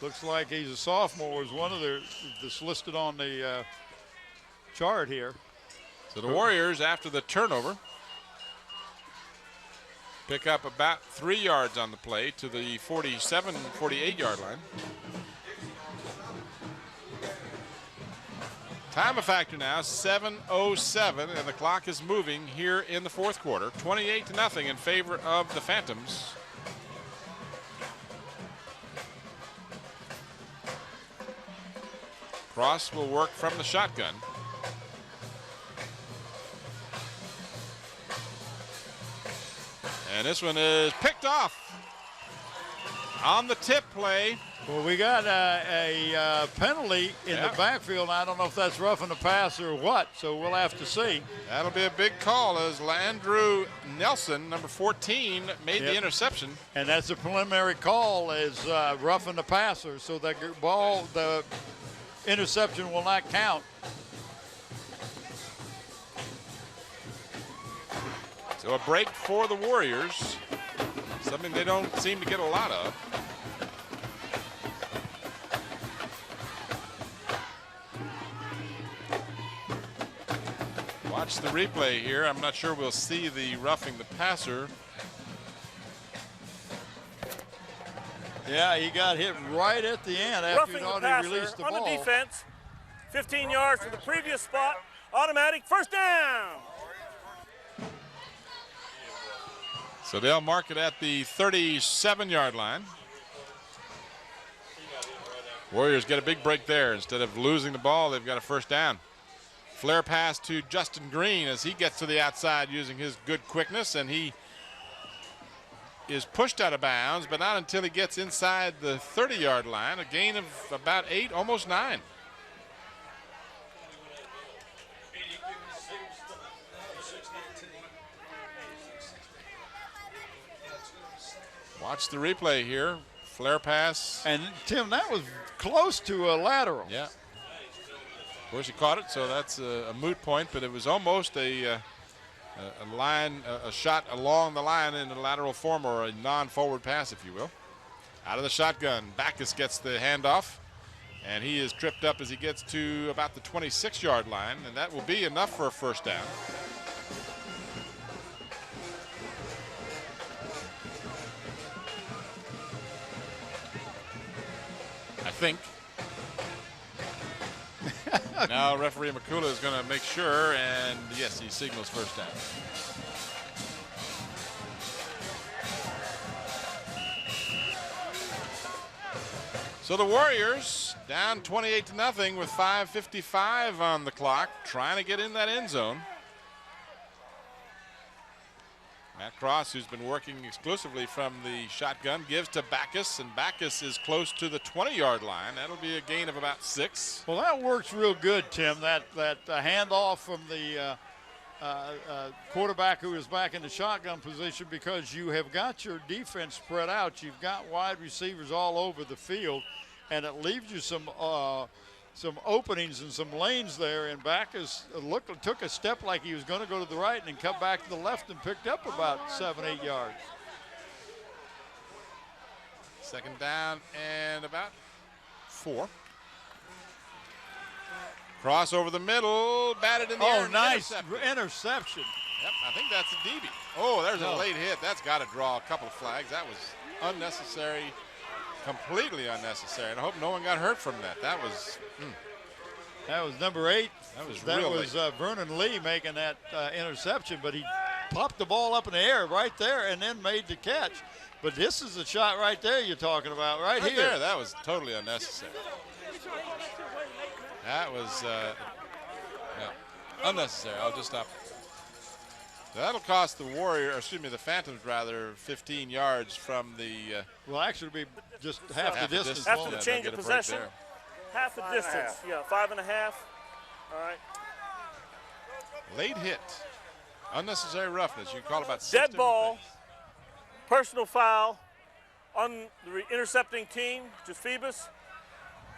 Looks like he's a sophomore. Is one of that's listed on the chart here. So the Warriors, after the turnover, pick up about 3 yards on the play to the 48-yard line. Time of factor now, 7:07, and the clock is moving here in the fourth quarter. 28-0 in favor of the Phantoms. Cross will work from the shotgun. And this one is picked off on the tip play. Well, we got a penalty in the backfield. I don't know if that's roughing the passer or what, so we'll have to see. That'll be a big call as Landrew Nelson, number 14, made the interception. And that's a preliminary call as roughing the passer, so that the interception will not count. So a break for the Warriors, something they don't seem to get a lot of. Watch watch the replay here. I'm not sure we'll see the roughing the passer. Yeah, he got hit right at the end after he'd already released the ball. On the defense, 15 yards from the previous spot. Automatic first down. So they'll mark it at the 37-yard line. Warriors get a big break there. Instead of losing the ball, they've got a first down. Flare pass to Justin Green as he gets to the outside using his good quickness, and he is pushed out of bounds, but not until he gets inside the 30-yard line. A gain of about 8, almost 9. Watch the replay here. Flare pass. And Tim, that was close to a lateral. Yeah. Of course, he caught it, so that's a moot point, but it was almost a shot along the line in a lateral form, or a non-forward pass, if you will. Out of the shotgun, Backus gets the handoff, and he is tripped up as he gets to about the 26-yard line, and that will be enough for a first down. I think. Now referee McCullough is going to make sure, and yes, he signals first down. So the Warriors down 28-0 with 5:55 on the clock, trying to get in that end zone. Matt Cross, who's been working exclusively from the shotgun, gives to Backus, and Backus is close to the 20-yard line. That'll be a gain of about 6. Well, that works real good, Tim. That handoff from the quarterback who is back in the shotgun position, because you have got your defense spread out. You've got wide receivers all over the field, and it leaves you some openings and some lanes there. And Backus took a step like he was going to go to the right, and then cut back to the left and picked up about 7-8 yards. Second down and about 4. Cross over the middle, batted in the air. Oh, nice interception. Yep, I think that's a DB. Oh, there's a late hit. That's got to draw a couple of flags. That was unnecessary, completely unnecessary. And I hope no one got hurt from that. That was number 8. That was Vernon Lee making that interception, but he popped the ball up in the air right there and then made the catch. But this is the shot right there you're talking about, right here. There, that was totally unnecessary. That was unnecessary. I'll just stop. That'll cost the the Phantoms rather, 15 yards from the. Well, actually, it'll be just half the distance. After the change of possession, half the distance. Yeah, 5.5. All right. Late hit, unnecessary roughness. You call about 6 dead ball, personal foul on the intercepting team, which is Phoebus.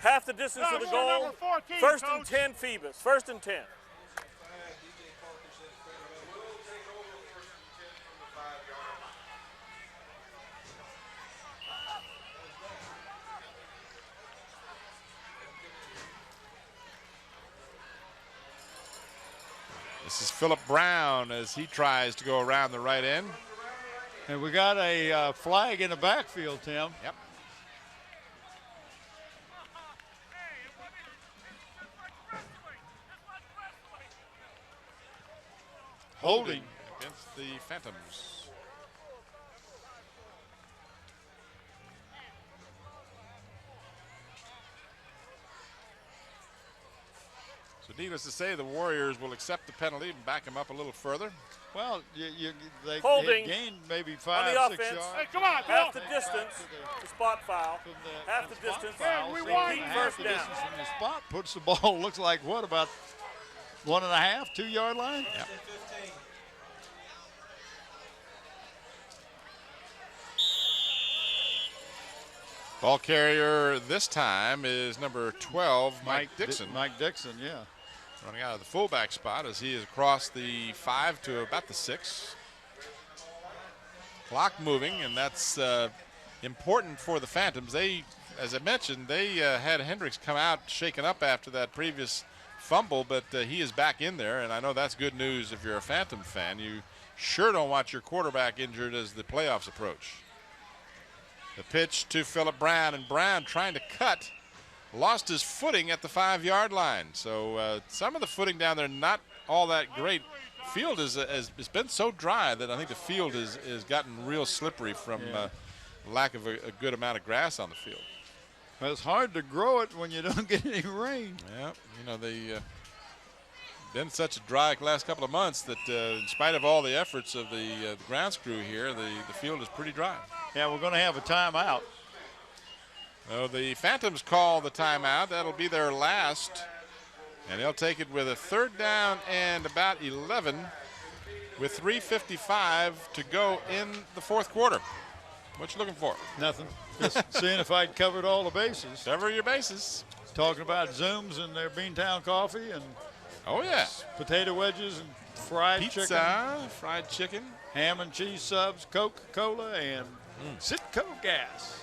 Half the distance to the goal. 14, First Coach. and 10, Phoebus. First and 10. This is Philip Brown as he tries to go around the right end. And we got a flag in the backfield, Tim. Yep. Holding against the Phantoms. So needless to say, the Warriors will accept the penalty and back him up a little further. Well, they Holding gained maybe on 5, the 6 offense. yards. Hey, come on, Half Bill. the distance, the spot foul. Half the distance. Foul, we so won. half First the down. distance from the spot puts the ball, looks like what, about 1.5, 2-yard line? Yep. Ball carrier this time is number 12, Mike Dixon. Mike Dixon, yeah. Running out of the fullback spot as he is across the 5 to about the 6. Clock moving, and that's important for the Phantoms. They, as I mentioned, they had Hendricks come out shaken up after that previous fumble, but he is back in there, and I know that's good news if you're a Phantom fan. You sure don't want your quarterback injured as the playoffs approach. The pitch to Phillip Brown, and Brown trying to cut, lost his footing at the 5-yard line. So some of the footing down there not all that great. Field has been so dry that I think the field has gotten real slippery from lack of a good amount of grass on the field. Well, it's hard to grow it when you don't get any rain. Yeah, you know, they been such a dry last couple of months that in spite of all the efforts of the grounds crew here, the field is pretty dry. Yeah, we're going to have a timeout. So the Phantoms call the timeout. That'll be their last. And they'll take it with a 3rd down and about 11 with 3:55 to go in the 4th quarter. What you looking for? Nothing. Just seeing if I'd covered all the bases. Cover your bases. Talking about Zooms and their Beantown coffee and potato wedges and fried pizza, chicken. fried chicken, ham and cheese subs, Coca-Cola, and Citco gas.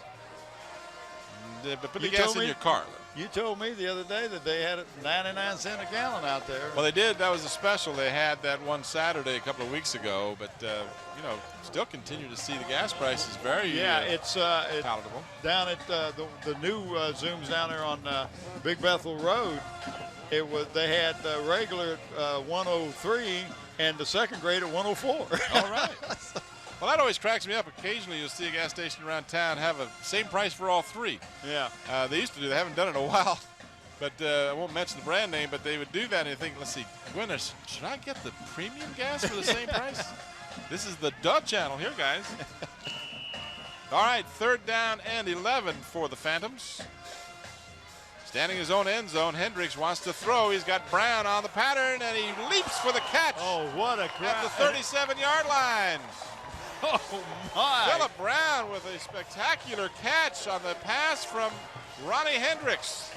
But put the gas in your car. You told me the other day that they had it 99 cents a gallon out there. Well, they did. That was a special. They had that one Saturday a couple of weeks ago. But, you know, still continue to see the gas prices very it's palatable. Down at the new Zooms down there on Big Bethel Road, they had regular at 103 and the second grade at 104. All right. Well, that always cracks me up. Occasionally you'll see a gas station around town have a same price for all three. Yeah. They used to do. They haven't done it in a while. But I won't mention the brand name, but they would do that and you think, let's see, goodness, should I get the premium gas for the same price? This is the Duh channel here, guys. All right, 3rd down and 11 for the Phantoms. Standing in his own end zone, Hendricks wants to throw. He's got Brown on the pattern, and he leaps for the catch. Oh, what a crap. At the 37-yard line. Oh, my. Phillip Brown with a spectacular catch on the pass from Ronnie Hendricks.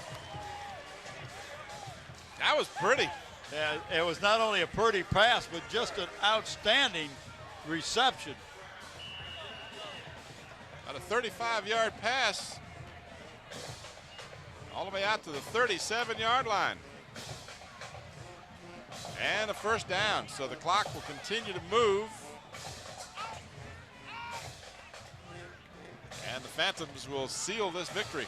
That was pretty. Yeah, it was not only a pretty pass, but just an outstanding reception. About a 35-yard pass all the way out to the 37-yard line. And a 1st down, so the clock will continue to move. And the Phantoms will seal this victory.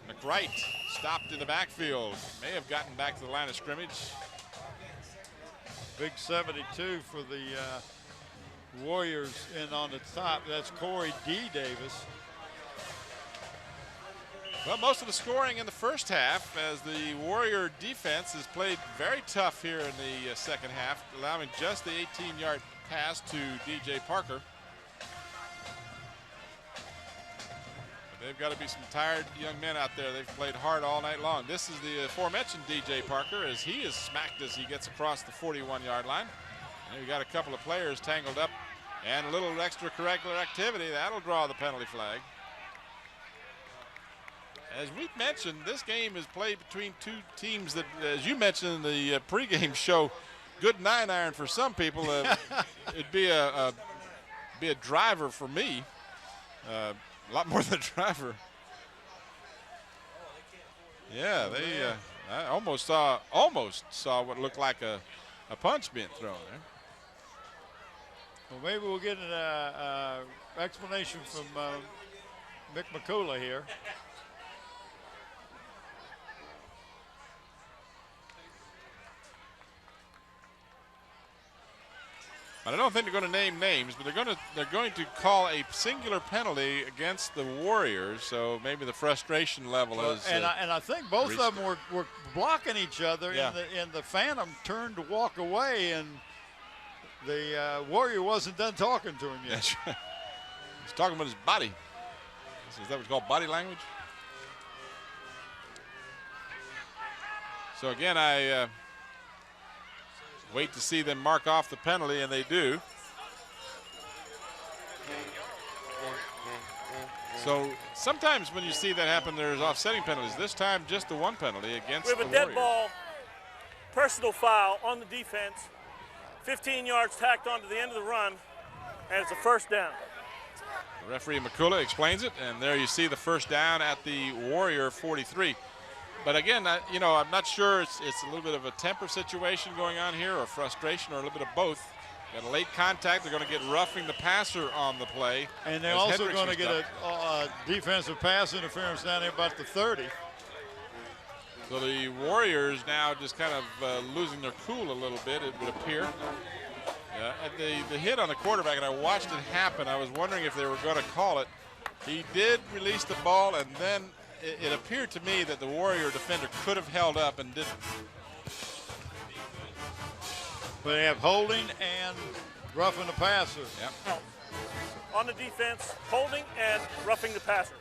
McWright stopped in the backfield. May have gotten back to the line of scrimmage. Big 72 for the Warriors in on the top. That's Corey D. Davis. Well, most of the scoring in the first half as the Warrior defense has played very tough here in the second half, allowing just the 18-yard pass to DJ Parker. They've got to be some tired young men out there. They've played hard all night long. This is the aforementioned DJ Parker as he is smacked as he gets across the 41-yard line. And we've got a couple of players tangled up and a little extracurricular activity. That'll draw the penalty flag. As we mentioned, this game is played between two teams that, as you mentioned in the pregame show, good 9-iron for some people. It'd be a driver for me. A lot more than a driver. Yeah, I almost saw what looked like a punch being thrown there. Well, maybe we'll get an explanation from Mick McCullough here. But I don't think they're going to name names, but they're going to call a singular penalty against the Warriors. So maybe the frustration level is. And I think both of them were blocking each other, yeah. and the Phantom turned to walk away, and the Warrior wasn't done talking to him yet. That's right. He's talking about his body. Is that what's called body language? So again, I wait to see them mark off the penalty, and they do. So sometimes when you see that happen, there's offsetting penalties. This time, just the one penalty against the Warriors. We have a dead ball, personal foul on the defense, 15 yards tacked onto the end of the run, and it's a 1st down. The referee McCullough explains it, and there you see the 1st down at the Warrior 43. But again, I'm not sure it's a little bit of a temper situation going on here, or frustration, or a little bit of both. Got a late contact. They're going to get roughing the passer on the play. And they're also going to get a defensive pass interference down there about the 30. So the Warriors now just kind of losing their cool a little bit, it would appear. The hit on the quarterback, and I watched it happen. I was wondering if they were going to call it. He did release the ball, and then it appeared to me that the Warrior defender could have held up and didn't. But they have holding and roughing the passer. Yep. On the defense, holding and roughing the passer.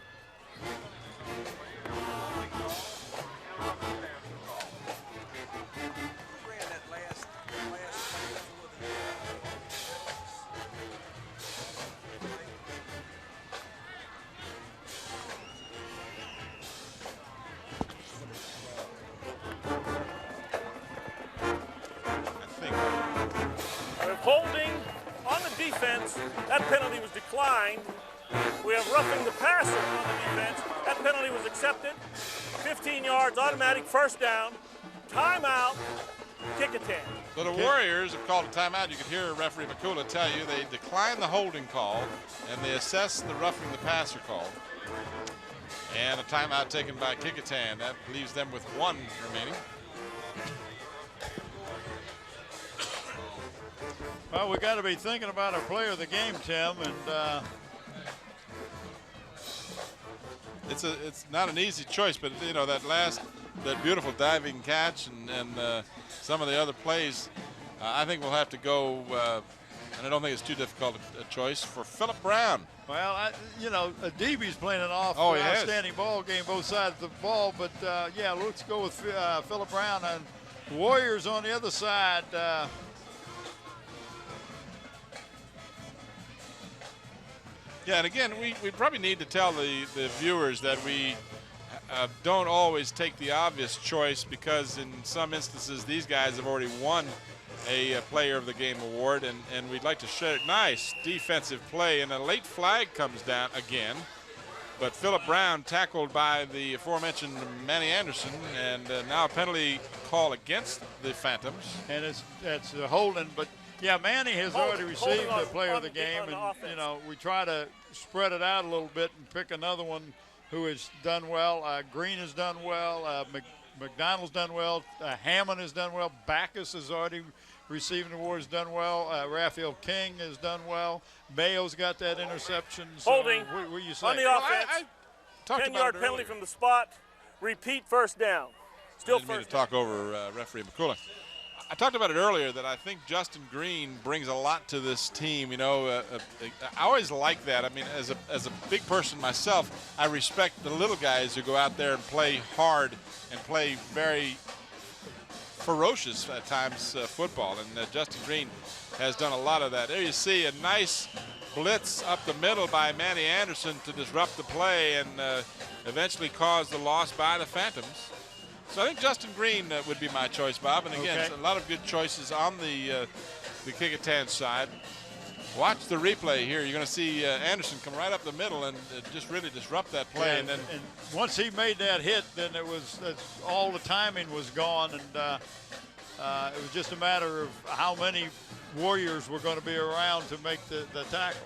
Holding on the defense, that penalty was declined. We have roughing the passer on the defense. That penalty was accepted. 15 yards, automatic first down. Timeout, Kecoughtan. So the Warriors have called a timeout. You could hear referee McCullough tell you they declined the holding call and they assessed the roughing the passer call. And a timeout taken by Kecoughtan. That leaves them with one remaining. Well, we got to be thinking about our player of the game, Tim, and it's not an easy choice, but that beautiful diving catch and some of the other plays, I think we'll have to go. And I don't think it's too difficult a choice for Philip Brown. Well, Deeby's playing an outstanding ball game, both sides of the ball. But let's go with Philip Brown and the Warriors on the other side. Yeah, and again, we probably need to tell the viewers that we don't always take the obvious choice, because in some instances these guys have already won a Player of the Game award, and we'd like to share it. Nice defensive play, and a late flag comes down again. But Philip Brown tackled by the aforementioned Manny Anderson, and now a penalty call against the Phantoms. And it's a holding, but yeah, Manny has already received the Player of the Game, and we try to spread it out a little bit and pick another one who has done well. Green has done well. McDonald's done well. Hammond has done well. Backus has already received an award, has done well. Raphael King has done well. Mayo's got that interception. So holding what you say? on the offense. 10-yard penalty from the spot. Repeat first down. Still first down. To talk over referee McCullough. I talked about it earlier that I think Justin Green brings a lot to this team. I always like that. I mean, as a big person myself, I respect the little guys who go out there and play hard and play very ferocious at times football. And Justin Green has done a lot of that. There you see a nice blitz up the middle by Manny Anderson to disrupt the play and eventually cause the loss by the Phantoms. So I think Justin Green would be my choice, Bob. And again, a lot of good choices on the Kecoughtan side. Watch the replay here. You're going to see Anderson come right up the middle and just really disrupt that play. And once he made that hit, then all the timing was gone, and it was just a matter of how many Warriors were going to be around to make the tackle.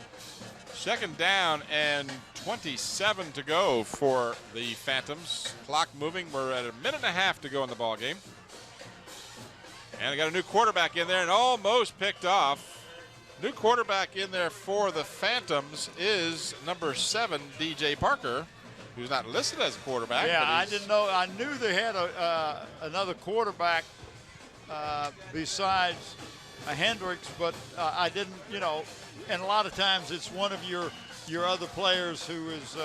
Second down and 27 to go for the Phantoms. Clock moving. We're at a minute and a half to go in the ball game. And I got a new quarterback in there and almost picked off. New quarterback in there for the Phantoms is number 7, DJ Parker, who's not listed as a quarterback. Yeah, I didn't know. I knew they had another quarterback besides Hendricks, but I didn't, and a lot of times it's one of your other players who is,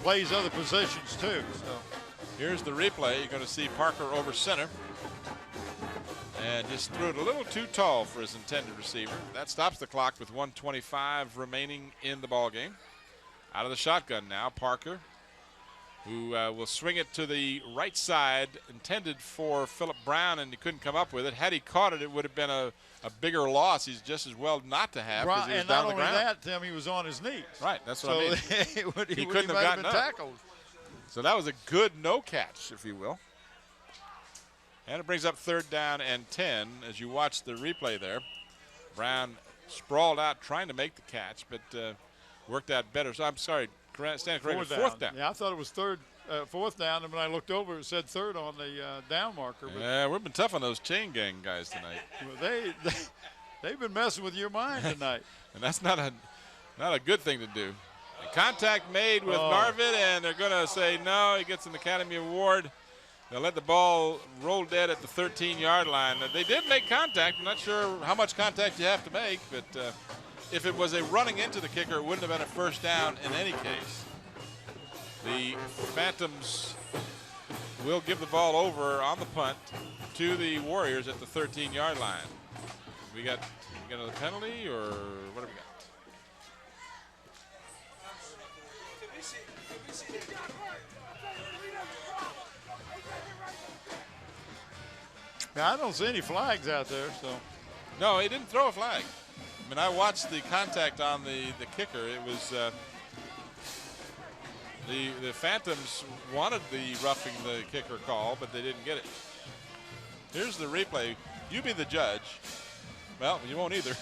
plays other positions too. So here's the replay. You're going to see Parker over center. And just threw it a little too tall for his intended receiver. That stops the clock with 1:25 remaining in the ball game. Out of the shotgun now, Parker. who will swing it to the right side, intended for Philip Brown, and he couldn't come up with it. Had he caught it, it would have been a bigger loss. He's just as well not to have because he was and down not the only ground. that, Tim, he was on his knees. Right, that's what I mean. he couldn't have might gotten been up. tackled. So that was a good no catch, if you will. And it brings up 3rd down and 10 as you watch the replay there. Brown sprawled out trying to make the catch, but worked out better. So I'm sorry, stand corrected. 4th down. Yeah, I thought it was 4th down, and when I looked over, it said 3rd on the down marker. But Yeah, we've been tough on those chain gang guys tonight. well, they've been messing with your mind tonight. And that's not a good thing to do. And contact made with Narvid, and they're going to say no. He gets an Academy Award. They'll let the ball roll dead at the 13-yard line. They did make contact. I'm not sure how much contact you have to make, but if it was a running into the kicker, it wouldn't have been a 1st down in any case. The Phantoms will give the ball over on the punt to the Warriors at the 13-yard line. We got another penalty, or what have we got? Now, I don't see any flags out there, so. No, he didn't throw a flag. I mean, I watched the contact on the kicker. It was the Phantoms wanted the roughing the kicker call, but they didn't get it. Here's the replay. You be the judge. Well, you won't either.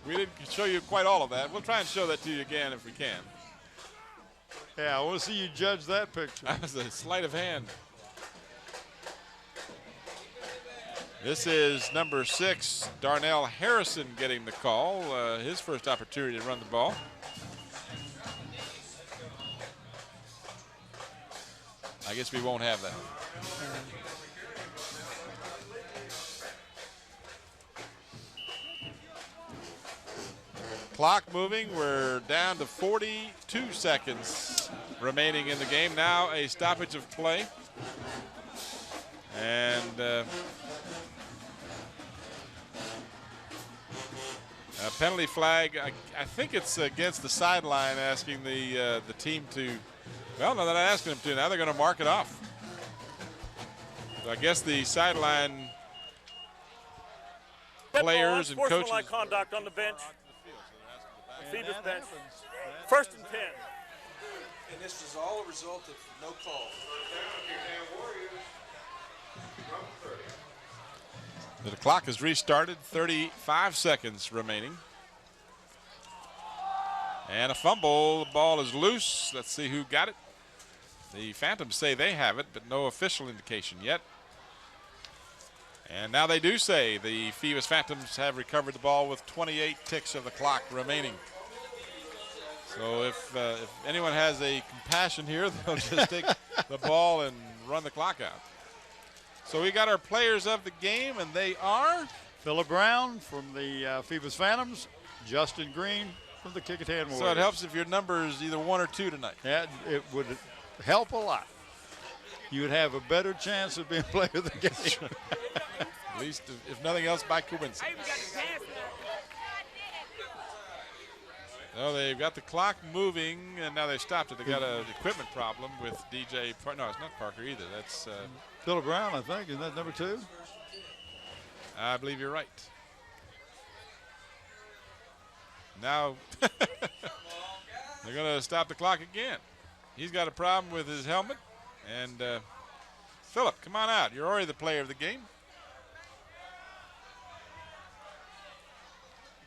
We didn't show you quite all of that. We'll try and show that to you again if we can. Yeah, I want to see you judge that picture. That was a sleight of hand. This is number 6, Darnell Harrison, getting the call. His first opportunity to run the ball. I guess we won't have that. Clock moving. We're down to 42 seconds remaining in the game. Now a stoppage of play. And a penalty flag. I think it's against the sideline, asking the team to. Well, no, they're not asking them to. Now they're going to mark it off. So I guess the sideline players and coaches. Unsportsmanlike conduct on the bench. Phoebus bench. 1st and 10. And this was all a result of no call. The clock is restarted. 35 seconds remaining. And a fumble. The ball is loose. Let's see who got it. The Phantoms say they have it, but no official indication yet. And now they do say the Phoebus Phantoms have recovered the ball with 28 ticks of the clock remaining. So if anyone has a compassion here, they'll just take the ball and run the clock out. So we got our players of the game, and they are Philip Brown from the Phoebus Phantoms, Justin Green from the Kecoughtan Warriors. So it helps if your number is either 1 or 2 tonight. Yeah, it would help a lot. You would have a better chance of being player of the game. At least, if nothing else, by coincidence. No, they've got the clock moving, and now they stopped it. They got an equipment problem with DJ. No, it's not Parker either. That's Philip Brown, I think. Isn't that number 2? I believe you're right. Now they're going to stop the clock again. He's got a problem with his helmet. And Philip, come on out. You're already the player of the game.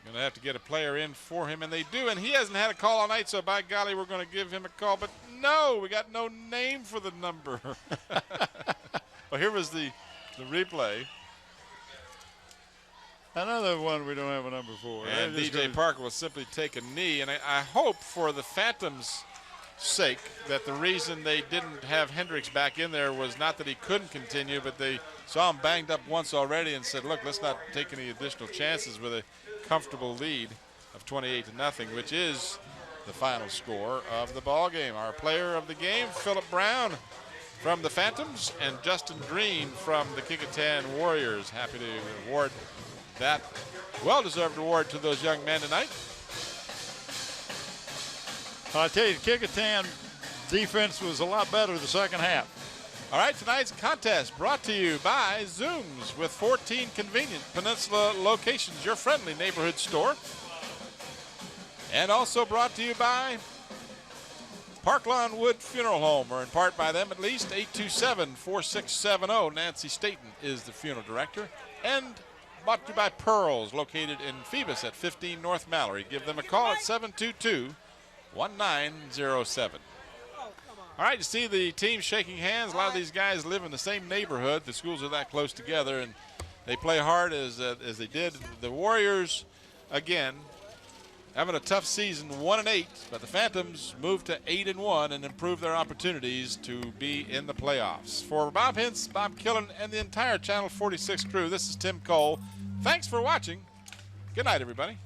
Going to have to get a player in for him, and they do. And he hasn't had a call all night, so by golly, we're going to give him a call. But no, we got no name for the number. Well, here was the replay. Another one we don't have a number for. And DJ Parker will simply take a knee. And I hope for the Phantoms' sake that the reason they didn't have Hendricks back in there was not that he couldn't continue, but they saw him banged up once already and said, look, let's not take any additional chances with a comfortable lead of 28-0, which is the final score of the ball game. Our player of the game, Philip Brown from the Phantoms, and Justin Green from the Kecoughtan Warriors. Happy to award that well-deserved award to those young men tonight. I tell you, Kecoughtan defense was a lot better the second half. All right, tonight's contest brought to you by Zooms with 14 convenient Peninsula locations, your friendly neighborhood store. And also brought to you by Parklawn Wood Funeral Home, or in part by them at least, 827-4670. Nancy Staten is the funeral director. And brought to you by Pearls, located in Phoebus at 15 North Mallory. Give them a call at 722-1907. All right, you see the team shaking hands. A lot of these guys live in the same neighborhood. The schools are that close together, and they play hard as they did. The Warriors, again, having a tough season, 1-8, but the Phantoms moved to 8-1 and improved their opportunities to be in the playoffs. For Bob Hintz, Bob Killen, and the entire Channel 46 crew, this is Tim Cole. Thanks for watching. Good night, everybody.